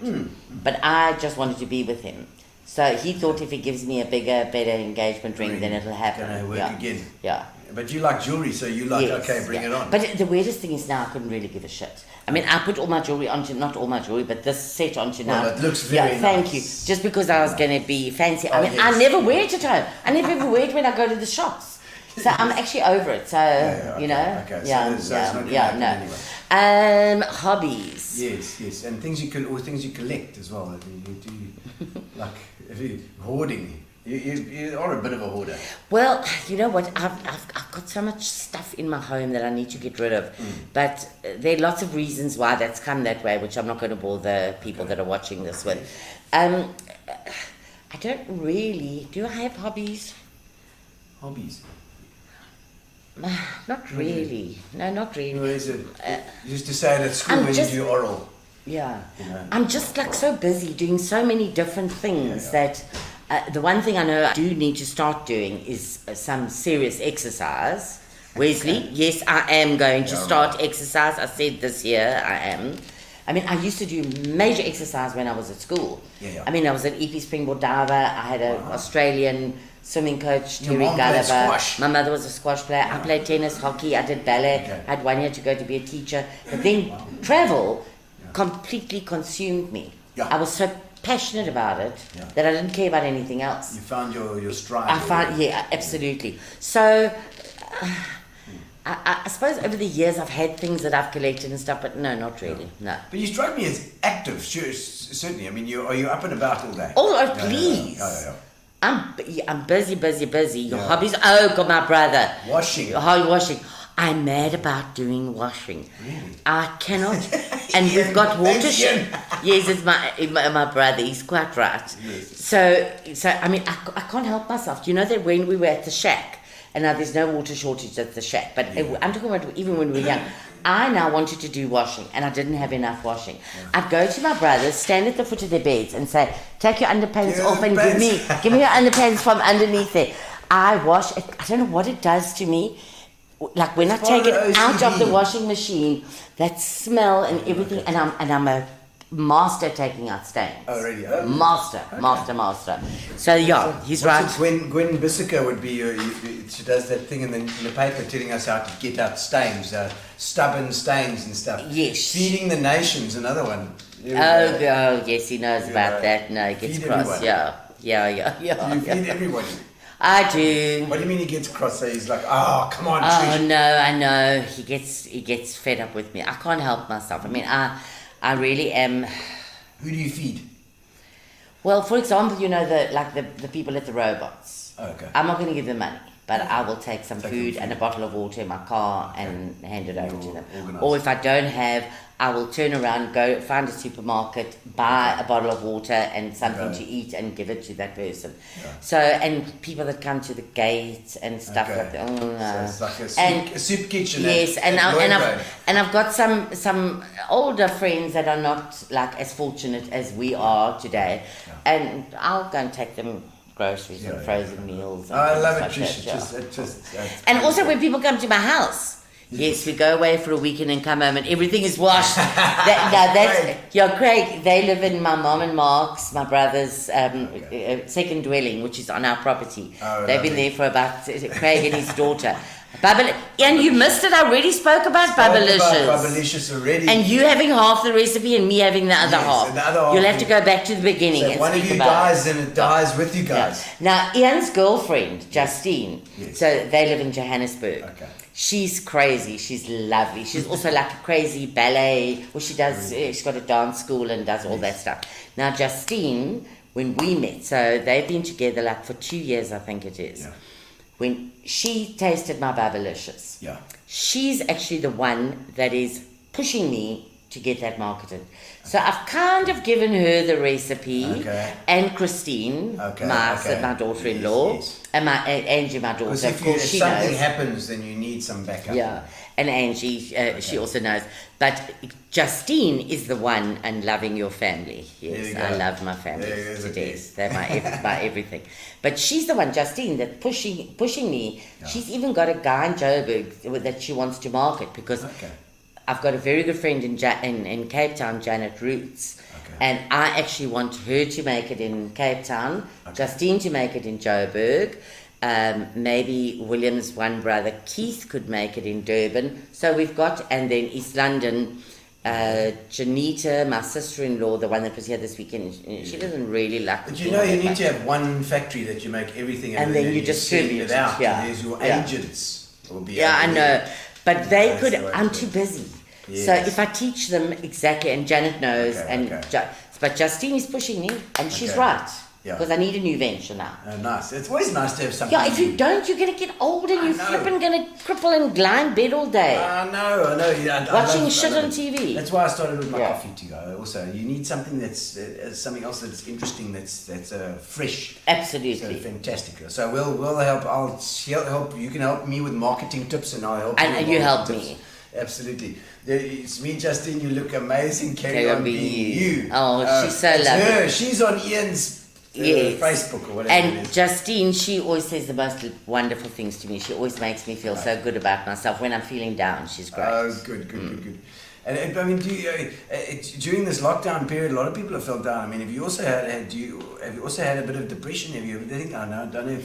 But I just wanted to be with him. So he thought if he gives me a bigger, better engagement ring, then it'll happen. Can I work again? Yeah. But you like jewelry, so you like, okay, bring it on. But the weirdest thing is now I couldn't really give a shit. I mean, I put all my jewelry onto, not all my jewelry, but this set onto now. Well, it looks very nice. Thank you. Just because I was going to be fancy. I mean, I never wear it at home. I never ever wear it when I go to the shops. So I'm actually over it. So, you know. Okay, so it's not no. Anyway. Hobbies. Yes. And things you collect as well. You do, like, if you hoarding. You are a bit of a hoarder. Well, you know what? I've got so much stuff in my home that I need to get rid of. But there are lots of reasons why that's come that way, which I'm not going to bore the people that are watching this with. I don't really. Do I have hobbies? Hobbies? Not really. No, not really. What is it? You used to say it at school when you do oral. Yeah. You know? I'm just like so busy doing so many different things that... the one thing I know I do need to start doing is some serious exercise. Wesley, yes, I am going to start exercise. I said this year I am. I mean, I used to do major exercise when I was at school. Yeah. I mean, I was an EP springboard diver. I had an Australian swimming coach, Your Terry mom played Gulliver. squash. My mother was a squash player. I played tennis, hockey. I did ballet. Okay. I had 1 year to go to be a teacher. But then travel completely consumed me. Yeah. I was so passionate about it that I didn't care about anything else. You found your stride. I found, yeah, absolutely. So, I suppose over the years I've had things that I've collected and stuff, but no, not really, no. But you strike me as active, sure, certainly. I mean, are you up and about all day? Oh, please. Yeah. I'm busy. Your hobbies, oh God, my brother. Washing. Washing. I'm mad about doing washing. Really? I cannot. And we've got water. Thanks, Ian. Yes, it's my brother. He's quite right. Yes. So I mean, I can't help myself. Do you know that when we were at the shack, and now there's no water shortage at the shack, but I'm talking about even when we were young, I now wanted to do washing, and I didn't have enough washing. I'd go to my brothers, stand at the foot of their beds, and say, "Take your underpants off and give me your underpants from underneath there." I wash. I don't know what it does to me. Like when I take it out of the washing machine, that smell and everything, and I'm a master at taking out stains. Oh, really? Master. So yeah, he's right. Gwen Bissica would be, she does that thing in the paper telling us how to get out stains, stubborn stains and stuff. Yes. Feeding the Nation's another one. Oh, yes, he knows about that. No, he gets Feed cross. everyone. Yeah. Do you feed everybody? I do. What do you mean he gets cross? So he's like, oh, come on, Oh Trish. no, I know. He gets fed up with me. I can't help myself. I mean, I really am. Who do you feed? Well, for example, you know the people at the robots. Okay. I'm not going to give them money, but I will take some food and a bottle of water in my car and hand it over to them. Organised. Or if I don't have, I will turn around, go find a supermarket, buy a bottle of water and something to eat and give it to that person. Yeah. So, and people that come to the gate and stuff like that. Oh, no. So it's like a soup kitchen. Yes, and I've got some older friends that are not like as fortunate as we are today, and I'll go and take them groceries and frozen meals. And I love it, like Trish. that, and also when people come to my house. Yes, we go away for a weekend and come home and everything is washed. Craig, they live in my mom and Mark's, my brother's second dwelling, which is on our property. Oh, they've been there for about, Craig and his daughter. And you missed it, I already spoke about Bubbalicious. Bubbalicious already. And you having half the recipe and me having the other half. And the other half. You'll have to go back to the beginning. So and one of speak you about dies and it dies with you guys. Now, Ian's girlfriend, Justine, so they live in Johannesburg. Okay. She's crazy. She's lovely. She's also like a crazy ballet. Well, she does. She's got a dance school and does all that stuff. Now, Justine, when we met, so they've been together like for 2 years, I think it is. Yeah. When she tasted my Bubbalicious, she's actually the one that is pushing me to get that marketed. So I've kind of given her the recipe, and Christine, my daughter-in-law, and Angie, my daughter. Because of course, if something happens, then you need some backup. Yeah, and Angie, she also knows. But Justine is the one and loving your family. Yes, I love my family to death. They're my everything. But she's the one, Justine, that's pushing me. Yeah. She's even got a guy in Joburg that she wants to market because I've got a very good friend in Cape Town, Janet Roots. And I actually want her to make it in Cape Town, Justine to make it in Joburg. Maybe William's one brother Keith could make it in Durban. So we've got, and then East London, Janita, my sister-in-law, the one that was here this weekend, she doesn't really like. But you know, you need to have one factory that you make everything, and then you distribute it out. Yeah. There's your agents. Will be I know, but they could. I'm too busy. Yes. So if I teach them exactly, and Janet knows, but Justine is pushing me, and she's right. Because I need a new venture now. Oh, nice. It's always nice to have something. Yeah, if you don't, you're going to get old and you're flipping going to cripple and lie in bed all day. I know. Yeah, watching shit on TV. That's why I started with my coffee too. Also, you need something that's something else that's interesting, that's fresh. Absolutely. So fantastic. So we'll help. I'll help. You can help me with marketing tips, and I'll help you. And you help me. Absolutely. It's me, Justine. You look amazing. Carry on being you. Oh, she's so lovely. Her. She's on Ian's Facebook or whatever. And it is. Justine, she always says the most wonderful things to me. She always makes me feel so good about myself when I'm feeling down. She's great. Oh, good. And I mean, during this lockdown period, a lot of people have felt down. I mean, have you also had a bit of depression? Have you ever think? I don't know.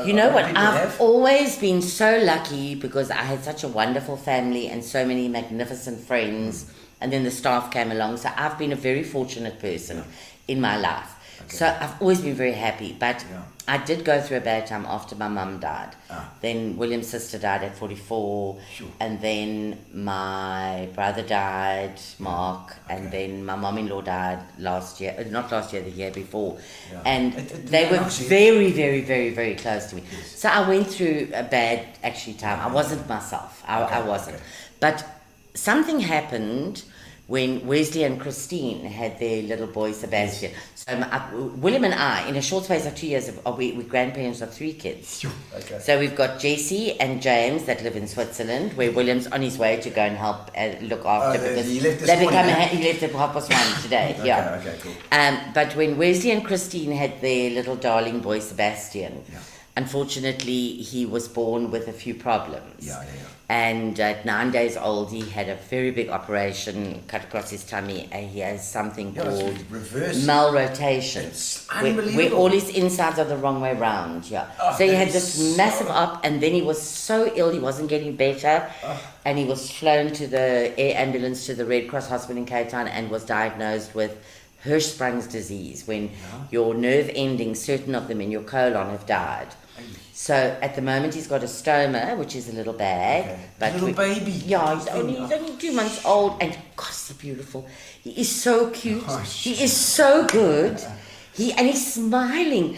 You know what? I've always been so lucky because I had such a wonderful family and so many magnificent friends, and then the staff came along. So I've been a very fortunate person in my life. Okay. So I've always been very happy. But I did go through a bad time after my mum died. Then William's sister died at 44. Sure. And then my brother died, Mark. Okay. And then my mum-in-law died last year. Not last year, the year before. Yeah. And they were very, very, very, very close to me. Yes. So I went through a bad, actually, time. I wasn't myself. I wasn't. Okay. But something happened when Wesley and Christine had their little boy, Sebastian. So William and I, in a short space of 2 years, we're grandparents of 3 kids. Okay. So we've got Jesse and James that live in Switzerland, where William's on his way to go and help look after. Because he left he left at 1:30 today. Okay, cool. But when Wesley and Christine had their little darling boy, Sebastian, unfortunately, he was born with a few problems. And at 9 days old, he had a very big operation cut across his tummy, and he has something called malrotation. It's unbelievable. Where all his insides are the wrong way round. So he had this massive up, and then he was so ill, he wasn't getting better, and he was flown to the air ambulance to the Red Cross Hospital in Cape Town and was diagnosed with Hirschsprung's disease, when your nerve endings, certain of them in your colon, have died. So at the moment he's got a stoma, which is a little bag. Okay. But little baby. Yeah, he's only 2 months old, and God, is he beautiful. He is so cute. He is so good. He's smiling.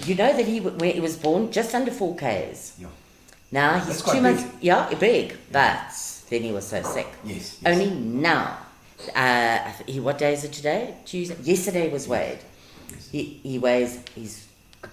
You know that when he was born, just under 4 Ks. Yeah. Now he's 2 months. Big. But then he was so sick. Yes. Only now. What day is it today? Tuesday. Yesterday was weighed. He weighs. He's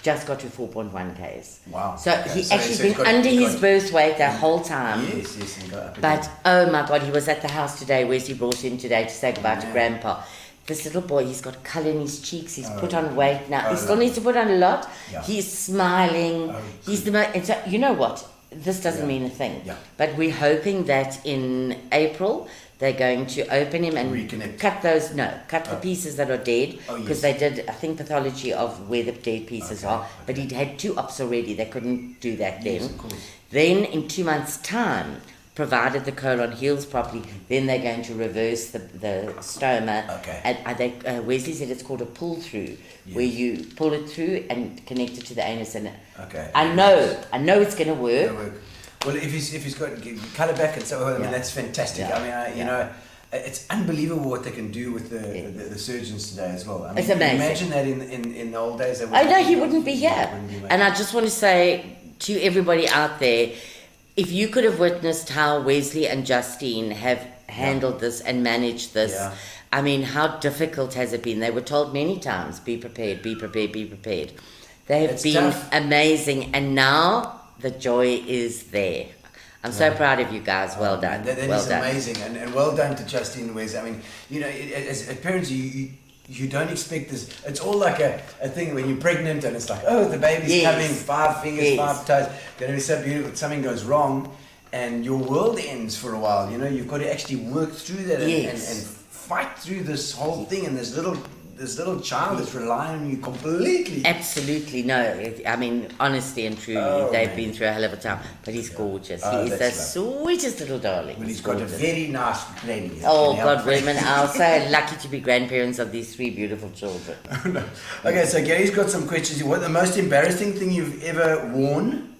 just got to 4.1 Ks. Wow. So he's actually been under his birth weight the whole time. Yes. And got up but oh my God, he was at the house today. Wesley brought him today to say goodbye to Grandpa. This little boy, he's got colour in his cheeks. He's put on weight now. He still needs to put on a lot. Yeah. He's smiling. He's the most. And so you know what? This doesn't mean a thing. Yeah. But we're hoping that in April they're going to open him and reconnect. cut the pieces that are dead, because they did, I think, pathology of where the dead pieces are. But he'd had 2 ops already. They couldn't do that then. Yes, of course. Then in 2 months' time, provided the colon heals properly, then they're going to reverse the stoma. Okay. And Wesley said it's called a pull through, where you pull it through and connect it to the anus. And I know it's going to work. Well, if he's got colour back and so, I mean, that's fantastic. I mean, you know, it's unbelievable what they can do with the surgeons today as well. I mean, it's amazing. Imagine that in the old days. He wouldn't be here. And I just want to say to everybody out there, if you could have witnessed how Wesley and Justine have handled this and managed this, I mean, how difficult has it been? They were told many times, be prepared, be prepared, be prepared. They have been amazing, and now the joy is there. I'm so proud of you guys. Well done. That is amazing, and well done to Justine and Wes. I mean, you know, as parents, you don't expect this. It's all like a thing when you're pregnant and it's like, oh, the baby's coming, 5 fingers, 5 toes, going to be so beautiful. Something goes wrong and your world ends for a while. You know, you've got to actually work through that and fight through this whole thing, and this little child is relying on you completely. Absolutely, no. I mean, honestly and truly, they've been through a hell of a time. But he's gorgeous. He is the sweetest little darling. Well, he's got a very nice granny. Oh, God, women are so lucky to be grandparents of these 3 beautiful children. Okay, so Gary's got some questions. What the most embarrassing thing you've ever worn?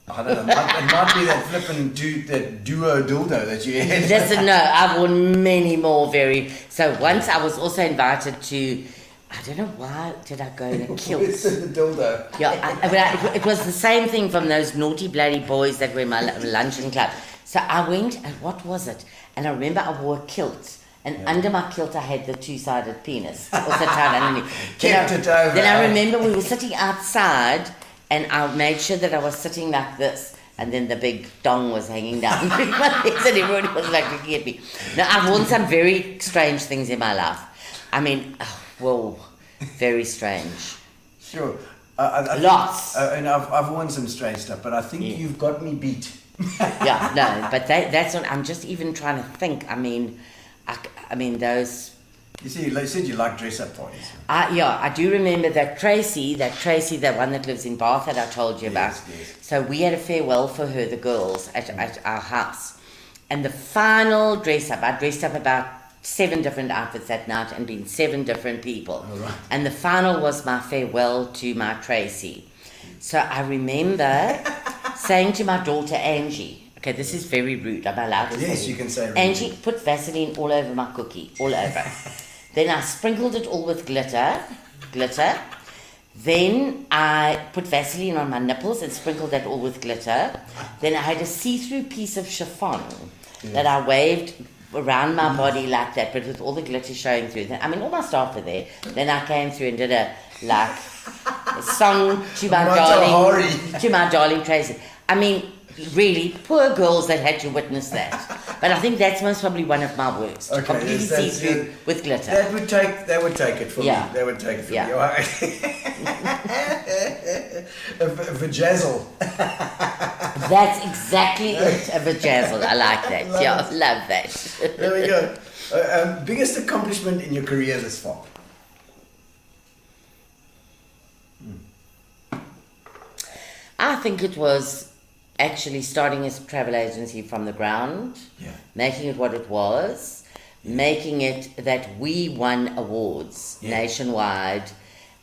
I don't know. It might be that flippin' duo dildo that you had. Listen, no, I've worn many more So once I was also invited to, I don't know why did I go in a kilt. It's the dildo. Yeah, it was the same thing from those naughty bloody boys that were in my luncheon club. So I went, and what was it? And I remember I wore a kilt. And under my kilt I had the 2-sided penis. Also tied underneath. Kept it over. Then I remember we were sitting outside, and I made sure that I was sitting like this, and then the big dong was hanging down between my legs, and everybody was like looking at me. Now, I've worn some very strange things in my life. I mean, very strange. Sure. Lots. And I've worn some strange stuff, but I think you've got me beat. Yeah, no, but that's not. I'm just even trying to think. I mean those. You see, you said you like dress-up parties. I do remember that Tracy, the one that lives in Bath that I told you about. Yes. So we had a farewell for her, the girls, at our house. And the final dress-up, I dressed up about 7 different outfits that night and been 7 different people. Oh, right. And the final was my farewell to my Tracy. So I remember saying to my daughter Angie, okay, this is very rude, am I allowed to say? Yes, you can say rude. Angie, put Vaseline all over my cookie, all over. Then I sprinkled it all with glitter. Then I put Vaseline on my nipples and sprinkled that all with glitter. Then I had a see-through piece of chiffon that I waved around my body like that, but with all the glitter showing through. Then, I mean, all my staff were there. Then I came through and did a song to my darling Tracy. I mean, really, poor girls that had to witness that. But I think that's most probably one of my worst. Okay, completely see-through with glitter. That would take it from me. That would take it from me. A vajazzle. That's exactly it, a vajazzle. I like that. Love that. There we go. Biggest accomplishment in your career thus far? I think it was actually starting a travel agency from the ground, making it what it was, making it that we won awards nationwide.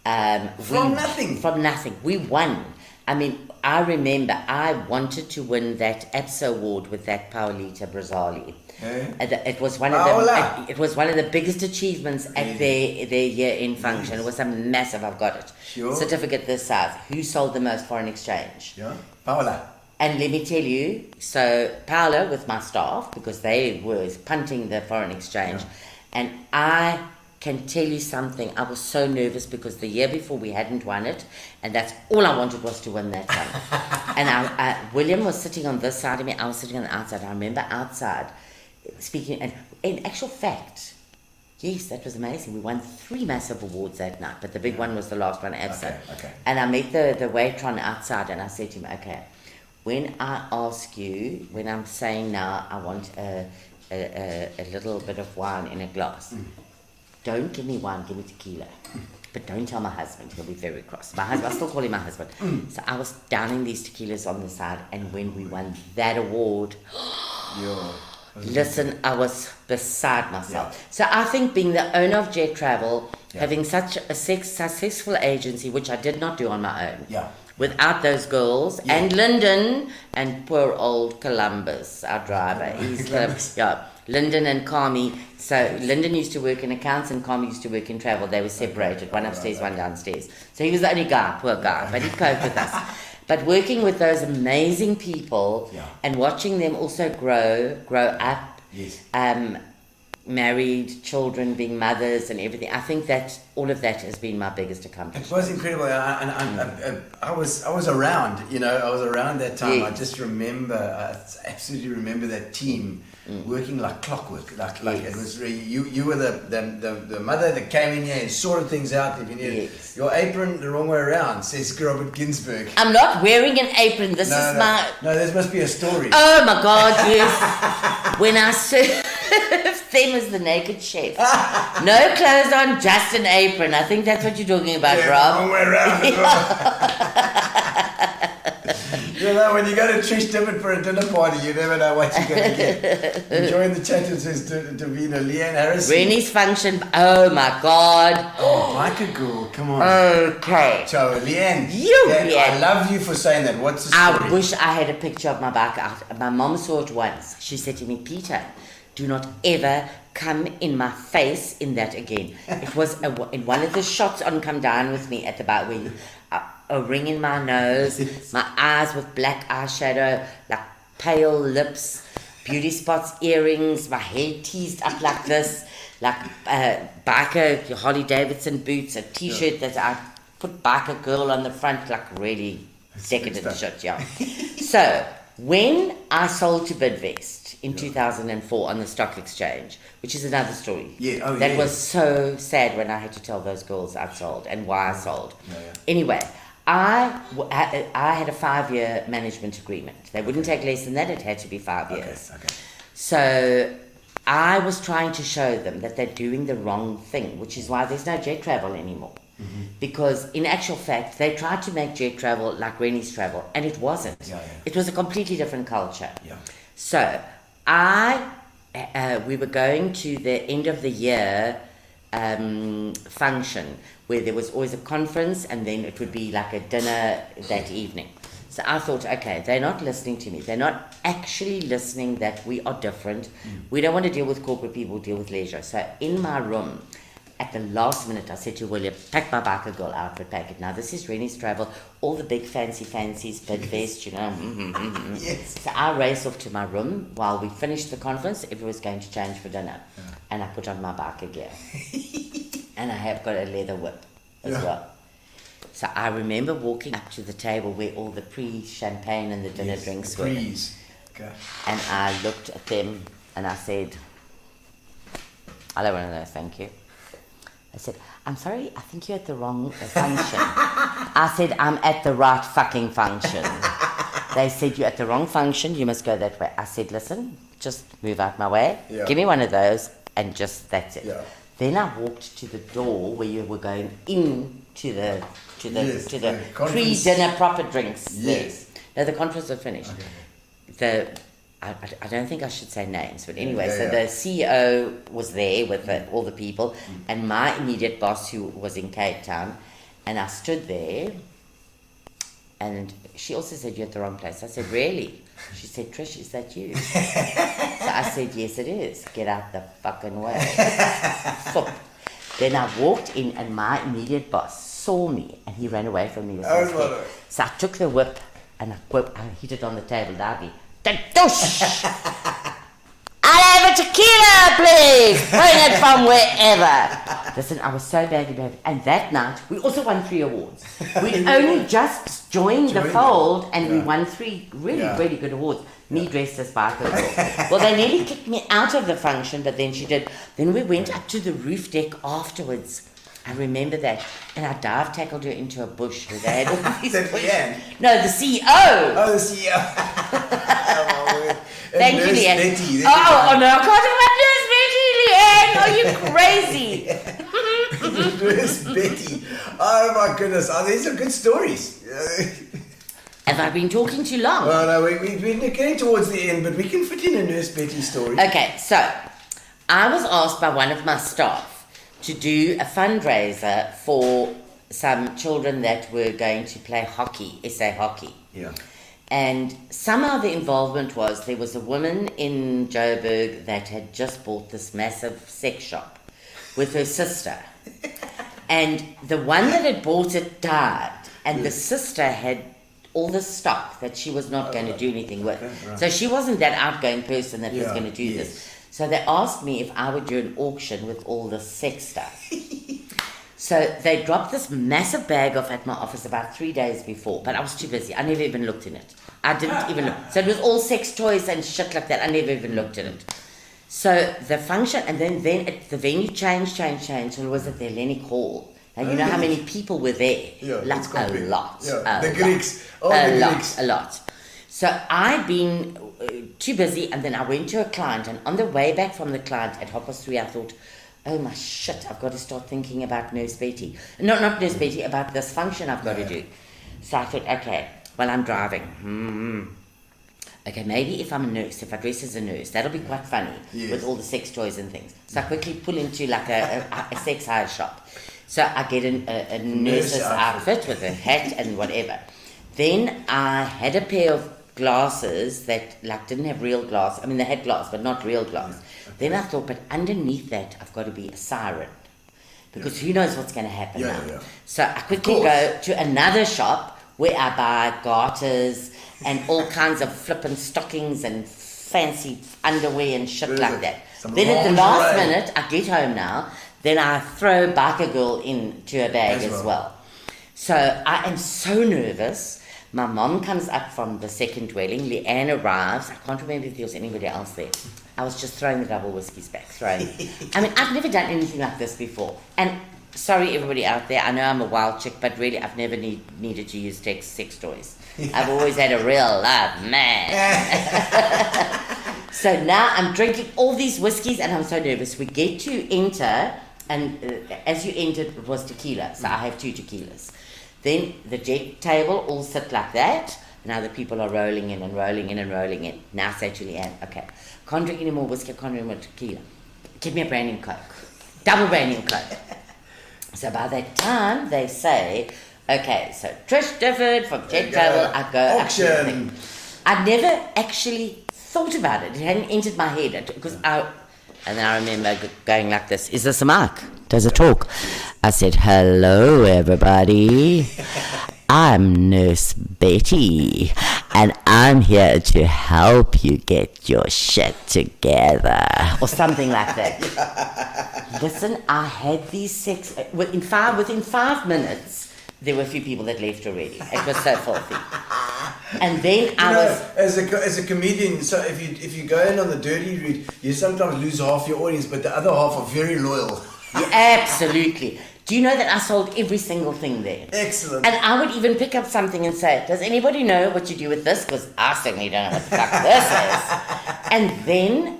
From nothing. We won. I mean, I remember I wanted to win that APSA award with that Paolita Brazzali. It was one of the biggest achievements at their year-end function. It was a massive. I've got it. Sure. Certificate this size. Who sold the most foreign exchange? Yeah, Paola. And let me tell you, so Paola with my staff, because they were punting the foreign exchange, and I can tell you something, I was so nervous because the year before we hadn't won it, and that's all I wanted was to win that one. And William was sitting on this side of me, I was sitting on the outside. I remember outside speaking, and in actual fact, yes, that was amazing. We won 3 massive awards that night, but the big one was the last one, ABSA. Okay. And I met the waiter outside, and I said to him, okay, when I ask you, when I'm saying now I want a little bit of wine in a glass, don't give me wine, give me tequila. But don't tell my husband, he'll be very cross. My husband, I still call him my husband. So I was downing these tequilas on the side, and when we won that award, listen, I was beside myself. So I think being the owner of Jet Travel, having such a successful agency, which I did not do on my own, without those girls, and Lyndon, and poor old Columbus, our driver. He's Lyndon and Carmi. So Lyndon used to work in accounts and Carmi used to work in travel. They were separated, one upstairs, one downstairs. So he was the only guy, poor guy, but he coped with us. But working with those amazing people and watching them also grow up, married, children, being mothers and everything. I think that all of that has been my biggest accomplishment. It was incredible. I was around, I was around that time. Yes. I just remember, I absolutely remember that team working like clockwork. Like it was really, you were the mother that came in here and sorted things out. If you needed your apron the wrong way around, says Robert Ginsburg. I'm not wearing an apron. This is my... No, there must be a story. Oh my God, yes. When I served them as the naked chef. No clothes on, just an apron. I think that's what you're talking about, Rob. The wrong way around. When you go to Trish Bubba for a dinner party, you never know what you're going to get. Enjoying the chat with Davina, Leanne Harrison. Rennie's function, oh my God. Oh, Micah girl, come on. Okay. So, Leanne, Leanne. I love you for saying that. What's the story? I wish I had a picture of my bike out. My mom saw it once. She said to me, Peter, do not ever come in my face in that again. It was in one of the shots on Come Down With Me at the bar where a ring in my nose, my eyes with black eyeshadow, like pale lips, beauty spots, earrings, my hair teased up like this, like biker Harley Davidson boots, a t-shirt that I put biker girl on the front, like really decadent shit, So, when I sold to Bidvest in 2004 on the stock exchange, which is another story. That was so sad when I had to tell those girls I'd sold and why I sold. Anyway, I had a 5-year management agreement. They wouldn't take less than that. It had to be 5 years. Okay. So I was trying to show them that they're doing the wrong thing, which is why there's no jet travel anymore. Because in actual fact, they tried to make jet travel like Rennie's travel, and it wasn't. It was a completely different culture. So we were going to the end of the year function where there was always a conference and then it would be like a dinner that evening. So I thought, okay, they're not listening to me. They're not actually listening that we are different. We don't want to deal with corporate people, deal with leisure. So in my room, at the last minute, I said to William, pack my biker girl outfit, pack it. Now, this is Rennie's travel, all the big fancies, big vest, you know. Yes. So I raced off to my room while we finished the conference. Everyone was going to change for dinner. And I put on my biker gear. And I have got a leather whip as well. So I remember walking up to the table where all the pre-champagne and the dinner drinks were. Okay. And I looked at them and I said, I don't want to know, thank you. I said, I'm sorry, I think you're at the wrong function. I said, I'm at the right fucking function. They said, you're at the wrong function, you must go that way. I said, listen, just move out my way. Give me one of those and just, that's it. Then I walked to the door where you were going in to the pre-dinner proper drinks. Yes. No, the conference was finished. I don't think I should say names, but anyway, the CEO was there with all the people, and my immediate boss who was in Cape Town, and I stood there, and she also said, you're at the wrong place. I said, really? She said, Trish, is that you? So I said, yes, it is. Get out the fucking way. So, then I walked in, and my immediate boss saw me, and he ran away from me. So I took the whip, and I hit it on the table loudly. Douche! I'll have a tequila, please! Bring it from wherever! Listen, I was so badly behaved. And that night, we also won 3 awards. We only just joined the fold, and we won 3 really good awards. Me dressed as biker girl. Well, they nearly kicked me out of the function, but then she did. Then we went up to the roof deck afterwards. I remember that. And I dive tackled her into a bush where they had all these bushes. No, the CEO. Oh, the CEO. Oh, my word. Thank you, Leanne. Betty. Oh, no, I can't remember Nurse Betty, Leanne. Are you crazy? Nurse Betty. Oh, my goodness. Oh, these are good stories. Have I been talking too long? Oh, no, we're getting towards the end, but we can fit in a Nurse Betty story. Okay, so I was asked by one of my staff to do a fundraiser for some children that were going to play hockey, SA hockey. Yeah. And somehow the involvement was, there was a woman in Joburg that had just bought this massive sex shop with her sister. And the one that had bought it died, and the sister had all the stock that she was not going to do anything with. Right. So she wasn't that outgoing person that was going to do this. So they asked me if I would do an auction with all the sex stuff. So they dropped this massive bag off at my office about 3 days before, but I was too busy. I never even looked in it. I didn't even look. So it was all sex toys and shit like that. I never even looked in it. So the function, and then the venue changed, and it was at the Hellenic Hall. Now, you know how many people were there? Like a lot. The Greeks. A lot. So I'd been too busy, and then I went to a client, and on the way back from the client at 3:30, I thought, oh my shit, I've got to start thinking about Nurse Betty. Not Nurse Betty, about this function I've got to do. So I thought, okay, well, I'm driving. Okay, maybe if I'm a nurse, if I dress as a nurse, that'll be quite funny with all the sex toys and things. So I quickly pull into like a sex hire shop. So I get a nurse's outfit with a hat and whatever. Then I had a pair of glasses that like didn't have real glass. I mean, they had glass, but not real glass. Then I thought, but underneath that, I've got to be a siren. Because who knows what's going to happen now. So I quickly go to another shop where I buy garters and all kinds of flippin' stockings and fancy underwear and shit like that. Then at the last minute, I get home now, then I throw Biker Girl into a bag as well. So I am so nervous. My mom comes up from the second dwelling. Leanne arrives. I can't remember if there was anybody else there. I was just throwing the double whiskies back, I mean, I've never done anything like this before. And sorry everybody out there, I know I'm a wild chick, but really I've never needed to use sex toys. I've always had a real love, man. So now I'm drinking all these whiskies and I'm so nervous. We get to enter, and as you entered, it was tequila. So I have 2 tequilas. Then the jet table all sit like that. Now the people are rolling in and rolling in and rolling in. Now I say to Leanne, okay, can't drink any more whiskey, can't drink any more tequila. Give me a brandy and coke. Double brandy and coke. So by that time, they say, okay, so Trish Difford from jet table, I go auction. I never actually thought about it. It hadn't entered my head. Because and then I remember going like this, is this a mic? Does it talk? I said, hello everybody. I'm Nurse Betty, and I'm here to help you get your shit together. Or something like that. Listen, I had these sex... Within 5 minutes, there were a few people that left already. It was so filthy. And then as a comedian, so if you go in on the dirty route, you sometimes lose half your audience, but the other half are very loyal. Yeah, absolutely. Do you know that I sold every single thing there? Excellent. And I would even pick up something and say, does anybody know what you do with this? Because I certainly don't know what the fuck this is. And then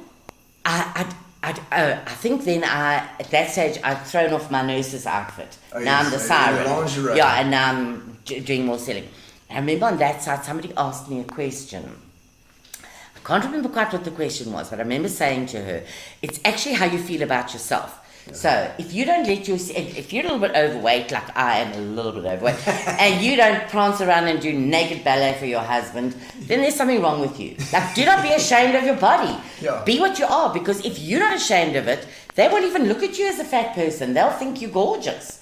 I think then at that stage I'd thrown off my nurse's outfit. Oh, now yes, I'm the siren. lingerie. Yeah, and now I'm doing more selling. I remember on that side somebody asked me a question. I can't remember quite what the question was, but I remember saying to her, it's actually how you feel about yourself. Yeah. So if you don't if you're a little bit overweight, like I am a little bit overweight, and you don't prance around and do naked ballet for your husband, then there's something wrong with you. Like, do not be ashamed of your body. Yeah. Be what you are, because if you're not ashamed of it, they won't even look at you as a fat person. They'll think you're gorgeous.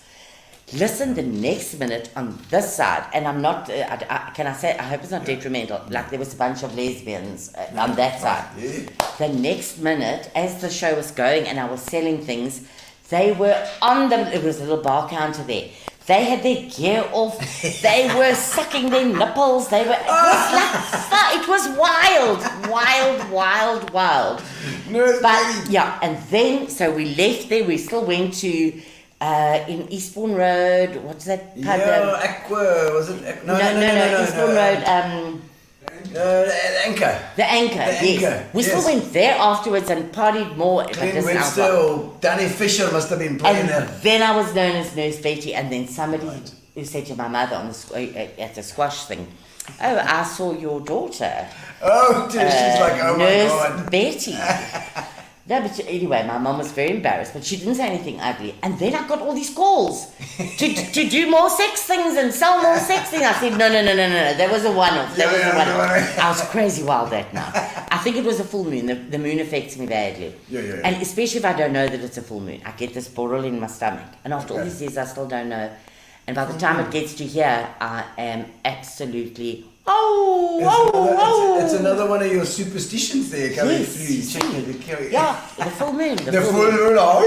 Listen, the next minute on this side, and I'm not, can I say, I hope it's not detrimental, like there was a bunch of lesbians on that side. Yeah. The next minute, as the show was going and I was selling things, they were on them, it was a little bar counter there. They had their gear off, they were sucking their nipples, it was wild. Yeah, and then, so we left there, we still went to, in Eastbourne Road, what's that pub? Yeah, Aqua, was it? No, Eastbourne Road, the Anchor. The Anchor, yes. We still went there afterwards and partied more. Glenn Webster or Danny Fisher must have been playing there. Then I was known as Nurse Betty, and then somebody who said to my mother on at the squash thing, oh, I saw your daughter. Oh, dear, she's like, oh my God. Nurse Betty. No, but anyway, my mum was very embarrassed, but she didn't say anything ugly. And then I got all these calls to do more sex things and sell more sex things. I said, no, that was a one-off. I was crazy wild that night. I think it was a full moon. The moon affects me badly. Yeah. And especially if I don't know that it's a full moon. I get this boil in my stomach. And after all these years, I still don't know. And by the time it gets to here, I am absolutely... It's another one of your superstitions there coming through. Yeah, the full moon. The full moon. No,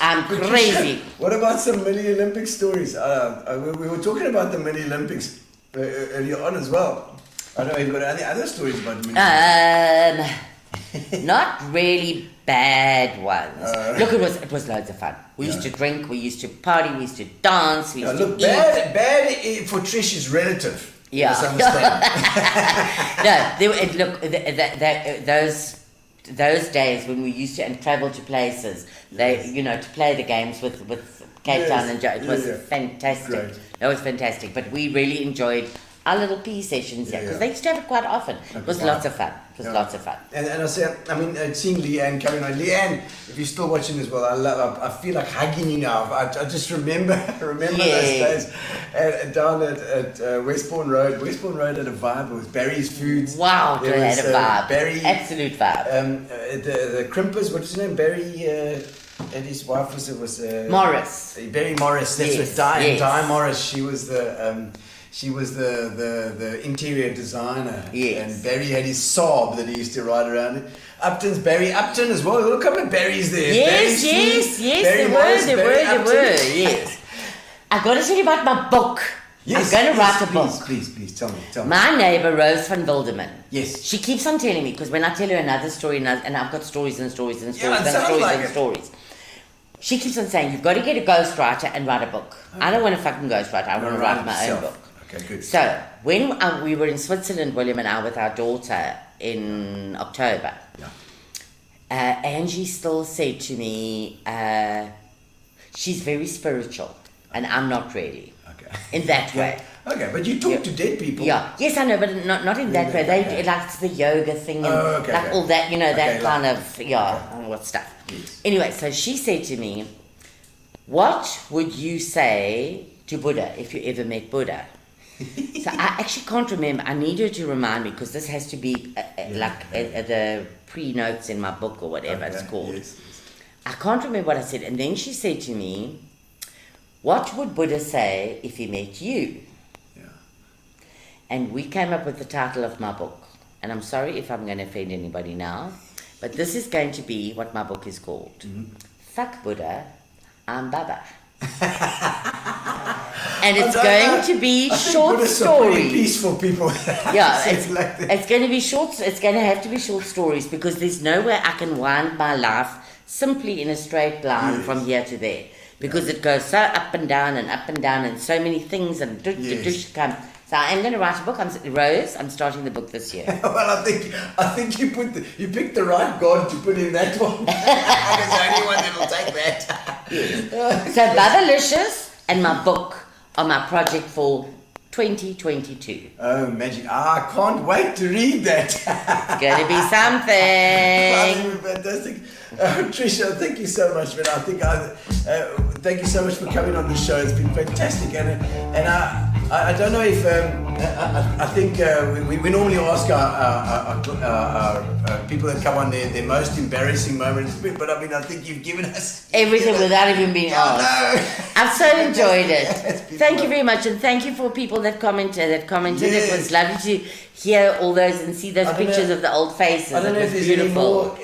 I'm crazy. What about some mini Olympic stories? We were talking about the mini Olympics earlier on as well. I don't know if you've got any other stories about mini not really bad ones. Look, it was loads of fun. We used to drink, we used to party, we used to dance, we used to eat. Bad for Trish is relative. Yeah. Those days when we used to travel to places, to play the games with Cape Town and Joe, it was fantastic. Great. That was fantastic. But we really enjoyed our little pee sessions here because they used to have it quite often. It was lots of fun. Lots of fun. And I say, seeing Leanne coming on. Leanne, if you're still watching as well, I feel like hugging you now. I just remember those days down at Westbourne Road. Westbourne Road had a vibe with Barry's Foods. Wow, it had a vibe. Barry, absolute vibe. The Crimpers, what's his name? Barry. And his wife was Morris. Barry Morris. That's with Di Morris. She was the interior designer. Yes. And Barry had his Saab that he used to ride around in. Upton's Barry Upton as well. Look, a couple of Barrys there. Yes, there were. Yes. I've got to tell you about my book. Yes, I'm going to write a book. Please, tell me. My neighbour, Rose van Wilderman. Yes. She keeps on telling me, because when I tell her another story, and I've got stories and stories and stories Yeah, and stories and stories. she keeps on saying, you've got to get a ghostwriter and write a book. I don't want a fucking ghostwriter. I want to write my own book. Okay, good. So, when we were in Switzerland, William and I, with our daughter in October, Angie still said to me, she's very spiritual, and I'm not really. Okay. In that way. Okay, but you talk to dead people. Yeah. Yes, I know, but not in that way. They like the yoga thing and all that, that kind of what stuff. Yes. Anyway, so she said to me, what would you say to Buddha if you ever met Buddha? So I actually can't remember. I need her to remind me, because this has to be the pre-notes in my book or whatever it's called. Yes. I can't remember what I said. And then she said to me, what would Buddha say if he met you? Yeah. And we came up with the title of my book. And I'm sorry if I'm going to offend anybody now, but this is going to be what my book is called. Fuck Buddha, I'm Bubba. And it's going to be short stories. Peaceful people. Yeah, it's going to be short. It's going to have to be short stories, because there's no way I can wind my life simply in a straight line from here to there, because it goes so up and down and so many things and come. So I'm going to write a book. I'm starting the book this year. Well, I think you picked the right God to put in that one. There's only one that'll take that. Yes. So Bubbalicious and my book are my project for 2022. Oh, magic. I can't wait to read that. It's going to be something. Fantastic. Trisha, thank you so much, man. Thank you so much for coming on the show. It's been fantastic. And I don't know if I think we normally ask our people that come on their most embarrassing moments, but I mean, I think you've given us everything without even being asked. I've so enjoyed it. Thank you very much, and thank you for people that commented. Yes. It was lovely to hear all those and see those pictures of the old faces. I don't know if there's beautiful.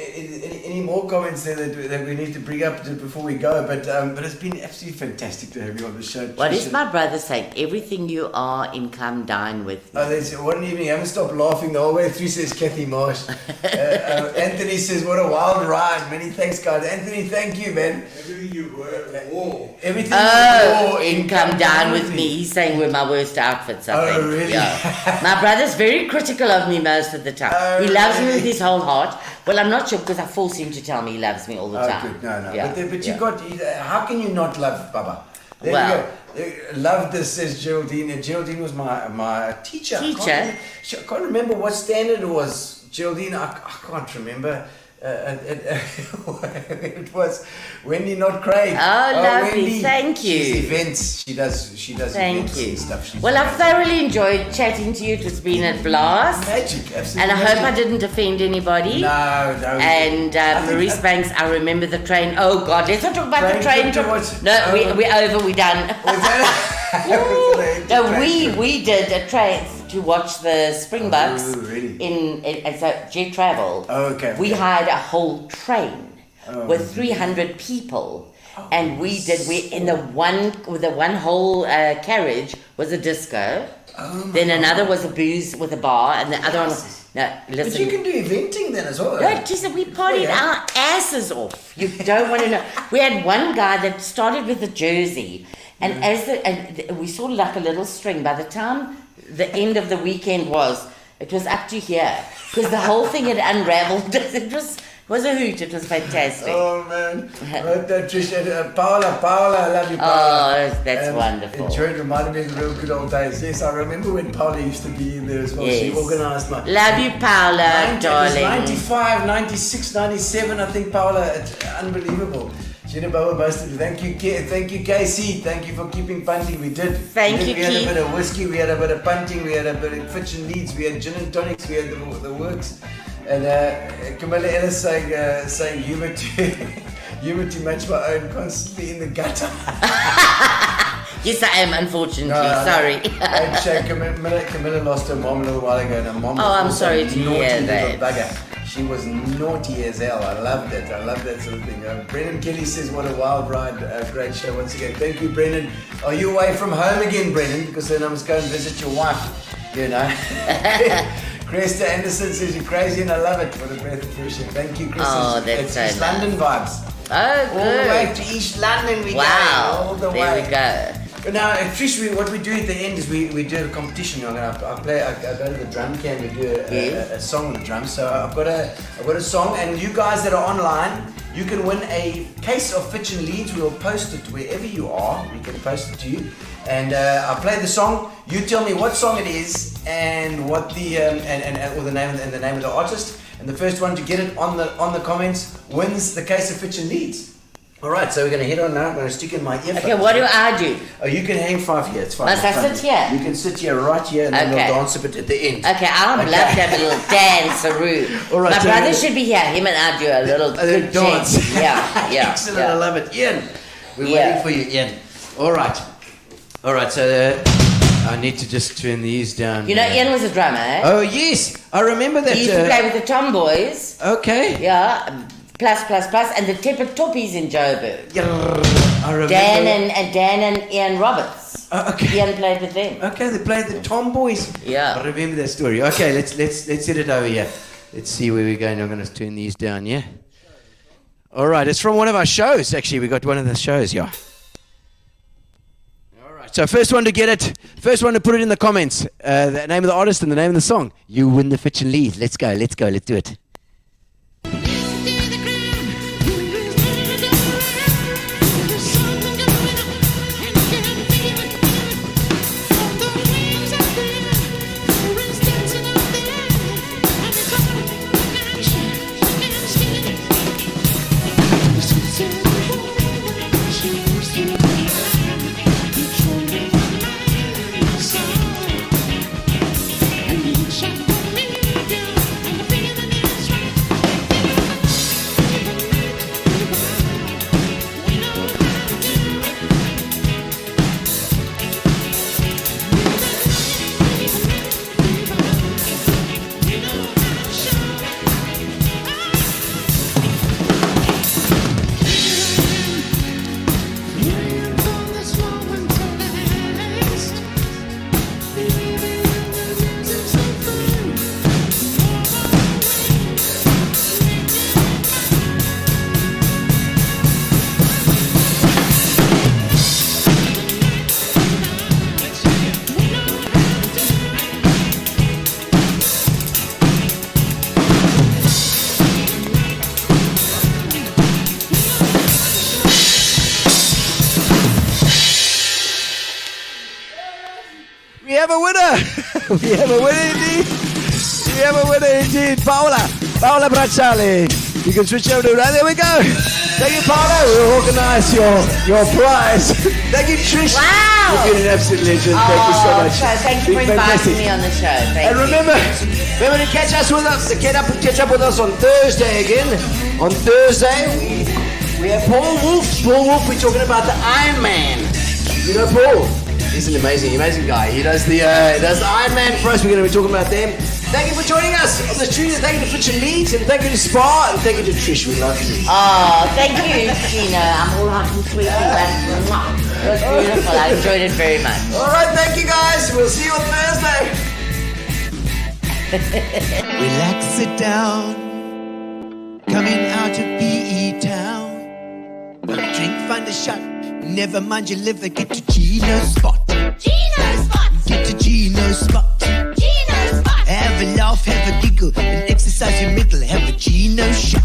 any more comments there that we need to bring up before we go, but it's been absolutely fantastic to have you on the show. What is my brother saying? Everything you are in, come dine with me. Oh, what an evening. I haven't stopped laughing the whole way through, says Kathy Marsh. Anthony says, what a wild ride. Many thanks, guys. Anthony, thank you, man. Everything you were wore. Everything you wore in Come Dine With Me. He's saying we're my worst outfits, I think. Oh, really? Yeah. My brother's very critical of me most of the time. Oh, he loves me really? with his whole heart. Well, I'm not sure, because I force him to tell me he loves me all the time. Good. No. Yeah. But you got, how can you not love Bubba? There Well, you go. Love this, says Geraldine. And Geraldine was my teacher. I can't remember what standard it was. Geraldine, I can't remember. It was Wendy, not Craig. Oh, lovely. Wendy. Thank you. She's events. She does Thank events you. and stuff. Well, I've thoroughly enjoyed chatting to you. It has been a blast. Magic, absolutely. And I hope I didn't offend anybody. No. And Maurice Banks, I remember the train. Oh God, let's not talk about the train trip. No, we're over. We're done. No, we did a train to watch the Springboks. Oh, really? in so Jet Travel. Oh, okay. We hired a whole train with 300 people. And we in the one whole carriage was a disco. Then another was a booze with a bar, and the other one was listen. But you can do eventing then as well. No, just we partied our asses off. You don't want to know. We had one guy that started with a jersey, and we saw like a little string. By the time the end of the weekend it was up to here, because the whole thing had unraveled. It was a hoot. It was fantastic. Oh man, Trisha, Paula, I love you, Paula. Oh, that's wonderful. It reminded me of the real good old days. Yes, I remember when Paula used to be in there as well. Yes. She organised my... Love you, Paula, darling. It was 95, 96, 97, I think, Paula. It's unbelievable. Gino Bubba boasted. Thank you, KC. Thank you for keeping punting. We did. Thank you, We had a bit of whiskey, we had a bit of punting, we had a bit of Fitch and Leeds, we had gin and tonics, we had the works. And Camilla Ellis saying humour to match my own, constantly in the gutter. Yes, I am, unfortunately. Sorry. Camilla lost her mom a little while ago, and her mom was I'm also sorry to naughty hear little that. bugger. She was naughty as hell. I loved it. I love that sort of thing. Brendan Kelly says, what a wild ride. Great show once again. Thank you, Brendan. Are you away from home again, Brendan? Because then I must go and visit your wife, you know. Krista Anderson says, you're crazy and I love it. What a breath of fresh air. Thank you, Krista. Oh, that's it's so London vibes. Oh, All the way good. to East London we go. Wow. All the There way. we go. But now, Trish, what we do at the end is we do a competition. I go to the drum can, we do a song on the drums. So I've got a song, and you guys that are online, you can win a case of Fitch and Leeds. We'll post it wherever you are. We can post it to you. And I'll play the song. You tell me what song it is and what the or the name and the name of the artist. And the first one to get it on the comments wins the case of Fitch and Leeds. All right, so we're going to head on now. I'm going to stick in my earphones. Okay, what do I do? Oh, you can hang 5 here. It's fine. Must I sit here? You can sit here, right here, and then Okay. we'll dance a bit at the end. Okay, I'd love to have a little dance-a-roo. All right, My so brother we're- should be here. Him and I do a little good dance. dance. Yeah. Excellent. I love it, Ian. We're Yeah. waiting for you, Ian. All right. So I need to just turn these down. You know, Ian was a drummer, eh? Oh yes, I remember that. He used to play with the Tomboys. Okay. Yeah, plus, and the Tepid Toppies in Joburg. I remember. Dan and Ian Roberts. Okay. Ian played with them. Okay, they played the Tomboys. Yeah. I remember that story. Okay, let's set it over here. Let's see where we're going. I'm going to turn these down. Yeah. All right, it's from one of our shows. Actually, we got one of the shows. Yeah. All right. So first one to get it, first one to put it in the comments. The name of the artist and the name of the song. You win the Fitch and Leeds. Let's go. Let's do it. We have a winner! We have a winner indeed! Paola Bracciali! You can switch over to that. There we go! Thank you, Paola! We'll organise your prize. Thank you, Trish! Wow! You've been an absolute legend. Thank you so much. Thank you for Been inviting fantastic. me on the show. Thank And you. remember to catch up with us on Thursday again. On Thursday, we have Paul Wolf. Paul Wolf, we're talking about the Iron Man. You know Paul? He's an amazing guy. He does the Iron Man for us. We're going to be talking about them. Thank you for joining us on the studio. Thank you to Fitch and Leeds, and thank you to Spa, and thank you to Trish. We love you. Oh, thank you, Gino. I'm all hot and sweaty. It was beautiful. I enjoyed it very much. All right, thank you guys. We'll see you on Thursday. Relax, sit down. Coming out of PE town. Drink, find a shot. Never mind your liver. Get to Gino's spot. Gino spot! Get to Gino's spot. Gino spot! Have a laugh, have a giggle, and exercise your middle. Have a Gino shot.